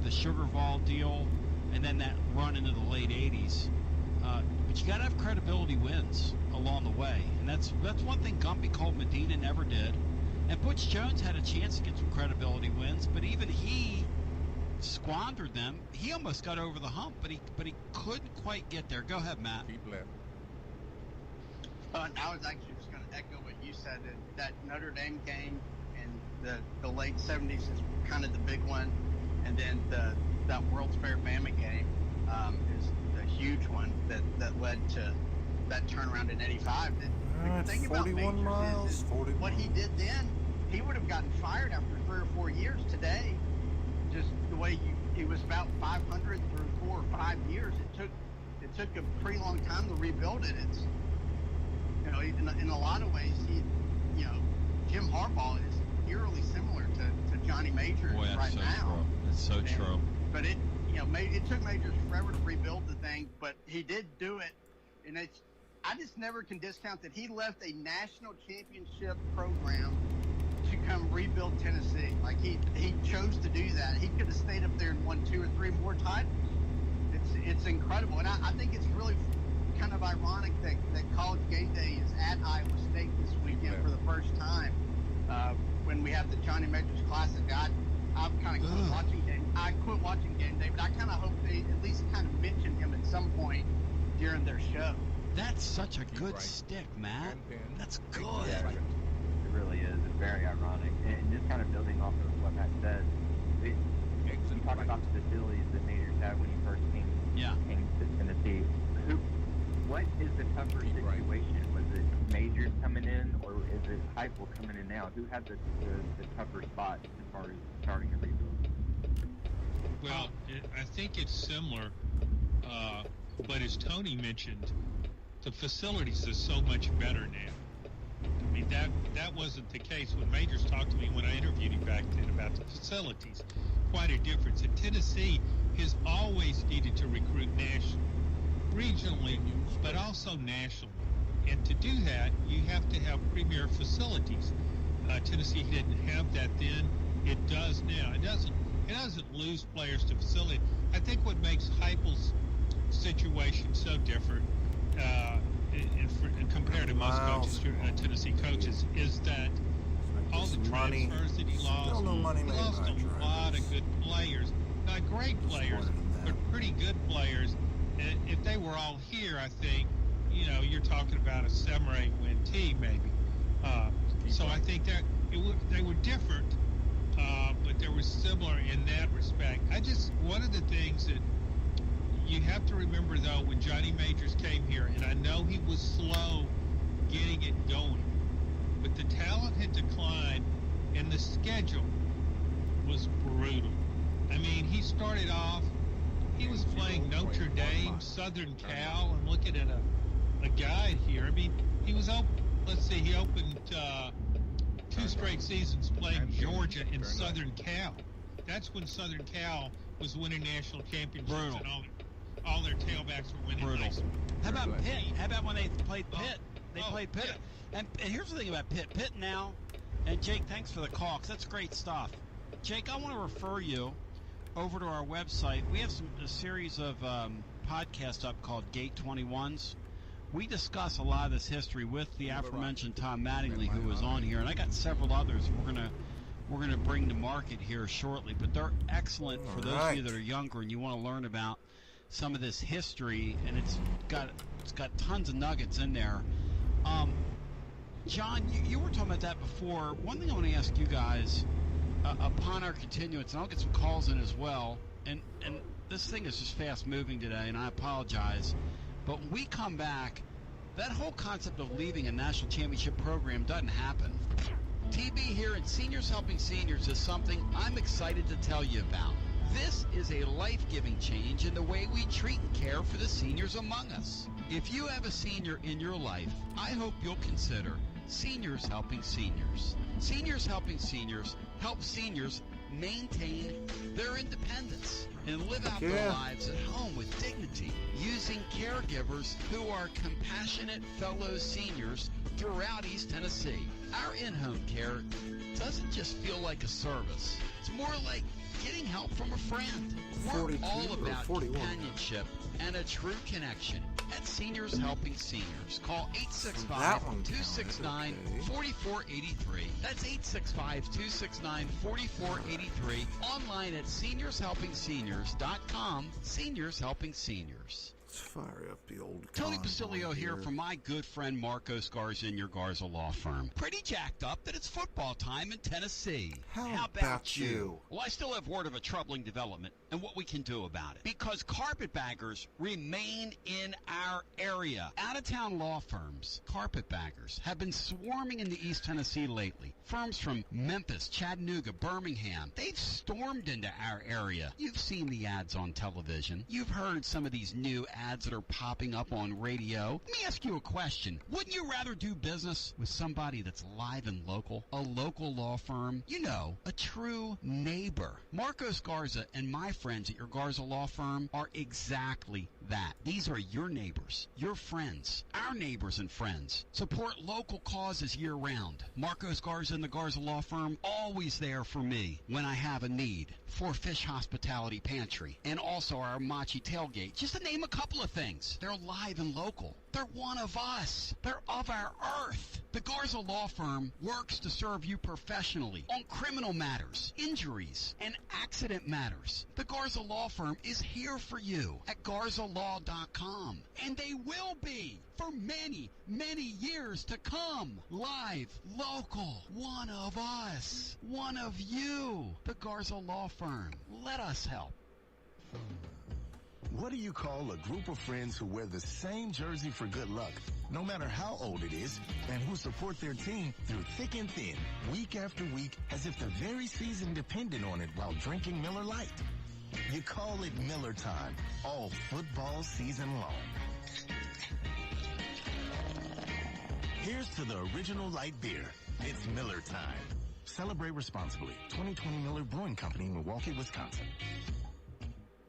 the Sugarval deal, and then that run into the late '80s. But you got to have credibility wins along the way, and that's one thing Gumpy Colt Medina never did. And Butch Jones had a chance to get some credibility wins, but even he squandered them. He almost got over the hump, but he couldn't quite get there. Go ahead, Matt. Keep laughing. I was actually just going to echo what you said, that Notre Dame game in the late 70s is kind of the big one, and then that World's Fair Bama game is the huge one that led to that turnaround in '85. The thing about 41 miles, is 40 what he did then, he would have gotten fired after 3 or 4 years. Today, just the way he was about 500 through 4 or 5 years. It took a pretty long time to rebuild it. It's, you know, in a lot of ways, Jim Harbaugh is eerily similar to Johnny Majors right now. It's so true. But it took Majors forever to rebuild the thing, but he did do it, and I just never can discount that he left a national championship program to come rebuild Tennessee. Like he chose to do that. He could have stayed up there and won 2 or 3 more titles. It's incredible, and I think it's really kind of ironic that College Game Day is at Iowa State this weekend for the first time. When we have the Johnny Majors Classic, I've kind of quit watching game. I quit watching Game Day, but I kind of hope they at least kind of mention him at some point during their show. That's such a good stick, Matt. That's good. Yeah, it really is. It's very ironic. And just kind of building off of what Matt said, you talk about the facilities that Majors had when he first came to Tennessee. What is the tougher situation? Was it Majors coming in, or is it Heupel coming in now? Who had the tougher spot as far as starting a rebuild? Well, I think it's similar, but as Tony mentioned, the facilities are so much better now. I mean, that wasn't the case when Majors talked to me when I interviewed him back then about the facilities. Quite a difference. And Tennessee has always needed to recruit nationally, regionally, but also nationally. And to do that, you have to have premier facilities. Tennessee didn't have that then. It does now. It doesn't lose players to facility. I think what makes Heupel's situation so different compared to most coaches, Tennessee coaches, is that all the transfers that he lost, he lost a lot of good players. Not great players, but pretty good players. And if they were all here, I think, you're talking about a 7 or 8 win team maybe. So I think that they were different, but they were similar in that respect. One of the things that you have to remember, though, when Johnny Majors came here, and I know he was slow getting it going, but the talent had declined, and the schedule was brutal. I mean, he started off, he was playing Notre Dame, Southern Cal. I'm looking at a guide here. I mean, he opened 2 straight seasons playing Georgia and Southern Cal. That's when Southern Cal was winning national championships. Brutal. And all their tailbacks were winning. Brutal. How about Pitt? How about when they played Pitt? They played Pitt. Yeah. And here's the thing about Pitt. Pitt now, and Jake, thanks for the call, 'cause that's great stuff. Jake, I want to refer you over to our website. We have a series of podcasts up called Gate 21s. We discuss a lot of this history with the aforementioned Tom Mattingly, who was on here, and I got several others we're gonna bring to market here shortly. But they're excellent for those of you that are younger and you want to learn about some of this history, and it's got tons of nuggets in there. John, you were talking about that before. One thing I want to ask you guys upon our continuance, and I'll get some calls in as well. And this thing is just fast moving today, and I apologize. But when we come back, that whole concept of leaving a national championship program doesn't happen. TB here, and Seniors Helping Seniors is something I'm excited to tell you about. This is a life-giving change in the way we treat and care for the seniors among us. If you have a senior in your life, I hope you'll consider Seniors Helping Seniors. Seniors Helping Seniors help seniors maintain their independence and live out their lives at home with dignity, using caregivers who are compassionate fellow seniors throughout East Tennessee. Our in-home care doesn't just feel like a service. It's more like getting help from a friend. We're all about companionship and a true connection. at Seniors Helping Seniors. Call 865-269-4483. That's 865-269-4483. Online at seniorshelpingseniors.com. Seniors Helping Seniors. Let's fire up the old Tony Basilio here from my good friend Marcos Garza in your Garza Law Firm. Pretty jacked up that it's football time in Tennessee. How about you? Well, I still have word of a troubling development and what we can do about it. Because carpetbaggers remain in our area. Out-of-town law firms, carpetbaggers, have been swarming into East Tennessee lately. Firms from Memphis, Chattanooga, Birmingham, they've stormed into our area. You've seen the ads on television. You've heard some of these new ads that are popping up on radio. Let me ask you a question. Wouldn't you rather do business with somebody that's live and local? A local law firm? You know, a true neighbor. Marcos Garza and my friends at your Garza Law Firm are exactly that. These are your neighbors, your friends, our neighbors and friends. Support local causes year-round. Marcos Garza and the Garza Law Firm, always there for me when I have a need. For Fish Hospitality Pantry, and also our Machi Tailgate, just to name a couple of things. They're live and local. They're one of us. They're of our earth. The Garza Law Firm works to serve you professionally on criminal matters, injuries, and accident matters. The Garza Law Firm is here for you at GarzaLaw.com. And they will be for many, many years to come. Live, local, one of us, one of you. The Garza Law Firm. Let us help. What do you call a group of friends who wear the same jersey for good luck, no matter how old it is, and who support their team through thick and thin, week after week, as if the very season depended on it while drinking Miller Lite? You call it Miller Time, all football season long. Here's to the original light beer. It's Miller Time. Celebrate responsibly. 2020 Miller Brewing Company, Milwaukee, Wisconsin.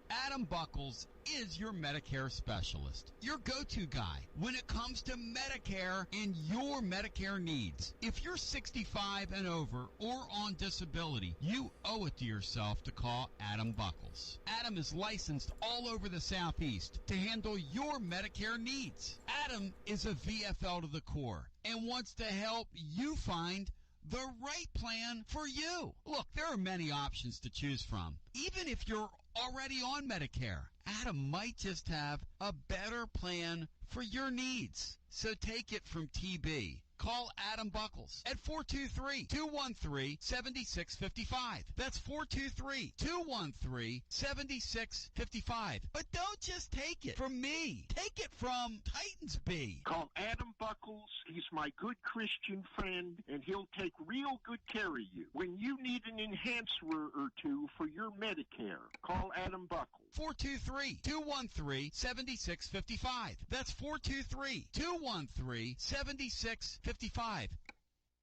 Adam Buckles is your Medicare specialist, your go-to guy when it comes to Medicare and your Medicare needs. If you're 65 and over or on disability, you owe it to yourself to call Adam Buckles. Adam is licensed all over the Southeast to handle your Medicare needs. Adam is a VFL to the core and wants to help you find the right plan for you. Look, there are many options to choose from. Even if you're already on Medicare, Adam might just have a better plan for your needs. So take it from TB. Call Adam Buckles at 423-213-7655. That's 423-213-7655. But don't just take it from me. Take it from Titans B. Call Adam Buckles. He's my good Christian friend, and he'll take real good care of you. When you need an enhancer or two for your Medicare, call Adam Buckles. 423-213-7655. That's 423-213-7655.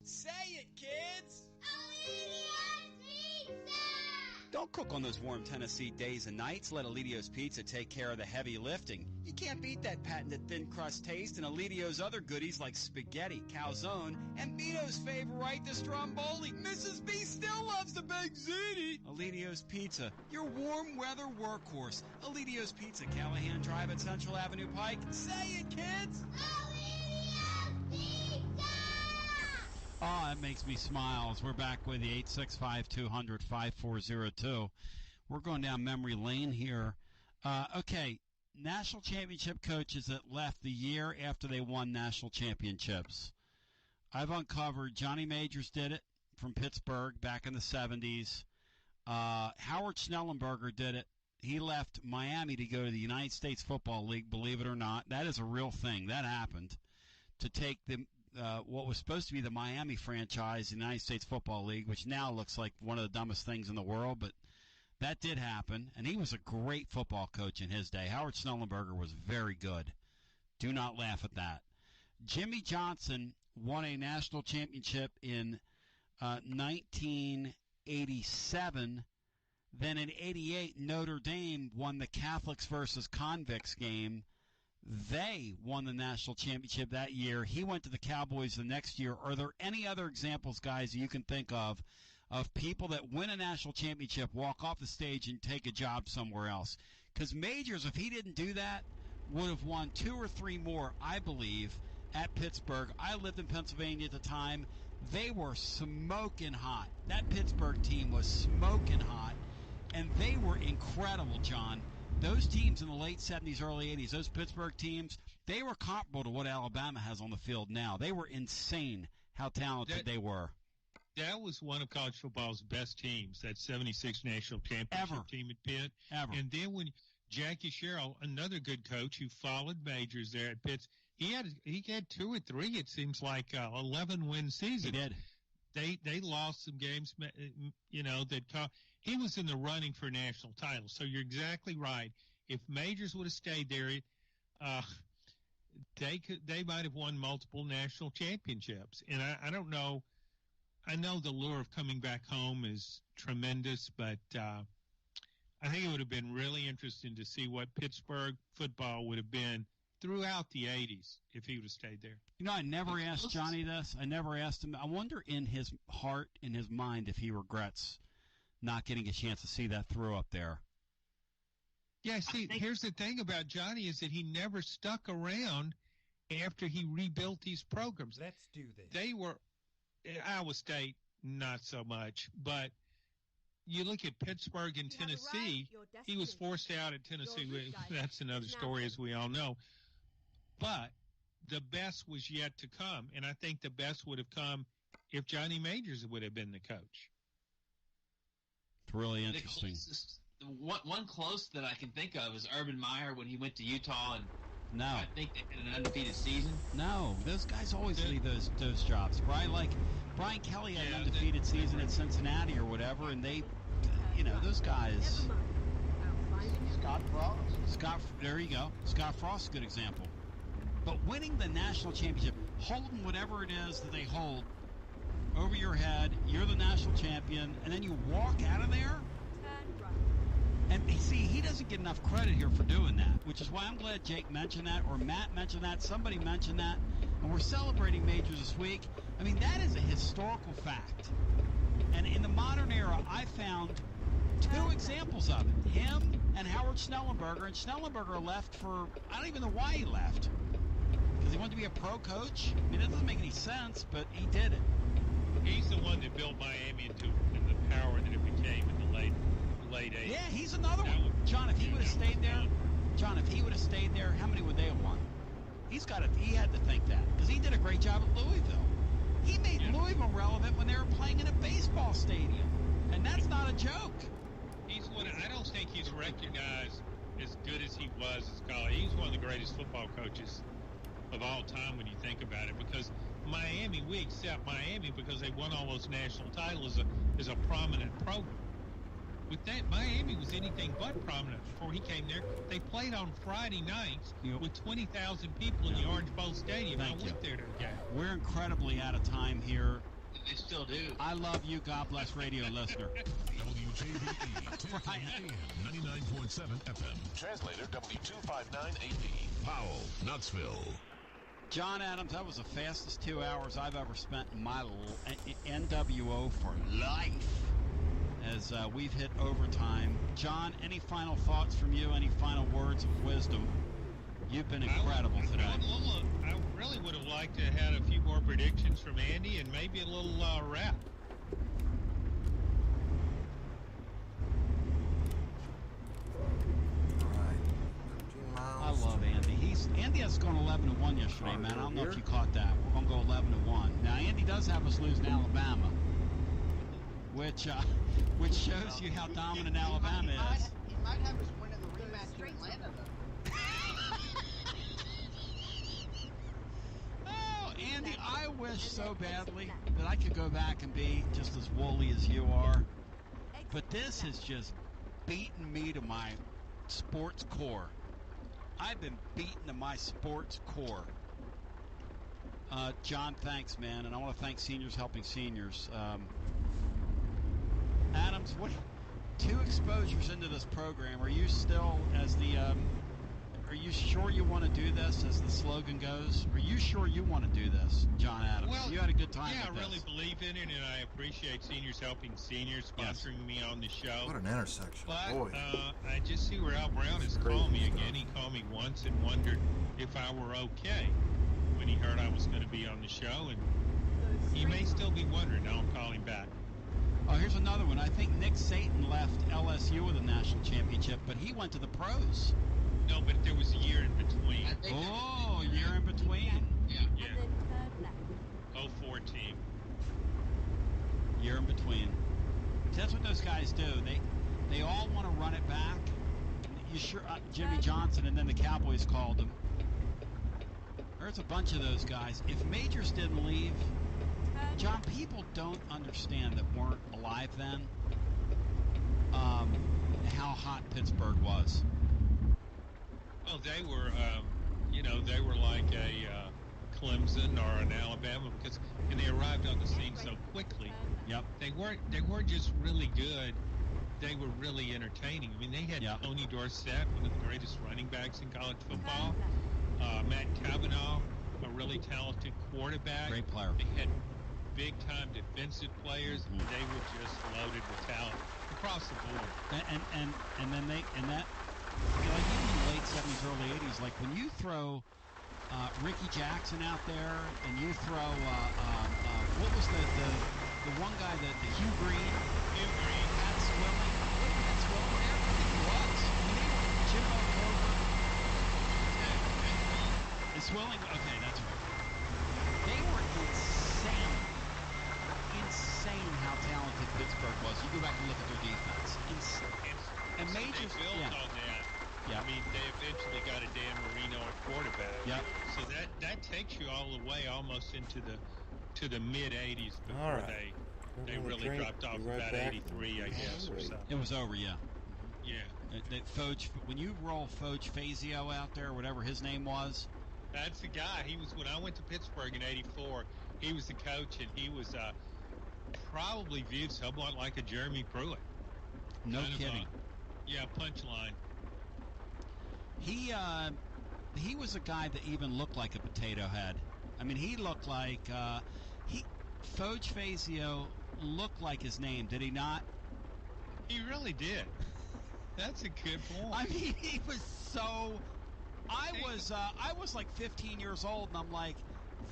Say it, kids! Don't cook on those warm Tennessee days and nights. Let Alidio's Pizza take care of the heavy lifting. You can't beat that patented thin crust taste and Alidio's other goodies like spaghetti, calzone, and Mito's favorite, the stromboli. Mrs. B still loves the big ziti. Alidio's Pizza, your warm weather workhorse. Alidio's Pizza, Callahan Drive at Central Avenue Pike. Say it, kids! Oh, that makes me smile. As we're back with the 865-200-5402. We're going down memory lane here. Okay, national championship coaches that left the year after they won national championships. I've uncovered Johnny Majors did it from Pittsburgh back in the 70s. Howard Schnellenberger did it. He left Miami to go to the United States Football League, believe it or not. That is a real thing. That happened. To take the what was supposed to be the Miami franchise, the United States Football League, which now looks like one of the dumbest things in the world, but that did happen, and he was a great football coach in his day. Howard Schnellenberger was very good. Do not laugh at that. Jimmy Johnson won a national championship in 1987. Then in 88, Notre Dame won the Catholics versus Convicts game. They won the national championship that year. He went to the Cowboys the next year. Are there any other examples, guys, you can think of people that win a national championship, walk off the stage, and take a job somewhere else? Because Majors, if he didn't do that, would have won 2 or 3 more, I believe, at Pittsburgh. I lived in Pennsylvania at the time. They were smoking hot. That Pittsburgh team was smoking hot, and they were incredible, John. Those teams in the late 70s, early 80s, those Pittsburgh teams, they were comparable to what Alabama has on the field now. They were insane how talented they were. That was one of college football's best teams, that 76 national championship team at Pitt. Ever. And then when Jackie Sherrill, another good coach who followed Majors there at Pitt, he had 2 or 3, it seems like, 11-win season. He did. They lost some games, he was in the running for national titles. So you're exactly right. If Majors would have stayed there, they might have won multiple national championships. And I don't know. I know the lure of coming back home is tremendous, but I think it would have been really interesting to see what Pittsburgh football would have been throughout the 80s if he would have stayed there. I never asked Johnny this. I never asked him. I wonder in his heart, in his mind, if he regrets not getting a chance to see that throw up there. Yeah, see, here's the thing about Johnny is that he never stuck around after he rebuilt these programs. Let's do this. They were Iowa State, not so much, but you look at Pittsburgh and Tennessee, he was forced out at Tennessee. That's another story, as we all know. But the best was yet to come, and I think the best would have come if Johnny Majors would have been the coach. It's really interesting. One close that I can think of is Urban Meyer when he went to Utah, and no, I think they had an undefeated season. No, those guys always leave those jobs. Brian Kelly had an undefeated season at Cincinnati or whatever, and they, those guys. Scott Frost. There you go. Scott Frost is a good example. But winning the national championship, holding whatever it is that they hold over your head, you're the national champion, and then you walk out of there. And see, he doesn't get enough credit here for doing that, which is why I'm glad Jake mentioned that, or Matt mentioned that, somebody mentioned that, and we're celebrating Majors this week. I mean, that is a historical fact. And in the modern era, I found 2 examples of it. Him and Howard Schnellenberger, and Schnellenberger left for, I don't even know why he left. Because he wanted to be a pro coach? I mean, that doesn't make any sense, but he did it. He's the one that built Miami into the power that it became in the late 80s. Yeah, he's another one. John, if he would have stayed there, how many would they have won? He had to think that, because he did a great job at Louisville. He made Louisville relevant when they were playing in a baseball stadium, and that's not a joke. I don't think he's recognized as good as he was as college. He's one of the greatest football coaches of all time when you think about it, because Miami, we accept Miami because they won all those national titles as a prominent program. With that, Miami was anything but prominent before he came there. They played on Friday nights with 20,000 people in the Orange Bowl Stadium. I went there to the game. We're incredibly out of time here. They still do. I love you. God bless radio listener. WJBE 1050 AM 99.7 FM. Translator W259AP. Powell, Knoxville. John Adams, that was the fastest 2 hours I've ever spent in my NWO for life. As we've hit overtime. John, any final thoughts from you? Any final words of wisdom? You've been incredible today. I really would have liked to have had a few more predictions from Andy and maybe a little rap. I love Andy. Andy has gone 11-1 yesterday, man. I don't know if you caught that. We're going to go 11-1. Now, Andy does have us losing Alabama, which shows you how dominant Alabama is. He might have us winning the rematch in Atlanta, though. Oh, Andy, I wish so badly that I could go back and be just as woolly as you are. But this has just beaten me to my sports core. I've been beaten to my sports core. John, thanks, man. And I want to thank Seniors Helping Seniors. Adams, 2 exposures into this program. Are you still, as the you sure you want to do this, as the slogan goes? Are you sure you want to do this, John Adams? Well, you had a good time yeah, with I really this. believe in it, and I appreciate seniors helping seniors, sponsoring me on the show. What an intersection. But Boy. I just see where Al Brown has called me again. He called me once and wondered if I were okay when he heard I was going to be on the show, and he may still be wondering. Now I'm calling back. Oh, here's another one. I think Nick Saban left LSU with a national championship, but he went to the pros. No, but there was a year in between. Oh, a year in between. Yeah. 04 team. Year in between. That's what those guys do. They all want to run it back. You sure? Jimmy Johnson, and then the Cowboys called him. There's a bunch of those guys. If Majors didn't leave, John, people don't understand that weren't alive then. How hot Pittsburgh was. Well, they were, they were like a Clemson or an Alabama and they arrived on the scene so quickly. Yep. They weren't just really good. They were really entertaining. I mean, they had Tony Dorsett, one of the greatest running backs in college football. Matt Cavanaugh, a really talented quarterback. Great player. They had big-time defensive players. Mm-hmm. They were just loaded with talent across the board. And then like even in the late 70s, early 80s, like when you throw Ricky Jackson out there, and you throw what was the one guy, the Hugh Green, Pat Swilling, everything he was. I mean, they were Jimbo Clover. Is Swilling? Okay, that's right. They were insane how talented Pittsburgh was. You go back and look at their defense. And Majors built on that. Yeah. I mean, they eventually got a Dan Marino at quarterback. Yeah. So that takes you all the way almost into the mid '80s before they really dropped off about '83, I guess, or so. It was over, yeah. Yeah. Foge, when you roll Foge Fazio out there, whatever his name was. That's the guy. He was, when I went to Pittsburgh in '84. He was the coach, and he was probably viewed somewhat like a Jeremy Pruitt. No kidding. Punchline. He was a guy that even looked like a potato head. I mean, he looked like Foge Fazio looked like his name, did he not? He really did. That's a good point. I mean, he was so. I was like 15 years old, and I'm like,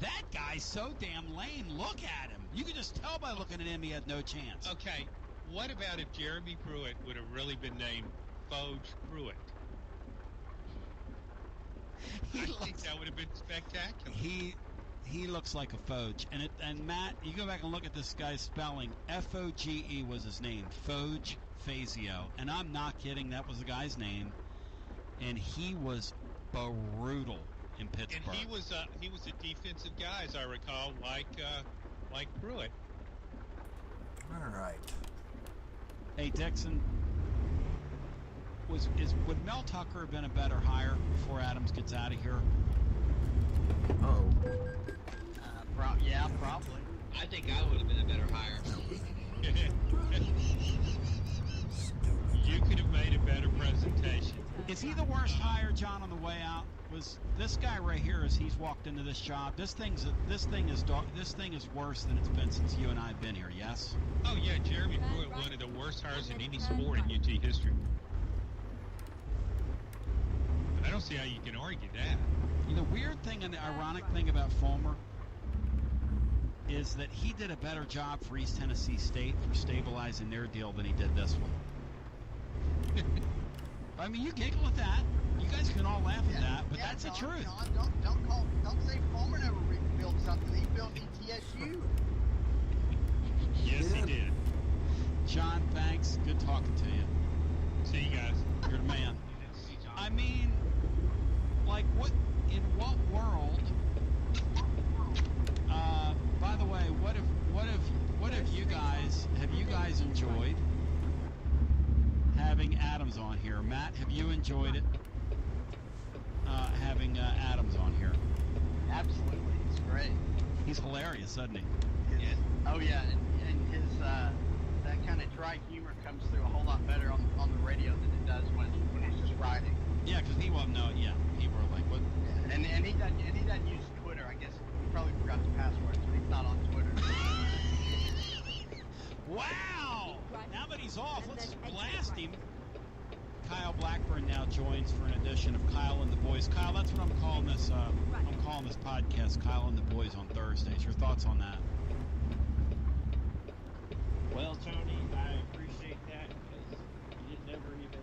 that guy's so damn lame. Look at him. You could just tell by looking at him he had no chance. Okay, what about if Jeremy Pruitt would have really been named Foge Pruitt? I think that would have been spectacular. He looks like a Foge. And Matt, you go back and look at this guy's spelling. Foge was his name. Foge Fazio. And I'm not kidding. That was the guy's name. And he was brutal in Pittsburgh. And he was a defensive guy, as I recall, like Pruitt. All right. Hey, Dixon, would Mel Tucker have been a better hire before Adams gets out of here? Oh. Yeah, probably. I think I would have been a better hire. You could have made a better presentation. Is he the worst hire, John, on the way out? Was this guy right here, as he's walked into this job? This thing is worse than it's been since you and I have been here. Yes. Oh yeah, Jeremy Pruitt, one of the worst hires in any sport in UT history. I don't see how you can argue that. The weird thing and the ironic thing about Fulmer is that he did a better job for East Tennessee State for stabilizing their deal than he did this one. I mean, you giggle at that. You guys can all laugh at that, but that's the truth. John, don't say Fulmer never rebuilt something. He built ETSU. Yes, he did. John, thanks. Good talking to you. See you guys. You're the man. I mean, like, in what world? By the way, what have you guys enjoyed having Adams on here? Matt, have you enjoyed it? Having Adams on here. Absolutely, it's great. He's hilarious, isn't he? Oh yeah, and his that kind of dry humor comes through a whole lot better on the radio than it does when it's just riding. Yeah, because he won't know it. Yeah. And he doesn't use Twitter. I guess he probably forgot the password, so he's not on Twitter. Wow! Now that he's off, let's blast him. Kyle Blackburn now joins for an edition of Kyle and the Boys. Kyle, that's what I'm calling this. I'm calling this podcast Kyle and the Boys on Thursdays. Your thoughts on that? Well, Tony, I appreciate that because you didn't ever even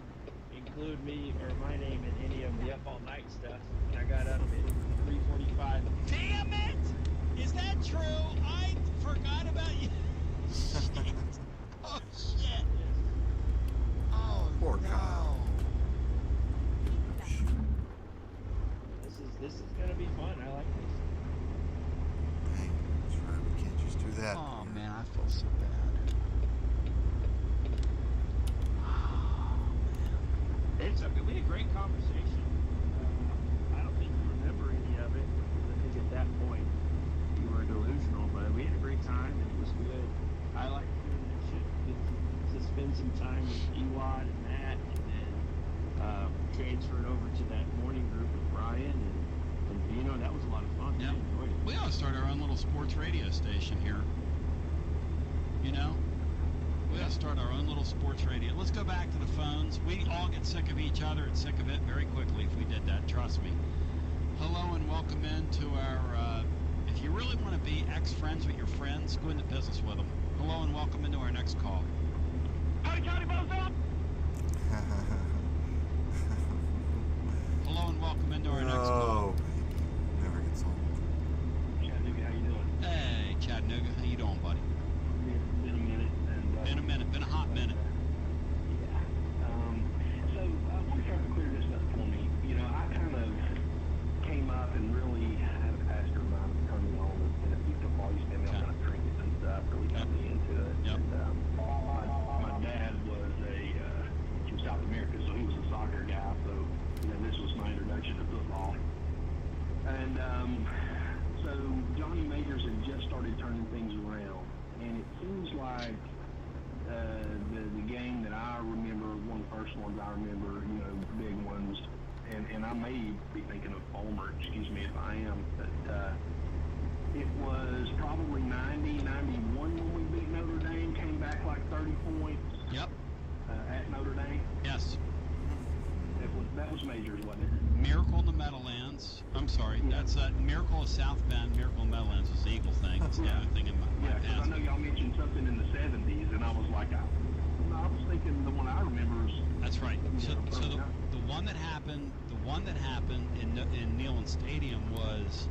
include me or my name in any of the Up All Night stuff. And I got out of it at 3:45. Damn it! Is that true? I forgot about you. Shit. Oh, shit. Oh, poor Kyle. This is gonna be fun. I like this. Hey, that's right. We can't just do that. Oh, man, I feel so bad. It's okay. We had a great conversation. I don't think you remember any of it. I think at that point you were delusional, but we had a great time and it was good. I like doing that shit. Get to spend some time with Ewad and Matt, and then transfer it over to that morning group with Brian, and you know that was a lot of fun. Yeah. I enjoyed it. We ought to start our own little sports radio station here. You know? We ought to start our own little sports radio. Let's go back to the phones. We all get sick of each other and sick of it very quickly if we did that. Trust me. Hello and welcome into our, if you really want to be ex-friends with your friends, go into business with them. Hello and welcome into our next call. Howdy, Johnny Bozo! Hello and welcome into our next call. Oh, never gets old. Chattanooga, how you doing? Hey, Chattanooga. How you doing, buddy? Been a minute. Been a minute. Been a hot minute. Yeah. So I want to try to clear this up for me. You know, I kind of came up and really had a pastor of mine turn me on with Tennessee football. Used to have me on kind of trinkets and stuff. Really got me into it. Yep. And my dad was from South America, so he was a soccer guy. So you know, this was my introduction to football. And so Johnny Majors had just started turning things around, and it seems like the game that I remember, one of the first ones I remember, you know, big ones, and I may be thinking of Fulmer, excuse me if I am, but it was probably 90, 91 when we beat Notre Dame, came back like 30 points. Yep. At Notre Dame. Yes. That was Majors, wasn't it? Miracle in the Meadowlands. I'm sorry. Yeah. That's Miracle of South Bend. Miracle in the Meadowlands was the Eagle thing. It's the other thing in my Yeah, because I know y'all mentioned something in the 70s, and I was like, I was thinking the one I remember is... That's right. So the one that happened in Neyland Stadium was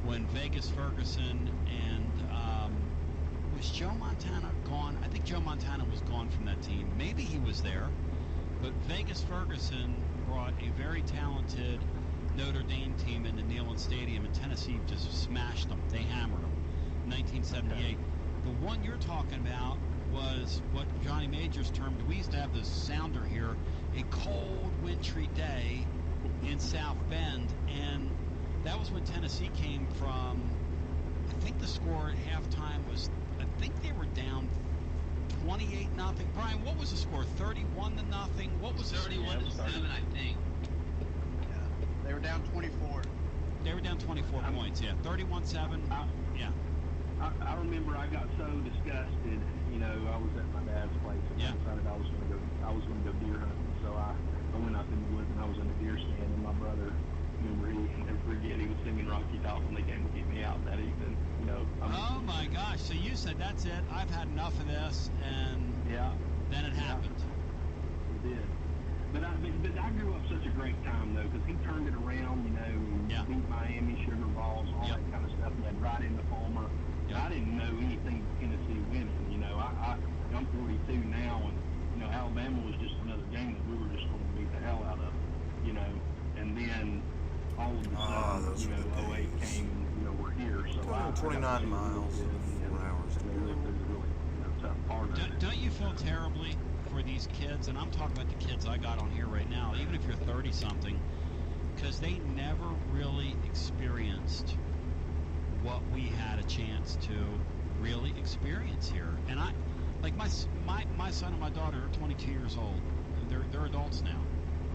when Vegas Ferguson and was Joe Montana gone? I think Joe Montana was gone from that team. Maybe he was there, but Vegas Ferguson brought a very talented Notre Dame team into Neyland Stadium, and Tennessee just smashed them. They hammered them. 1978. The one you're talking about was what Johnny Majors termed, we used to have this sounder here, a cold, wintry day in South Bend, and that was when Tennessee came from, I think the score at halftime was, I think they were down 28-0. Brian, what was the score? 31-0? What was the 31-7, I think. Yeah, they were down 24. They were down 24 points, yeah. 31-7, yeah. I remember I got so disgusted, you know, I was at my dad's place and I decided I was going to go deer hunting. So I went up in the woods and I was in a deer stand, and my brother, remember, he never forget, he was singing Rocky Top when they came to get me out that evening, you know. Oh my gosh, so you said, that's it, I've had enough of this, and then it happened. It did. But I grew up such a great time, though, because he turned it around, you know, and beat Miami, Sugar Balls, all that kind of stuff, and then right into Fulmer. I didn't know anything Tennessee winning, you know. I'm 42 now, and, you know, Alabama was just another game that we were just going to beat the hell out of, you know. And then all of a sudden, you know, 08 came, and, you know, we're here. So 29 miles, 4 hours to go. Don't you feel terribly for these kids? And I'm talking about the kids I got on here right now, even if you're 30-something, because they never really experienced what we had a chance to really experience here. And I, like my son and my daughter are 22 years old. They're adults now.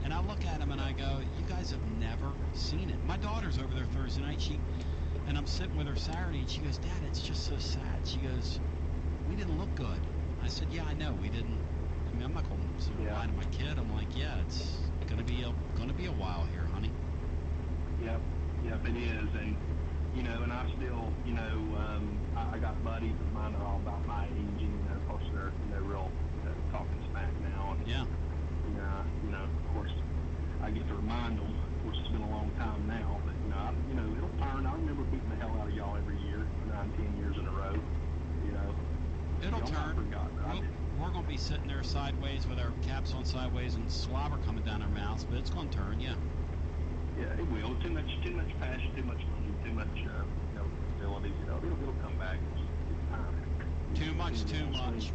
And I look at them and I go, you guys have never seen it. My daughter's over there Thursday night. And I'm sitting with her Saturday, and she goes, Dad, it's just so sad. She goes, we didn't look good. I said, yeah, I know. We didn't. I mean, I'm not going to lie to my kid. I'm like, yeah, it's going to be a while here, honey. Yep, it is. And, and I still, I got buddies of mine that are all about my age, and, of course, they're real, talking smack now. And, yeah. Of course, I get to remind them. Of course, it's been a long time now, but, it'll turn. I remember beating the hell out of y'all every year, 9-10 years in a row, It'll turn. We're going to be sitting there sideways with our caps on sideways and slobber coming down our mouths, but it's going to turn, yeah. Yeah, it will. Too much passion, too much money, too much, facilities. It'll come back. It's time. Too much.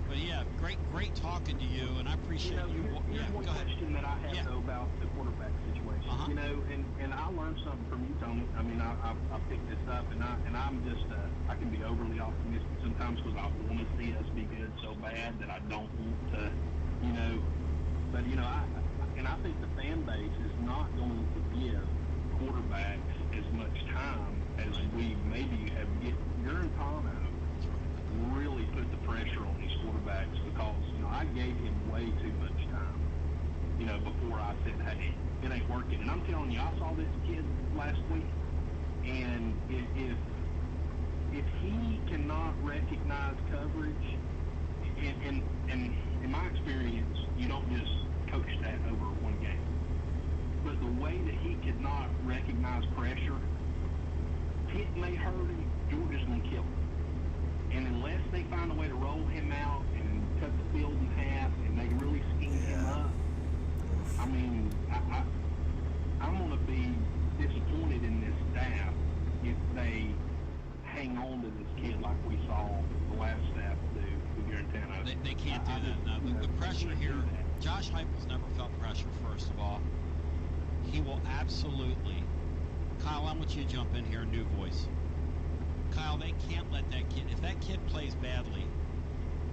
But yeah, great talking to you, and I appreciate you. Here's one question that I have though about the quarterback situation. And I learned something from you, Tony. I mean, I picked this up, and I'm just I can be overly optimistic sometimes because I want to see us be good so bad that I don't want to, But I think the fan base is not going to give quarterbacks as much time as we maybe have Garantano really put the pressure on these quarterbacks because, I gave him way too much time, before I said, hey, it ain't working. And I'm telling you, I saw this kid last week, and if he cannot recognize coverage, and in my experience, you don't just coach that over one game. But the way that he could not recognize pressure, it may hurt him. Georgia's going to kill him. And unless they find a way to roll him out and cut the field in half and they really scheme him up, I mean, I'm going to be disappointed in this staff if they hang on to this kid like we saw the last staff do with Garantano. They can't do that. No, the pressure here, Josh Heupel's never felt pressure, first of all. He will absolutely. Kyle, I want you to jump in here, new voice. Kyle, they can't let that kid, if that kid plays badly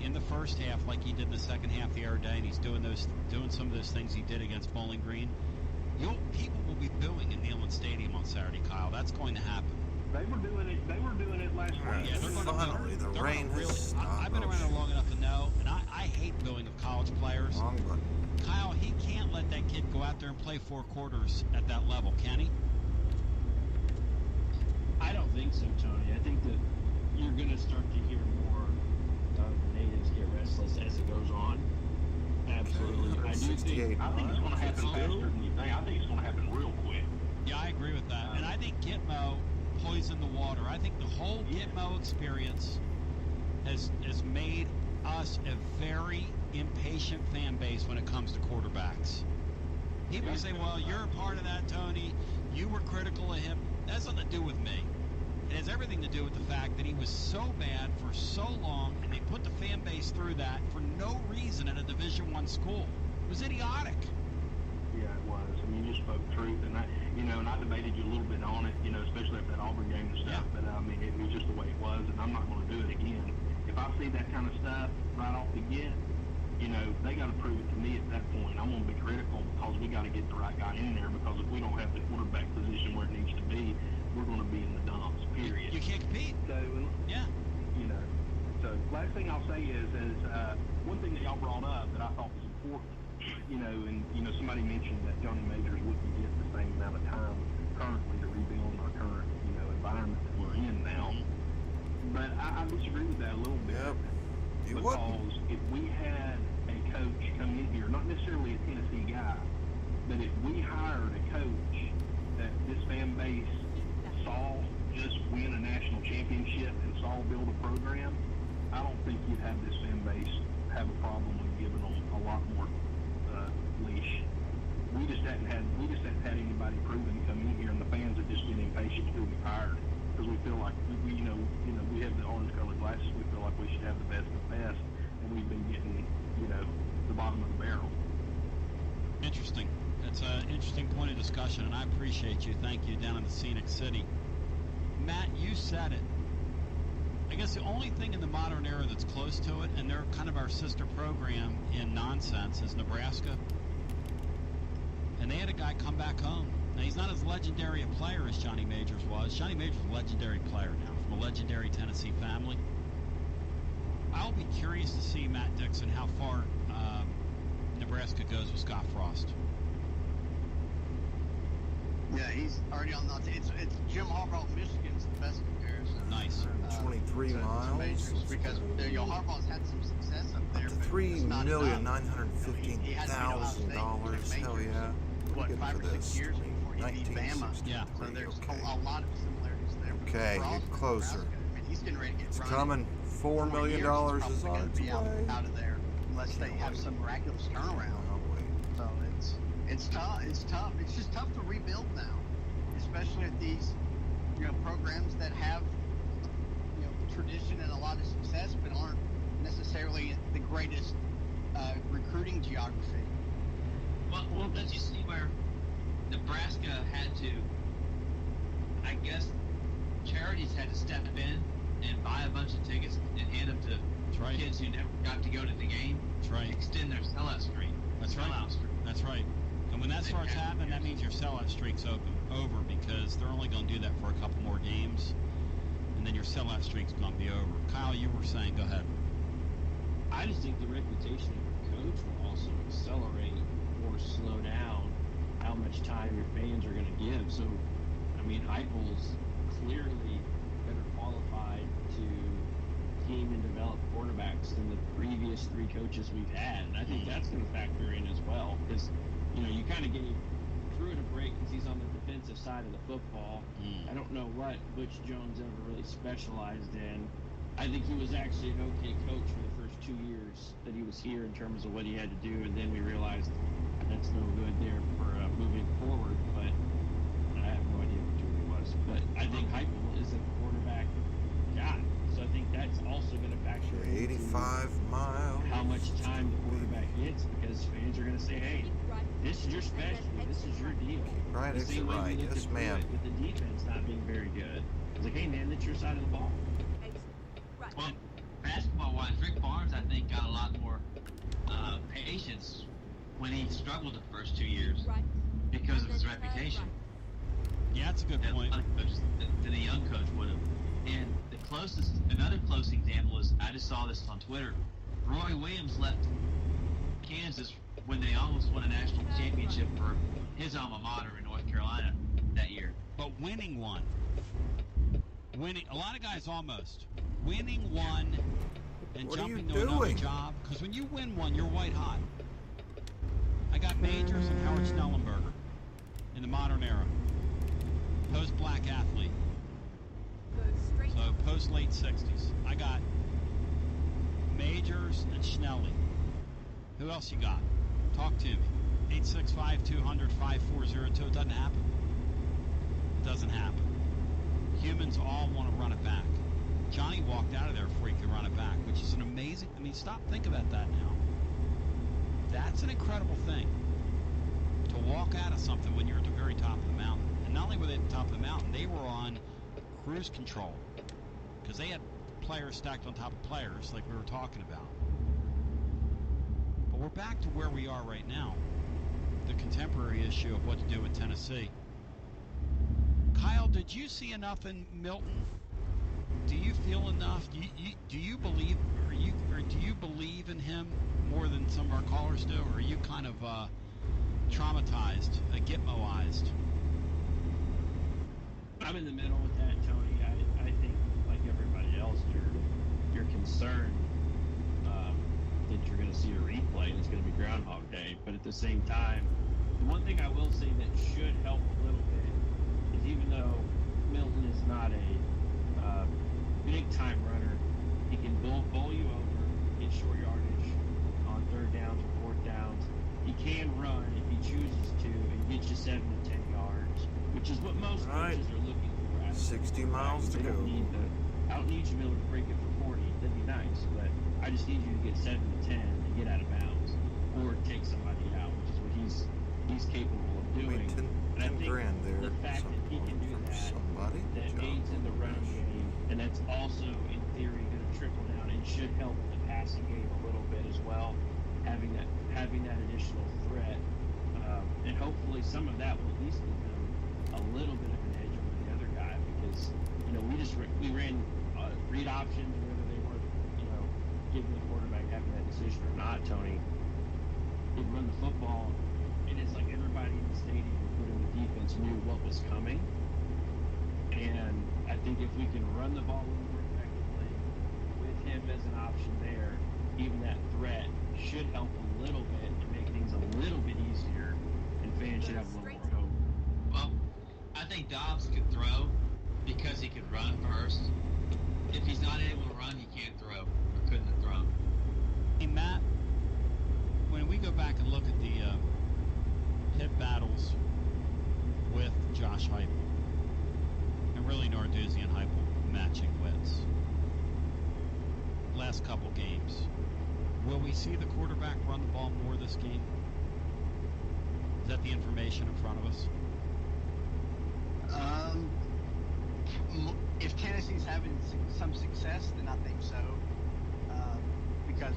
in the first half like he did in the second half the other day, and he's doing some of those things he did against Bowling Green, people will be booing in Neyland Stadium on Saturday, Kyle. That's going to happen. They were doing it last week. Yeah, they're going to finally. The rain has stopped. I've been around there long enough to know, and I hate booing of college players. Wrong button. Kyle, he can't let that kid go out there and play 4 quarters at that level, can he? I don't think so, Tony. I think that you're going to start to hear more of the natives get restless as it goes on. Absolutely. I think it's going to happen faster than you think. I think it's going to happen real quick. Yeah, I agree with that. And I think Gitmo poisoned the water. I think the whole Gitmo experience has made us a very impatient fan base when it comes to quarterbacks. People say, well, you're a part of that, Tony. You were critical of him. That has nothing to do with me. It has everything to do with the fact that he was so bad for so long, and they put the fan base through that for no reason at a Division I school. It was idiotic. Yeah, it was. I mean, you spoke truth, and I debated you a little bit on it, especially after that Auburn game and stuff. Yeah. But I mean, it was just the way it was, and I'm not going to do it again. If I see that kind of stuff right off the get, they got to prove it to me at that point. I'm going to be critical because we got to get the right guy in there. Because if we don't have the quarterback position where it needs to be, we're going to be in the dumps. Period. You can't compete. So yeah. So last thing I'll say is one thing that y'all brought up that I thought was important. And somebody mentioned that Johnny Majors wouldn't get the same amount of time currently to rebuild our current environment that we're in now. But I disagree with that a little bit. Yep. Because if we had a coach come in here, not necessarily a Tennessee guy, but if we hired a coach that this fan base saw just win a national championship and saw build a program, I don't think you'd have this fan base have a problem with giving them a lot more leash. We just hadn't had anybody proven to come in here, and the fans have just been impatient to be hired because we feel like we have the orange-colored glasses. We feel like we should have the best of the best, and we've been getting the bottom of the barrel. Interesting. That's an interesting point of discussion, and I appreciate you. Thank you down in the Scenic City. Matt, you said it. I guess the only thing in the modern era that's close to it, and they're kind of our sister program in nonsense, is Nebraska. And they had a guy come back home. Now, he's not as legendary a player as Johnny Majors was. Johnny Majors is a legendary player now from a legendary Tennessee family. I'll be curious to see, Matt Dixon, how far Nebraska goes with Scott Frost. Yeah, he's already on the. It's Jim Harbaugh, Michigan's the best comparison. Nice. 23 miles. Because Harbaugh's had some success up there. $3,915,000. Hell yeah. What, 5 or 6 years before he beat Bama? Yeah. So there's a lot of similarities there. Okay, get closer. I mean, he's getting ready to get It's running. coming. $4 million is on its way. Out of there, unless they have some miraculous turnaround. So it's tough. It's tough. It's just tough to rebuild now, especially at these programs that have tradition and a lot of success, but aren't necessarily the greatest recruiting geography. Well, don't you see where Nebraska had to? I guess charities had to step in and buy a bunch of tickets and hand them to kids who never got to go to the game. That's right. Extend their sellout streak. That's right. And when that starts happening, that means your sellout streak's over because they're only going to do that for a couple more games, and then your sellout streak's going to be over. Kyle, you were saying, go ahead. I just think the reputation of your coach will also accelerate or slow down how much time your fans are going to give. So, I mean, Heupel's clearly better qualified to team and develop quarterbacks than the previous 3 coaches we've had, and I think that's going to factor in as well because you kind of gave Pruitt a break because he's on the defensive side of the football. I don't know what Butch Jones ever really specialized in. I think he was actually an okay coach for the first 2 years that he was here in terms of what he had to do, and then we realized that's no good there for moving forward, but I have no idea who Julie was. But I think Heupel is a quarterback guy, so I think that's also going to factor in 85 miles. How much time the quarterback gets, because fans are going to say, hey, this is your specialty, this is your deal. Right, exit right, yes ma'am. With the defense not being very good, it's like, hey man, that's your side of the ball. Well, basketball-wise, Rick Barnes, I think, got a lot more patience when he struggled the first 2 years because of his reputation. Yeah, that's a good point. Than a young coach would have. And another close example is, I just saw this on Twitter. Roy Williams left Kansas when they almost won a national championship for his alma mater in North Carolina that year. But winning one. A lot of guys almost. Winning one and jumping to another job. Because when you win one, you're white hot. I got Majors and Howard Snellenberger in the modern era. Post-black athlete. So post-late 60s. I got Majors and Schnelly. Who else you got? Talk to me. 865-200-5402. It doesn't happen. It doesn't happen. Humans all want to run it back. Johnny walked out of there before he could run it back, which is an amazing... I mean, think about that now. That's an incredible thing. To walk out of something when you're at the very top of the mountain. And not only were they at the top of the mountain, they were on cruise control. Because they had players stacked on top of players, like we were talking about. But we're back to where we are right now. The contemporary issue of what to do with Tennessee. Kyle, did you see enough in Milton? Do you feel enough? Do you believe, or do you believe in him more than some of our callers do, or are you kind of traumatized, gitmoized? I'm in the middle with that, Tony. I think, like everybody else, you're concerned that you're going to see a replay and it's going to be Groundhog Day. But at the same time, the one thing I will say that should help a little bit is, even though Milton is not a big-time runner, he can bowl you over, get short yardage on 3rd downs or 4th downs. He can run if he chooses to and get you 7 to 10 yards, which is what most coaches are looking for. 60 miles to go. I don't need you to be able to break it for 40. That'd be nice, but I just need you to get 7 to 10 and get out of bounds, or take somebody out, which is what he's capable of doing. And I think the fact that he can do that aids in the running game, and that's also, in theory, going to trickle down and should help the passing game a little bit as well. Having that additional threat and hopefully some of that will at least give them a little bit of an edge over the other guy, because we ran read options, whether they were giving the quarterback having that decision or not. Tony did run the football, and it's like everybody in the stadium, including the defense, knew what was coming. And I think if we can run the ball a little more effectively with him as an option there, even that threat should help a little bit and make things a little bit easier, and fans should have a little more hope. Well, I think Dobbs could throw because he could run first. If he's not able to run, he can't throw, or couldn't have thrown. Hey, Matt, when we go back and look at the hit battles with Josh Heupel, and really Narduzzi and Heupel matching wits, last couple games, will we see the quarterback run the ball more this game? Is that the information in front of us? If Tennessee's having some success, then I think so. Because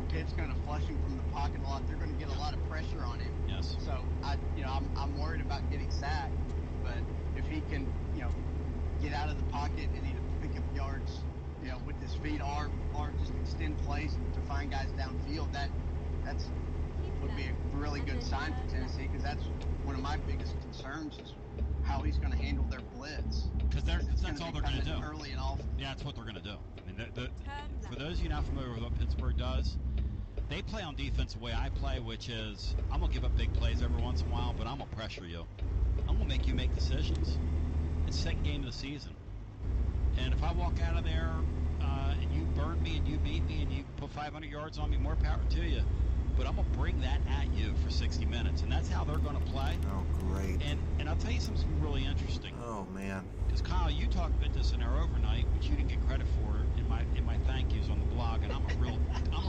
Pitt's going to flush him from the pocket a lot. They're going to get a lot of pressure on him. Yes. So I'm worried about getting sacked. But if he can, get out of the pocket and either pick up yards, with his feet or just extend plays to find guys downfield, that's would be a really good sign for Tennessee, because that's one of my biggest concerns is how he's going to handle their blitz. Because that's all they're going to do. Early and often. Yeah, that's what they're going to do. I mean, for those of you not familiar with what Pittsburgh does, they play on defense the way I play, which is I'm going to give up big plays every once in a while, but I'm going to pressure you. I'm going to make you make decisions. It's the second game of the season. And if I walk out of there and you burn me and you beat me and you put 500 yards on me, more power to you. But I'm going to bring that at you for 60 minutes. And that's how they're going to play. Oh, great. And I'll tell you something really interesting. Oh, man. Because, Kyle, you talked about this in our overnight, which you didn't get credit for in my thank yous on the blog, and I'm a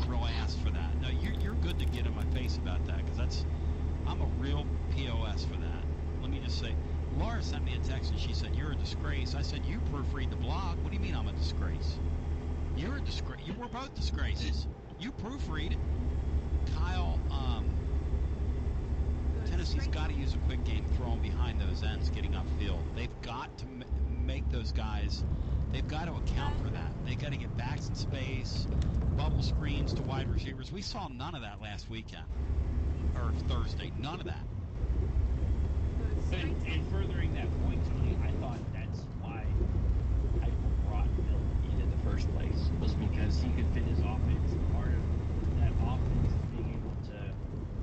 real ass for that. No, you're good to get in my face about that, because I'm a real POS for that. Let me just say, Laura sent me a text and she said, "You're a disgrace." I said, "You proofread the blog. What do you mean I'm a disgrace? You're a disgrace. We're both disgraces. You proofread it." Kyle, Tennessee's got to use a quick game throwing behind those ends, getting upfield. They've got to make those guys, they've got to account for that. They've got to get backs in space, bubble screens to wide receivers. We saw none of that last weekend, or Thursday, none of that. And furthering that point, Tony, I thought that's why Heupel brought Bill in the first place, was because he could fit his offense. Part of that offense is being able to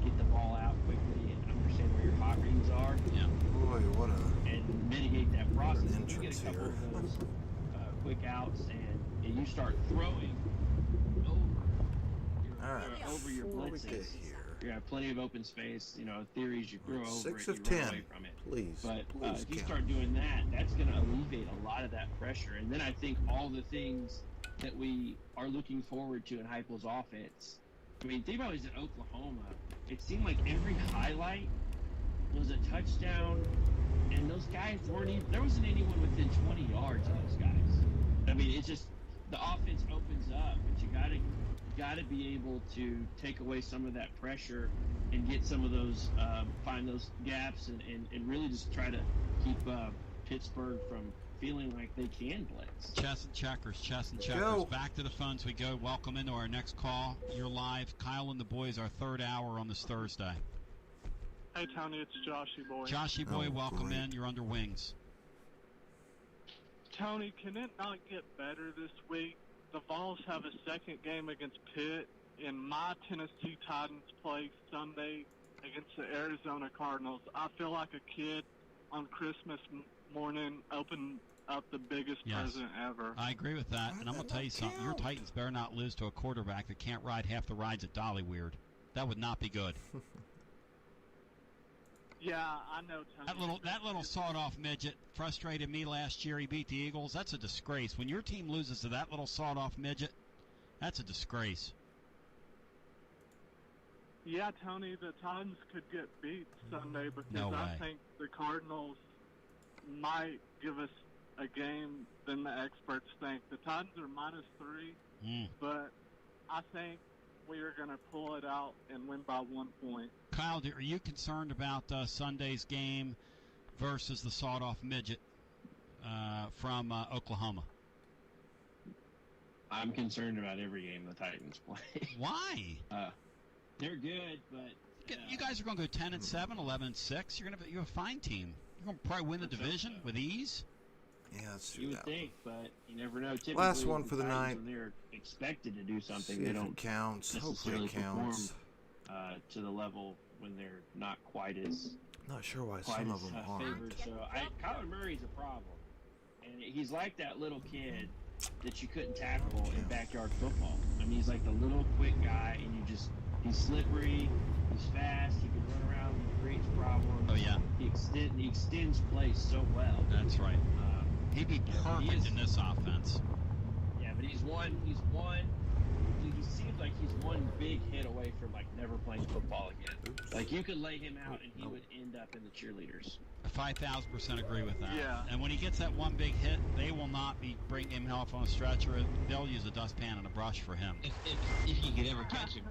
get the ball out quickly and understand where your hot reads are. Yeah. Boy, what a... And mitigate that process. What an You get a couple here. of those quick outs and you start throwing over your blitzes. You have plenty of open space. Theories, you throw over 6 it, of you 10. run away from it. Please. But please if you count. start doing that, that's going to alleviate a lot of that pressure. And then I think all the things that we are looking forward to in Heupel's offense. I mean, think about it, in Oklahoma. It seemed like every highlight was a touchdown, and those guys weren't even. There wasn't anyone within 20 yards of those guys. I mean, it's just the offense opens up, but you got to be able to take away some of that pressure and get some of those, find those gaps, and really just try to keep Pittsburgh from feeling like they can blitz. Chess and checkers. Go. Back to the phones we go. Welcome into our next call. You're live. Kyle and the boys, our third hour on this Thursday. Hey, Tony, it's Joshy Boy. Joshy boy, Oh, welcome great. in. You're under wings. Tony, can it not get better this week? The Vols have a second game against Pitt, and my Tennessee Titans play Sunday against the Arizona Cardinals. I feel like a kid on Christmas morning opening up the biggest present ever. I agree with that, and I'm going to tell you something. Your Titans better not lose to a quarterback that can't ride half the rides at Dollyweird. That would not be good. Yeah, I know, Tony. That little sawed-off midget frustrated me last year. He beat the Eagles. That's a disgrace. When your team loses to that little sawed-off midget, that's a disgrace. Yeah, Tony, the Titans could get beat Sunday because No way. I think the Cardinals might give us a game than the experts think. The Titans are -3, but I think we are going to pull it out and win by 1 point. Kyle, are you concerned about Sunday's game versus the sawed-off midget from Oklahoma? I'm concerned about every game the Titans play. Why? They're good, but you guys are going to go 10-7, 11-6. You're a fine team. You're going to probably win the division with ease. Yeah, let's do you would that think, but you never know. Typically, last one for the night. When they're expected to do something, See they if don't it counts. Hopefully necessarily it counts. perform to the level when they're not quite as Not sure why some of them aren't. favored. So Kyler Murray's a problem, and he's like that little kid that you couldn't tackle in backyard football. I mean, he's like the little quick guy, and he's slippery, he's fast, he can run around, he creates problems. Oh yeah, he extends plays so well. That's right. He'd be perfect in this offense. Yeah, but he seems like he's one big hit away from like never playing football again. Oops. Like you could lay him out and he would end up in the cheerleaders. 5,000% agree with that. Yeah. And when he gets that one big hit, they will not be bringing him off on a stretcher. They'll use a dustpan and a brush for him. If you could ever catch him.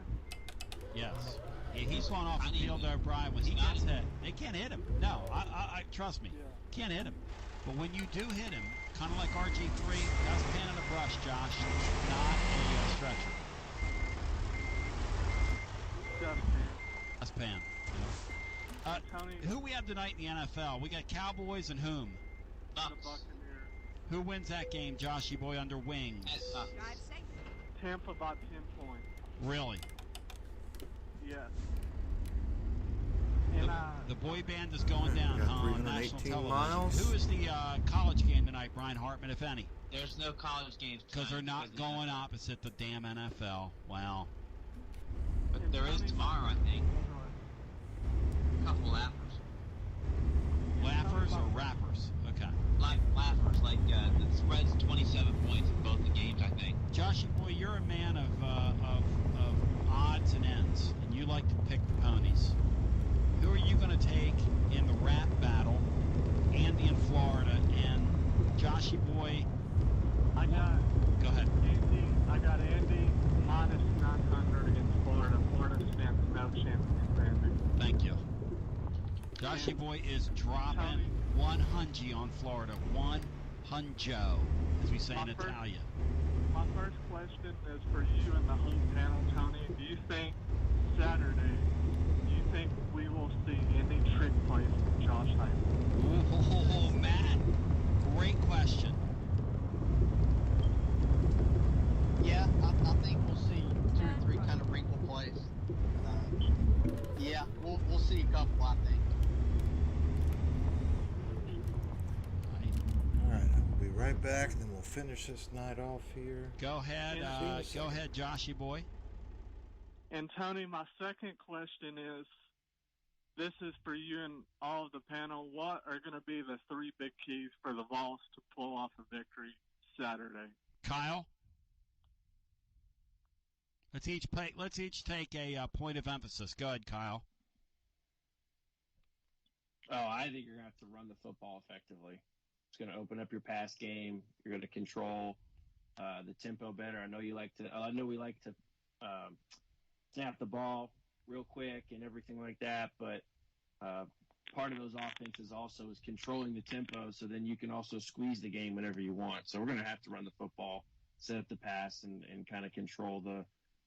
Yes. He's going off the field there, Brian. When he gets hit, they can't hit him. No, I trust me. Can't hit him. But when you do hit him, kind of like RG3, dustpan and a brush, Josh, not a stretcher. Dustpan. Who we have tonight in the NFL? We got Cowboys and whom? Bucks. Who wins that game, Joshy boy, under wings? Tampa by 10 points. Really? Yes. The boy band is going down on national television. Miles. Who is the college game tonight, Brian Hartman, if any? There's no college games because they're not going opposite the damn NFL. Wow. But there is tomorrow, I think. A couple laughers. Laughers or rappers? Okay. Like laughers, like the spread's 27 points in both the games, I think. Joshy boy, you're a man of odds and ends, and you like to pick the ponies. Who are you going to take in the rap battle? Andy in Florida and Joshy boy. Go ahead. I got Andy minus 900 against Florida. Florida stands no chance of standing. Thank you. Joshy boy is dropping 100 on Florida. 100, as we say in Italian. My first question is for you and the whole panel, Tony. Do you think Saturday, we will see any trick plays from Josh Heupel? Oh, Matt, great question. Yeah, I think we'll see 2 or 3 kind of wrinkle plays. Yeah, we'll see a couple, I think. All right, we'll be right back, and then we'll finish this night off here. Go ahead, Joshy boy. And Tony, my second question is, this is for you and all of the panel. What are going to be the 3 big keys for the Vols to pull off a victory Saturday? Kyle? Let's each take a point of emphasis. Go ahead, Kyle. Oh, I think you're going to have to run the football effectively. It's going to open up your pass game. You're going to control the tempo better. I know we like to snap the ball real quick and everything like that, but part of those offenses also is controlling the tempo, so then you can also squeeze the game whenever you want. So we're going to have to run the football, set up the pass, and kind of control the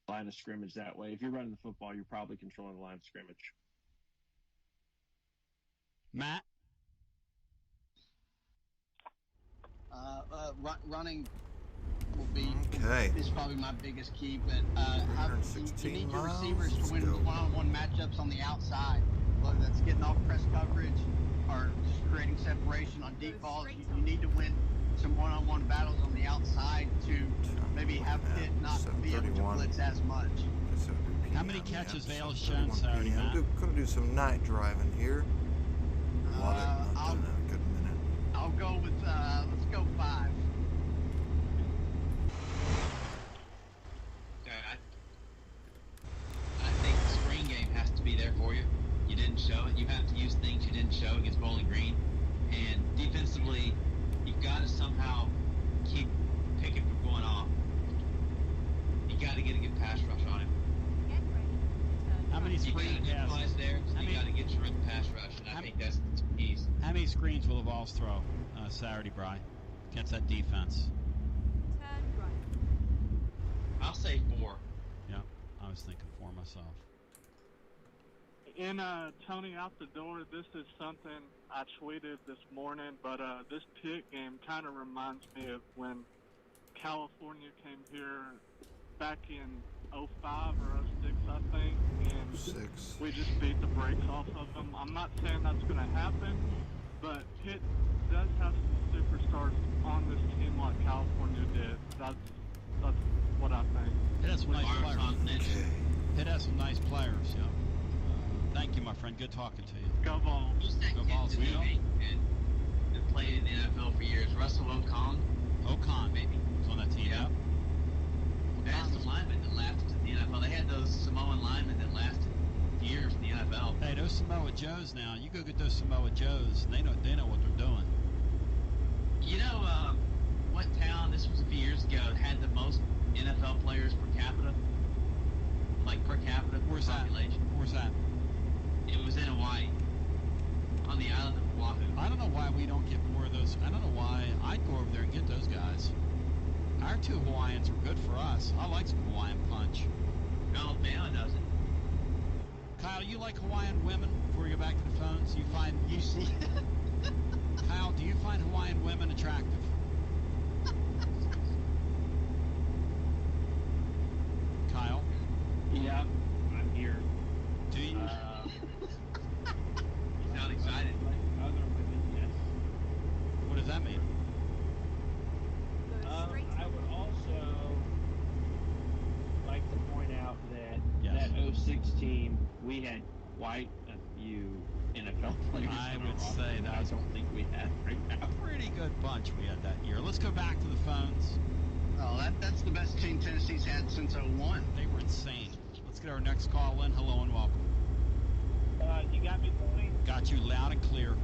line of scrimmage that way. If you're running the football, you're probably controlling the line of scrimmage. Matt? Running will be is probably my biggest key, but you need your receivers to win one-on-one matchups on the outside, whether that's getting off press coverage or just creating separation on deep balls. You need to win some one-on-one battles on the outside to maybe have Pitt not be able to blitz as much. How many catches Vale's shown Saturday, Matt? I'm going to do some night driving here. Love it. I've done it in a good minute. I'll go with, let's go 5. I think the screen game has to be there for you. You didn't show it. You have to use things you didn't show against Bowling Green. And defensively, you've got to somehow keep Pickett from going off. You got to get a good pass rush on him. How many screen passes? There, so you got to get your pass rush, and I think that's the keys. How many screens will the Vols throw Saturday, Bri, against that defense? 10, Brian. I'll say 4. Yeah, I was thinking 4 myself. And Tony, out the door, this is something I tweeted this morning, but this Pitt game kind of reminds me of when California came here back in 05 or 06, I think, and we just beat the brakes off of them. I'm not saying that's going to happen, but Pitt does have some superstars on this team like California did. That's what I think. It has some nice players. It has some nice players, yeah. Thank you, my friend. Good talking to you. Go Vols. Go Vols. Been played in the NFL for years. Russell Okon. Maybe. Was on that team, yeah. They had some linemen that lasted to the NFL. They had those Samoan linemen that lasted years in the NFL. Hey, those Samoa Joes now. You go get those Samoa Joes, and they know what they're doing. You know what town, this was a few years ago, had the most NFL players per capita? Like per capita population? Where's that? It was in Hawaii. On the island of Oahu. I don't know why we don't get more of those. I don't know why. I'd go over there and get those guys. Our 2 Hawaiians were good for us. I like some Hawaiian punch. No, Alabama doesn't. Kyle, you like Hawaiian women? Before we go back to the phones, you see. Kyle, do you find Hawaiian women attractive? Kyle? Yeah, I'm here. Do you? You sound excited. Other women, yes. What does that mean? I would also like to point out that that 06 team, we had quite a few NFL players. I would say that. I don't think we had right now. A pretty good bunch we had that year. Let's go back to the phones. Oh, that's the best team Tennessee's had since 01. They were insane. Let's get our next call in. Hello and welcome. You got me, Tony? Got you loud and clear.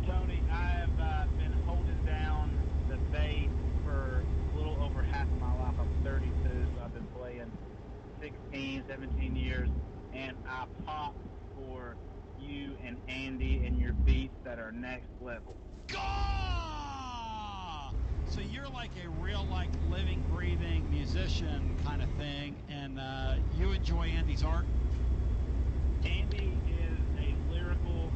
Tony, I've been holding down the base for a little over half of my life. I'm 32, so I've been playing 16, 17 years, and I pop for you and Andy and your beats that are next level. Gah! So you're like a real, living, breathing musician kind of thing, and you enjoy Andy's art? Andy is a lyrical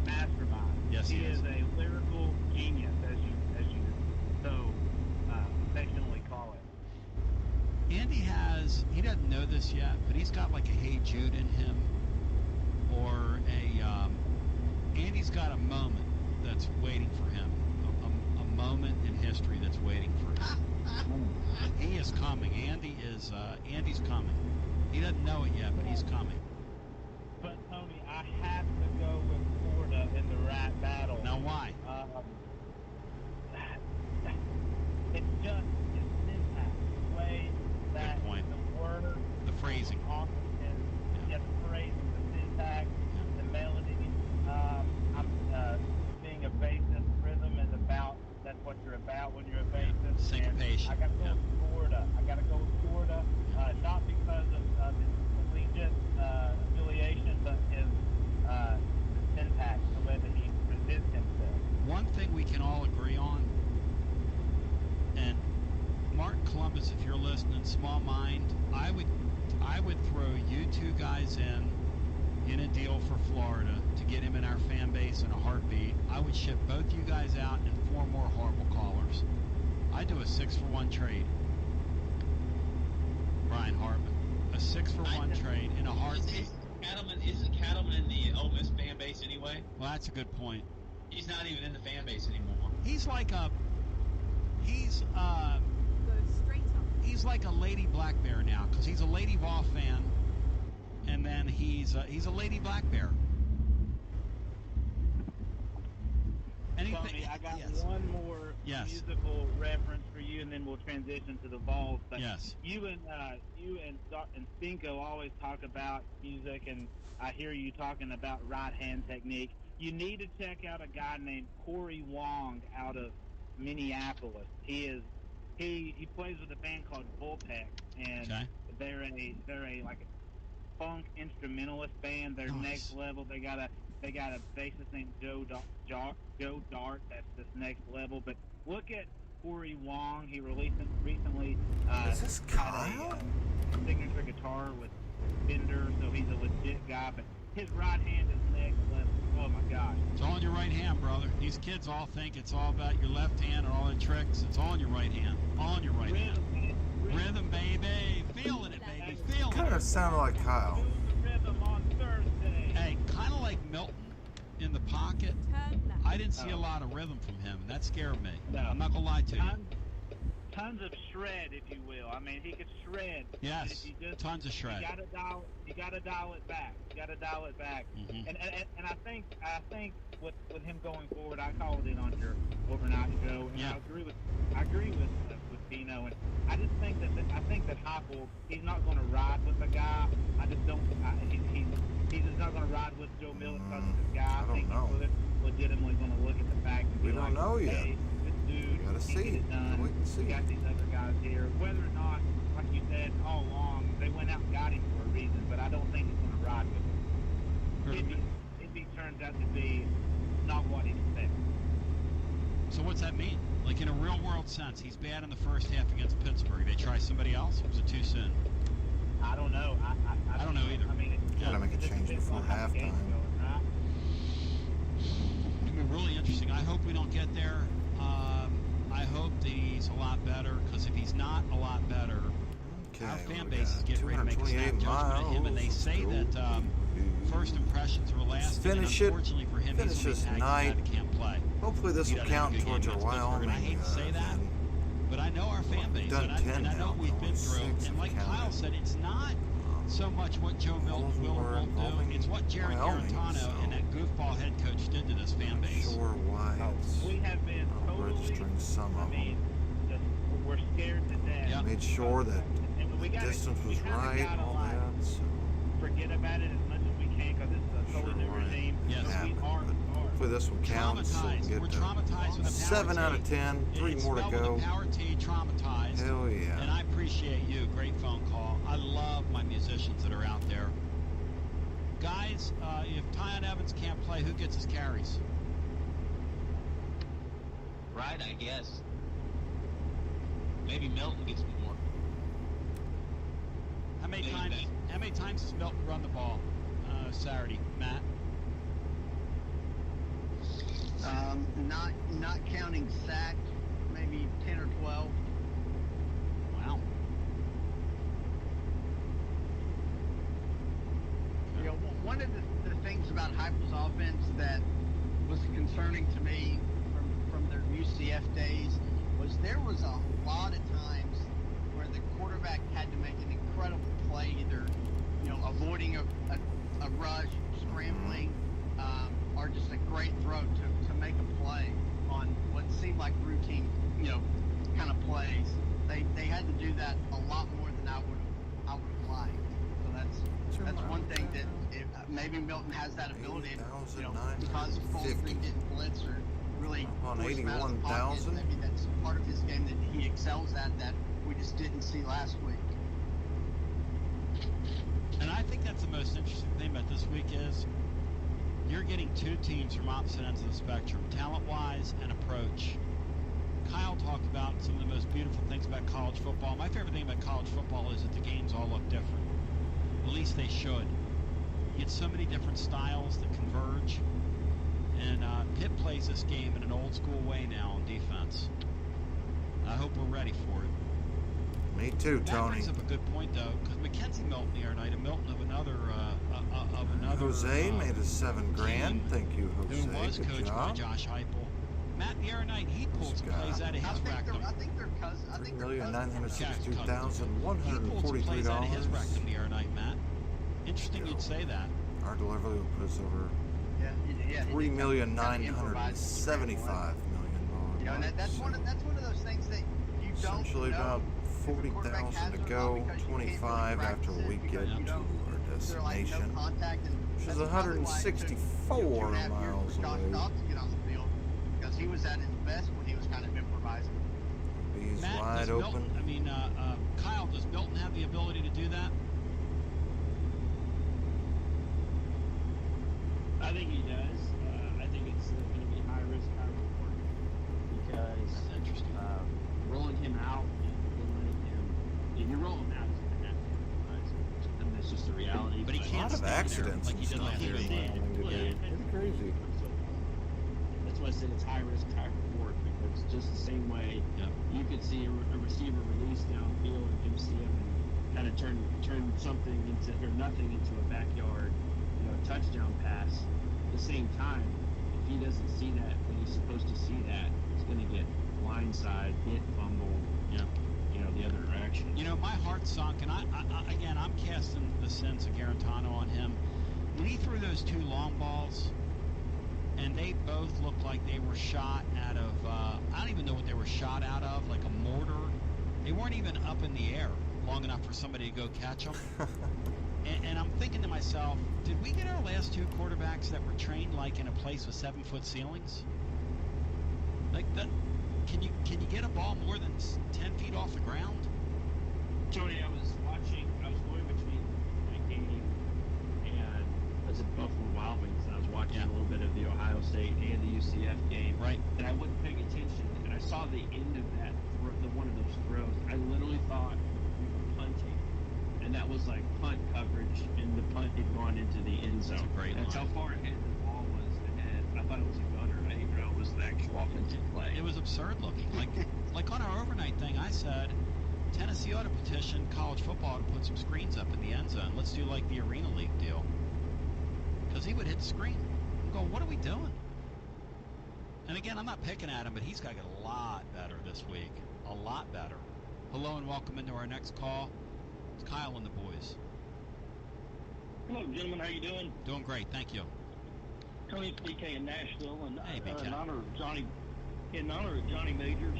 mastermind. Yes, he is a lyrical genius, as you so affectionately call it. Andy he doesn't know this yet, but he's got like a Hey Jude in him, or Andy's got a moment that's waiting for him, a moment in history that's waiting for him. He is coming. Andy's coming. He doesn't know it yet, but he's coming. But Tony, I have to go with Florida in the rap battle. Now why? It's just his syntax, the way that the word, the phrasing, the phrasing, the syntax, the melody. I'm being a bassist. Rhythm is about. That's what you're about when you're a bassist. Syncopation. I got to go with Florida. Not because of his collegiate affiliation, but his syntax, the way that he presents himself. One thing we can all agree on, and Mark Columbus, if you're listening, small mind, I would throw you 2 guys in a deal for Florida to get him in our fan base in a heartbeat. I would ship both you guys out and 4 more horrible callers. I'd do a 6-for-1 trade. Brian Hartman. A 6-for-1 trade in a heartbeat. Isn't Cattleman in the Ole Miss fan base anyway? Well, that's a good point. He's not even in the fan base anymore. He's like a Lady Black Bear now, because he's a Lady Vol fan, and then he's a Lady Black Bear. Tony, I got one more musical reference for you, and then we'll transition to the Vols. But you and Stinko always talk about music, and I hear you talking about right hand technique. You need to check out a guy named Corey Wong out of Minneapolis. He plays with a band called Bullpeck, and they're a funk instrumentalist band. They're next level. They got a bassist named Joe Dart. That's this next level. But look at Corey Wong. He released it recently. Is this Kyle? A signature guitar with Fender, so he's a legit guy. But his right hand is next level. Oh my gosh! It's all in your right hand, brother. These kids all think it's all about your left hand and all the tricks. It's all in your right hand. All in your right hand. Rhythm, baby. Feeling it, baby. Feeling it. Kind of sounded like Kyle. Rhythm on Thursday. Hey, kind of like Milton in the pocket. I didn't see a lot of rhythm from him, and that scared me. No. I'm not gonna lie to you. Tons of shred, if you will. I mean, he could shred. Yes, tons of shred. You gotta dial it back. Mm-hmm. And I think with him going forward, I called it on your overnight show, and I agree with Dino, and I just think that Heupel, he's not going to ride with the guy. I just don't. He's just not going to ride with Joe Milton because of this guy. I think he's legitimately going to look at the fact and we don't know yet. Hey, this dude, gotta see. We got these other guys here. Whether or not, like you said all along, they went out and got him for a reason, but I don't think he's going to ride with him. If he turns out to be not what he expects. So what's that mean? Like in a real world sense, he's bad in the first half against Pittsburgh. They try somebody else, or was it too soon? I don't know. I don't know either. I mean, gotta make a change before halftime. It's gonna be really interesting. I hope we don't get there. I hope that he's a lot better, because if he's not a lot better, our fan base is getting ready to make a snap judgment of him, and they say that first impressions were last. Finish it. Unfortunately for him, finish this night. Can't play. Hopefully this will count towards our Wyoming. I hate to say that, but I know our fan base, and I know we've been through. And like Kyle said, it's not so much what Joe Milton will or won't do. It's what Jared Garantano and that goofball head coach did to this fan base. Sure, why? We have been registering some of them. We're scared to death. Yep. Made sure that the distance was right, all that. So. Forget about it as much as we can, because this is a totally new regime. Yes. Hopefully this will count, so we can get to 7 out of 10, 3 more to go. Power T, traumatized. Hell yeah. And I appreciate you. Great phone call. I love my musicians that are out there. Guys, if Tyon Evans can't play, who gets his carries? Right, I guess. Maybe Milton gets more. How many times does Milton run the ball Saturday, Matt? Not counting sacks, maybe 10 or 12. Wow. You know, one of the things about Heupel's offense that was concerning to me from their UCF days was there was a lot of times where the quarterback had to make an incredible play, either avoiding a rush, scrambling, or just a great throw to make a play on what seemed like routine, kind of plays. They had to do that a lot more than I would have liked. So that's one thing that maybe Milton has that ability, because Foley didn't blitz or really on force him out of the pocket. Maybe that's part of his game that he excels at that we just didn't see last week. And I think that's the most interesting thing about this week is you're getting two teams from opposite ends of the spectrum, talent-wise and approach. Kyle talked about some of the most beautiful things about college football. My favorite thing about college football is that the games all look different. At least they should. You get so many different styles that converge. And Pitt plays this game in an old-school way now on defense. I hope we're ready for it. Me too, Tony. That brings up a good point, though, because Mackenzie Milton the other night, and Milton of another Jose made us $7,000. Thank you, Jose. Who was Good coached job. by Josh Heupel. Matt, the other night, he pulled some plays out of his rectum. I think they're cousins. $3,962,143. He pulled some plays out of his rectum the other night, Matt. Interesting you'd say that. Our delivery will put us over $3,975,000. And that's one of those things that you don't essentially know. about 40,000 to go, 25 after we get to our destination, which is 164 miles away. Because he was at his best when he was kind of improvising. He's Matt, wide open. Kyle, does Milton have the ability to do that? think he does. I think it's going to be high risk, high reward because rolling him out and then letting him. If you roll him out, he's going to have to improvise. And that's just the reality. But he can't a lot of accidents like he did last year. It's crazy. That's why I said it's high risk, high reward because just the same way you could see a receiver release downfield and him see him and kind of turn something into or nothing into a backyard, touchdown pass. At the same time, if he doesn't see that when he's supposed to see that, he's going to get blindside, hit, fumble, the other direction. My heart sunk, and I'm casting the sense of Garantano on him. When he threw those 2 long balls, and they both looked like they were shot out of, I don't even know what they were shot out of, like a mortar. They weren't even up in the air long enough for somebody to go catch them. and I'm thinking to myself, did we get our last 2 quarterbacks that were trained like in a place with 7-foot ceilings? Like that? Can you get a ball more than 10 feet off the ground? Tony, I was going between that game and I was at Buffalo Wild Wings, and I was watching a little bit of the Ohio State and the UCF game. Right. And I wasn't paying attention, and I saw the end of that, one of those throws. I literally thought we were punting, and that was like punt coverage, and the punt had gone into the end zone. That's a great That's line. how far ahead the ball was ahead. I thought it was a gunner. I didn't even know it was the actual offensive play. It was absurd looking. Like on our overnight thing, I said, Tennessee ought to petition college football to put some screens up in the end zone. Let's do like the Arena League deal. Because he would hit the screen. I'm going, what are we doing? And again, I'm not picking at him, but he's got to get a lot better this week. A lot better. Hello and welcome into our next call. It's Kyle and the boys. Hello, gentlemen. How you doing? Doing great, thank you. Tony, it's BK in Nashville, and hey, BK. in honor of Johnny Majors,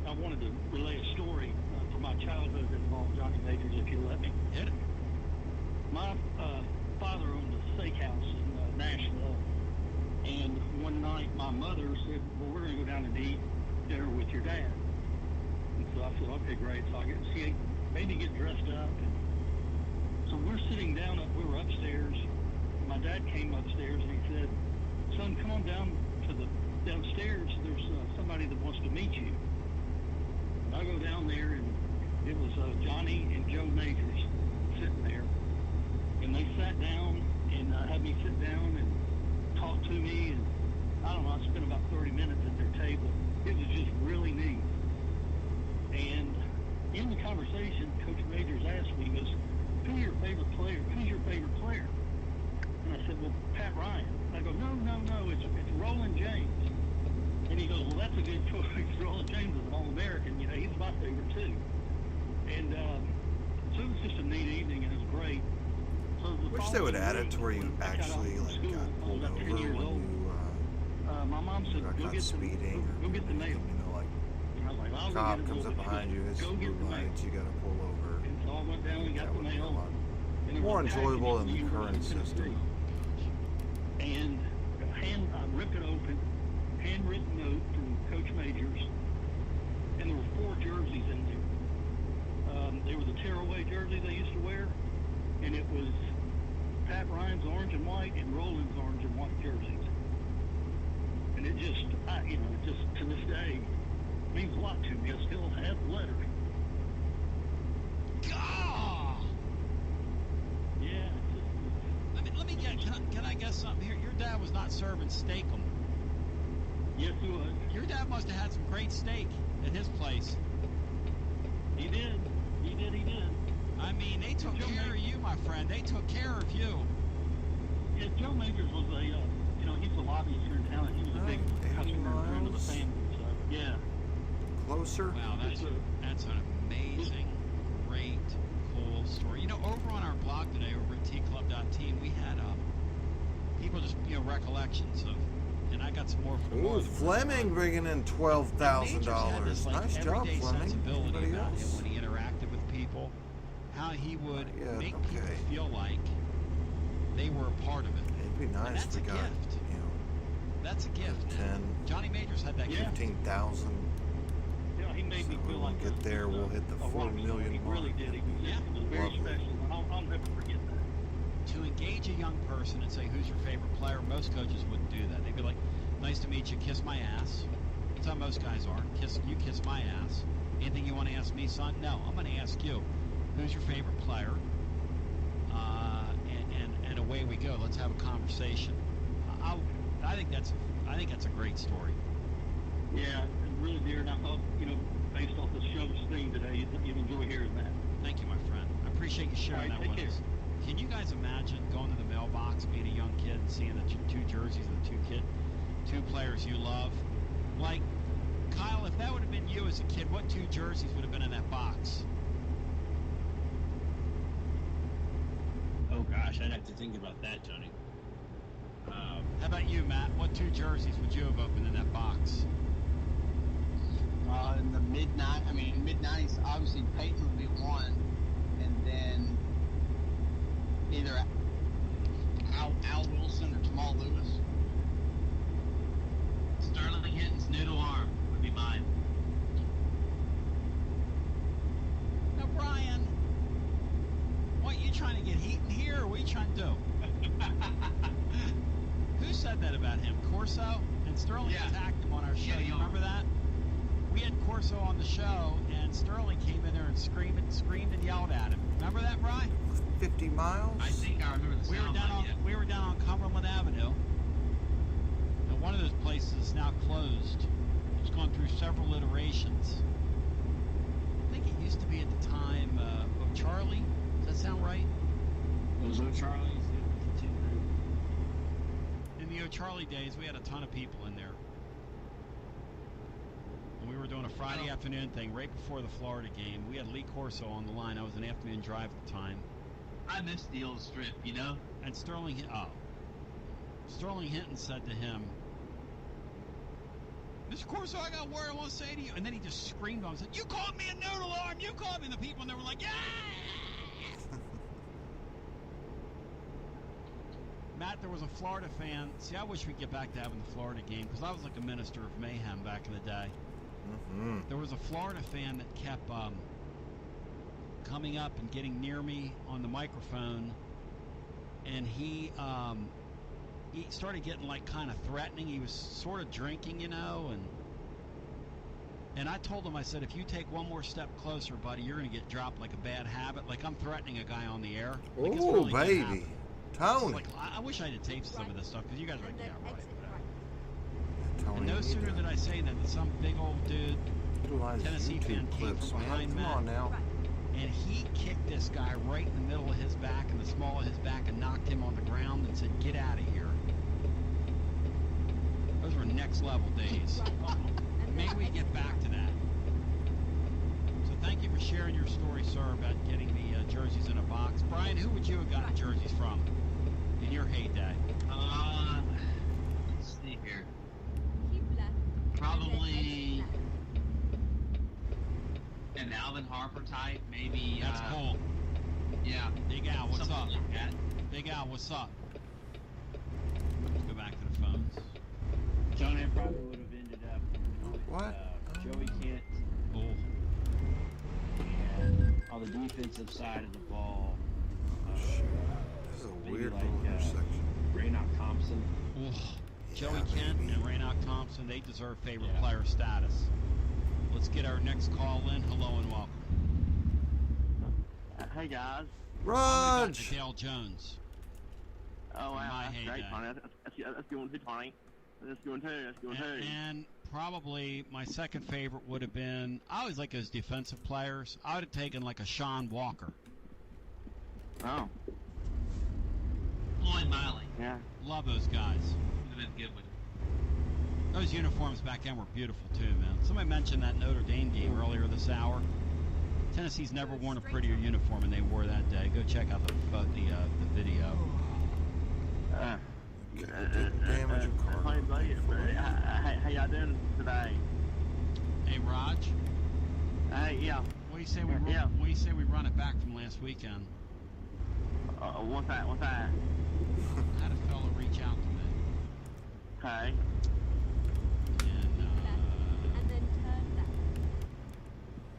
I wanted to relay a story from my childhood that involved Johnny Majors, if you'll let me. Hit it. My father owned a steakhouse in Nashville, and one night my mother said, well, we're going to go down and eat dinner with your dad. And so I said, okay, great. So she made me get dressed up, and so we're sitting down, we were upstairs. My dad came upstairs and he said, son, come on downstairs. There's somebody that wants to meet you. And I go down there, and it was Johnny and Joe Majors sitting there. And they sat down and had me sit down and talk to me. And I don't know, I spent about 30 minutes at their table. It was just really neat. And in the conversation, Coach Majors asked me, he goes, who's your favorite player? And I said, well, Pat Ryan. And I go, no, it's Roland James. And he goes, well, that's a good choice. Roland James is an All-American. He's my favorite, too. And so it was just a neat evening, and it was great. So Wish they would add it to where you actually got pulled over when you my mom said, go get speeding. Go get the mail. And I was like, I'll cop comes up behind you, hits the blue lights, you got to pull over. And so I went down and got the mail. More enjoyable than the current system. And I ripped it open, handwritten note from Coach Majors, and there were 4 jerseys in there. They were the tearaway jersey they used to wear, and it was Pat Ryan's orange and white and Roland's orange and white jerseys. And it just, just to this day means a lot to me. I still have the letter. God! Yeah. Let me get. Can I guess something here? Your dad was not serving steakum. Yes, he was. Your dad must have had some great steak at his place. He did. I mean, they took care of you, my friend. They took care of you. Yeah, Joe Majors was he's a lobbyist here in town, and he was a big customer friend of the family. So, yeah. Closer? Wow, that's an amazing, great, cool story. Over on our blog today, over at tclub.team, we had people just, recollections of, and I got some more from Ooh, Fleming bringing in $12,000. Nice job, Fleming. Sensibility about him when he interacted with people, how he would make people feel like they were a part of it. It'd be nice if we got, that's a gift. 10. Johnny Majors had that 15,000. Yeah, he made me feel like when we get there, we'll hit the 4 million mark. He really did. It was very special. I'll never forget that. to engage a young person and say, who's your favorite player, most coaches wouldn't do that. They'd be like, nice to meet you, kiss my ass. That's how most guys are. You kiss my ass. Anything you want to ask me, son? No, I'm going to ask you, who's your favorite player? And away we go. Let's have a conversation. I think that's a great story. Yeah, really, dear, and I hope, based off the show's theme today, you'd enjoy hearing that. Thank you, my friend. I appreciate you sharing that with us. Can you guys imagine going to the mailbox, being a young kid, and seeing the two jerseys of the two players you love? Like, Kyle, if that would have been you as a kid, what two jerseys would have been in that box? Oh, gosh, I'd have to think about that, Tony. How about you, Matt? What two jerseys would you have opened in that box? In the mid-90s, obviously Peyton would be one, and then either Al Wilson or Jamal Lewis. Sterling Hinton's noodle arm would be mine. Now, Brian, what, you trying to get heat in here, or what are you trying to do? Who said that about him? Corso? And Sterling attacked him on our show. You remember that? We had Corso on the show, and Sterling came in there and screamed and yelled at him. Remember that, Brian? 50 miles? I think I remember the sound. We were down on Cumberland Avenue, and one of those places is now closed. It's gone through several iterations. I think it used to be at the time O'Charlie. Does that sound right? It was O'Charlie's. In the O'Charlie days, we had a ton of people in there. And we were doing a Friday afternoon thing right before the Florida game. We had Lee Corso on the line. I was an afternoon drive at the time. I missed the old strip, And Sterling Hinton said to him, Mr. Corso, I got a word I want to say to you. And then he just screamed on him and said, you called me a noodle arm! You called me! And the people in there were like, yeah! Matt, there was a Florida fan. See, I wish we'd get back to having the Florida game, because I was like a minister of mayhem back in the day. Mm-hmm. There was a Florida fan that kept coming up and getting near me on the microphone, and he started getting like kind of threatening. He was sort of drinking, and I told him, I said, if you take one more step closer, buddy, you're going to get dropped like a bad habit. Like I'm threatening a guy on the air. Like, oh, really baby. Tony. Like, I wish I had taped some of this stuff, because you guys are like, yeah, right, whatever. Tony, and no sooner did I say that some big old dude, Tennessee fan, came from behind Matt. Come on now. And he kicked this guy right in the middle of his back and the small of his back and knocked him on the ground and said, get out of here. Those were next level days. Maybe we get back to that. So thank you for sharing your story, sir, about getting the jerseys in a box. Brian, who would you have gotten jerseys from in your heyday? Let's see here. Probably an Alvin Harper type, maybe. That's cool. Yeah. Big Al, what's up? Like that. Big Al, what's up? Let's go back to the phones. Tony probably would have ended up with Joey Kent. Oh. And on the defensive side of the ball, this is a weird little intersection. Raynock Thompson. Joey Kent and Raynock Thompson, they deserve favorite player status. Let's get our next call in. Hello and welcome. Hey guys. Raj. Dale Jones. Oh wow, that's great, Tony. That's good one too, Tony. That's good one too. And probably my second favorite would have been, I always like those defensive players. I would have taken like a Sean Walker. Oh. Lloyd Miley. Yeah. Love those guys. Would have been good with Those uniforms back then were beautiful too, man. Somebody mentioned that Notre Dame game earlier this hour. Tennessee's never worn a prettier uniform than they wore that day. Go check out the video. Damage of car. How y'all doing today? Hey, Raj. Hey, yeah. What do you say we run it back from last weekend? What's that? I had a fella reach out to me. Okay. And then turn left.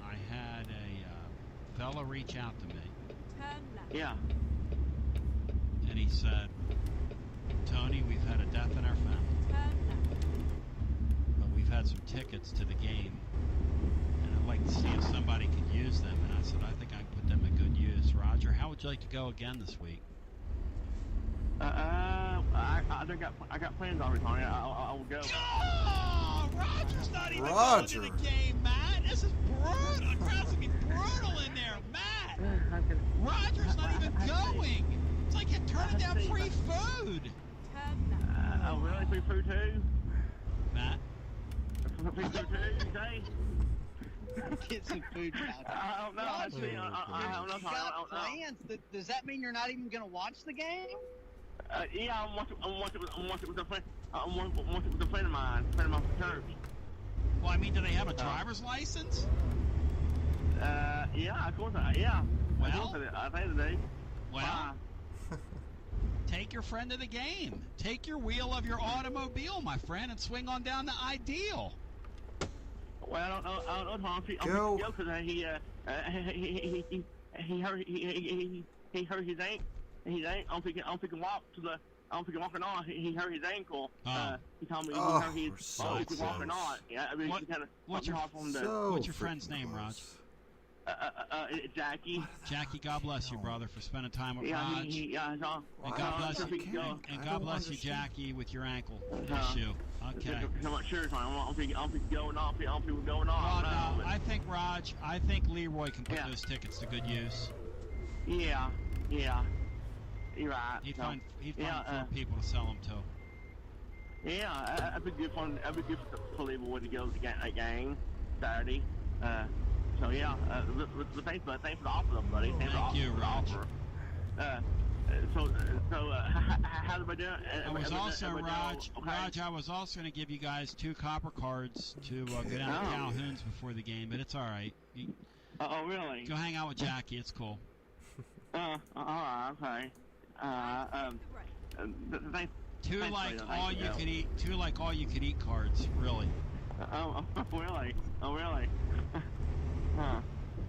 I had a fella reach out to me. Yeah. and he said, Tony, we've had a death in our family. But we've had some tickets to the game. And I'd like to see if somebody could use them. And I said, I think I can put them to good use. Roger, how would you like to go again this week? I got plans already, Tony. I will go. Oh, Roger's not even going to the game, Matt. This is brutal. The crowd's going to be brutal in there, Matt. Roger's not even going. It's like you're turning down free food. Oh, really? Free food too? Matt? Free food too, Jay? Get some food out there. I don't know. I don't know. You got plans? Does that mean you're not even going to watch the game? Yeah, I'm watching with a friend. I'm watching with a friend of mine from church. Well, I mean, do they have a driver's license? Yeah, of course. Yeah. Well, I think they do. Well, take your friend to the game. Take your wheel of your automobile, my friend, and swing on down to Ideal. Well, I don't know, Tom. Go. Because he hurt his ankle. I don't think he walked to the. I don't think he walked or not. He hurt his ankle. He told me he hurt his. If he walked or not. Yeah, I mean, what's your friend's name, Raj? Jackie. Jackie, God bless you, brother, for spending time with Raj. And God bless you. And God bless you, Jackie, with your ankle issue. Okay. I'm not sure. I don't think going off. I don't think we're going off. No, I think Raj. I think Leroy can put those tickets to good use. Yeah. You're right. He'd find people to sell them to. Yeah, that'd be good fun. That'd be good for Leroy to go to the game Saturday. So yeah, thanks for the offer, buddy. Thank you, Raj. So how do I do it? I was also, Raj, I was also going to give you guys 2 copper cards to go down to Calhoun's before the game, but it's all right. Oh, really? Go hang out with Jackie. It's cool. All right, okay. Thanks. 2 like all you could eat cards, really. Oh, really? Oh, really? Huh.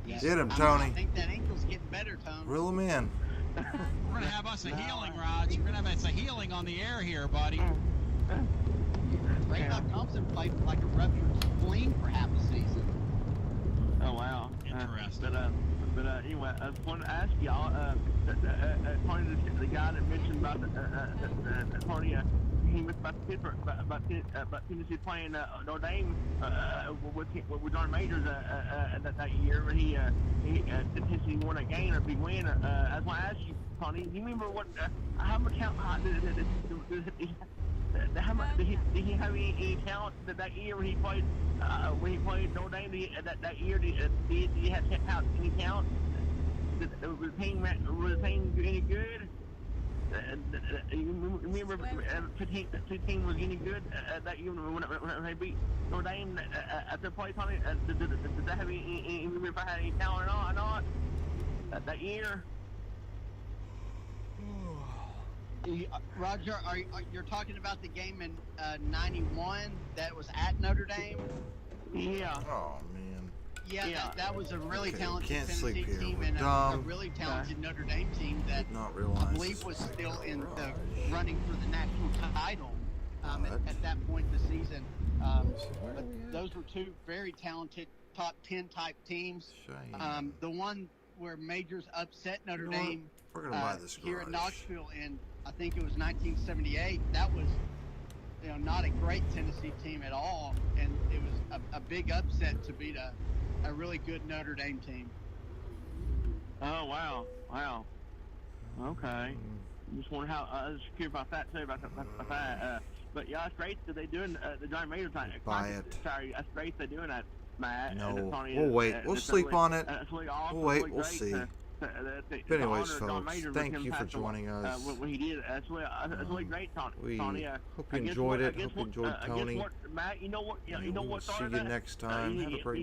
Get him, Tony. I think that ankle's getting better, Tony. Reel him in. We're going to have us a healing, Raj. We're going to have us a healing on the air here, buddy. Raynock Thompson played like a ruptured spleen for half a season. Oh, wow. Interesting. But anyway, I wanted to ask y'all, Tony, the guy that mentioned about Tony, he was about Pittsburgh, about Tennessee playing Notre Dame with John Majors that year, and he Tennessee won a game, or big win. I want to ask you, Tony, do you remember how much did he have any talent that year when he played Notre Dame that year? Did he have any talent? Was the team any good? You remember the team was any good that year when they beat Notre Dame at their play, Tony? Did that have any? Remember if I had any talent or not that year? Roger, you're talking about the game in '91 that was at Notre Dame? Yeah. Oh man. Yeah. That was a really talented Tennessee team and a really talented Notre Dame team that I believe was still in the running for the national title at that point in the season. But those were 2 very talented top 10 type teams. The one where Majors upset Notre Dame here in Knoxville in, I think it was 1978. That was, not a great Tennessee team at all, and it was a big upset to beat a really good Notre Dame team. Oh wow! Okay. Just wonder how. I was curious about that too. About that. But yeah, that's great that they're doing the Giant Major time. Buy it. Sorry, that's great they're doing that, Matt. No, we'll wait. We'll sleep on it. Really awesome, we'll wait. really we'll see. But anyways, folks, thank you for joining us. What he did, that's really great, Tony. Hope you enjoyed it. Hope you enjoyed Tony. Matt, you know what? See you next time. Have a great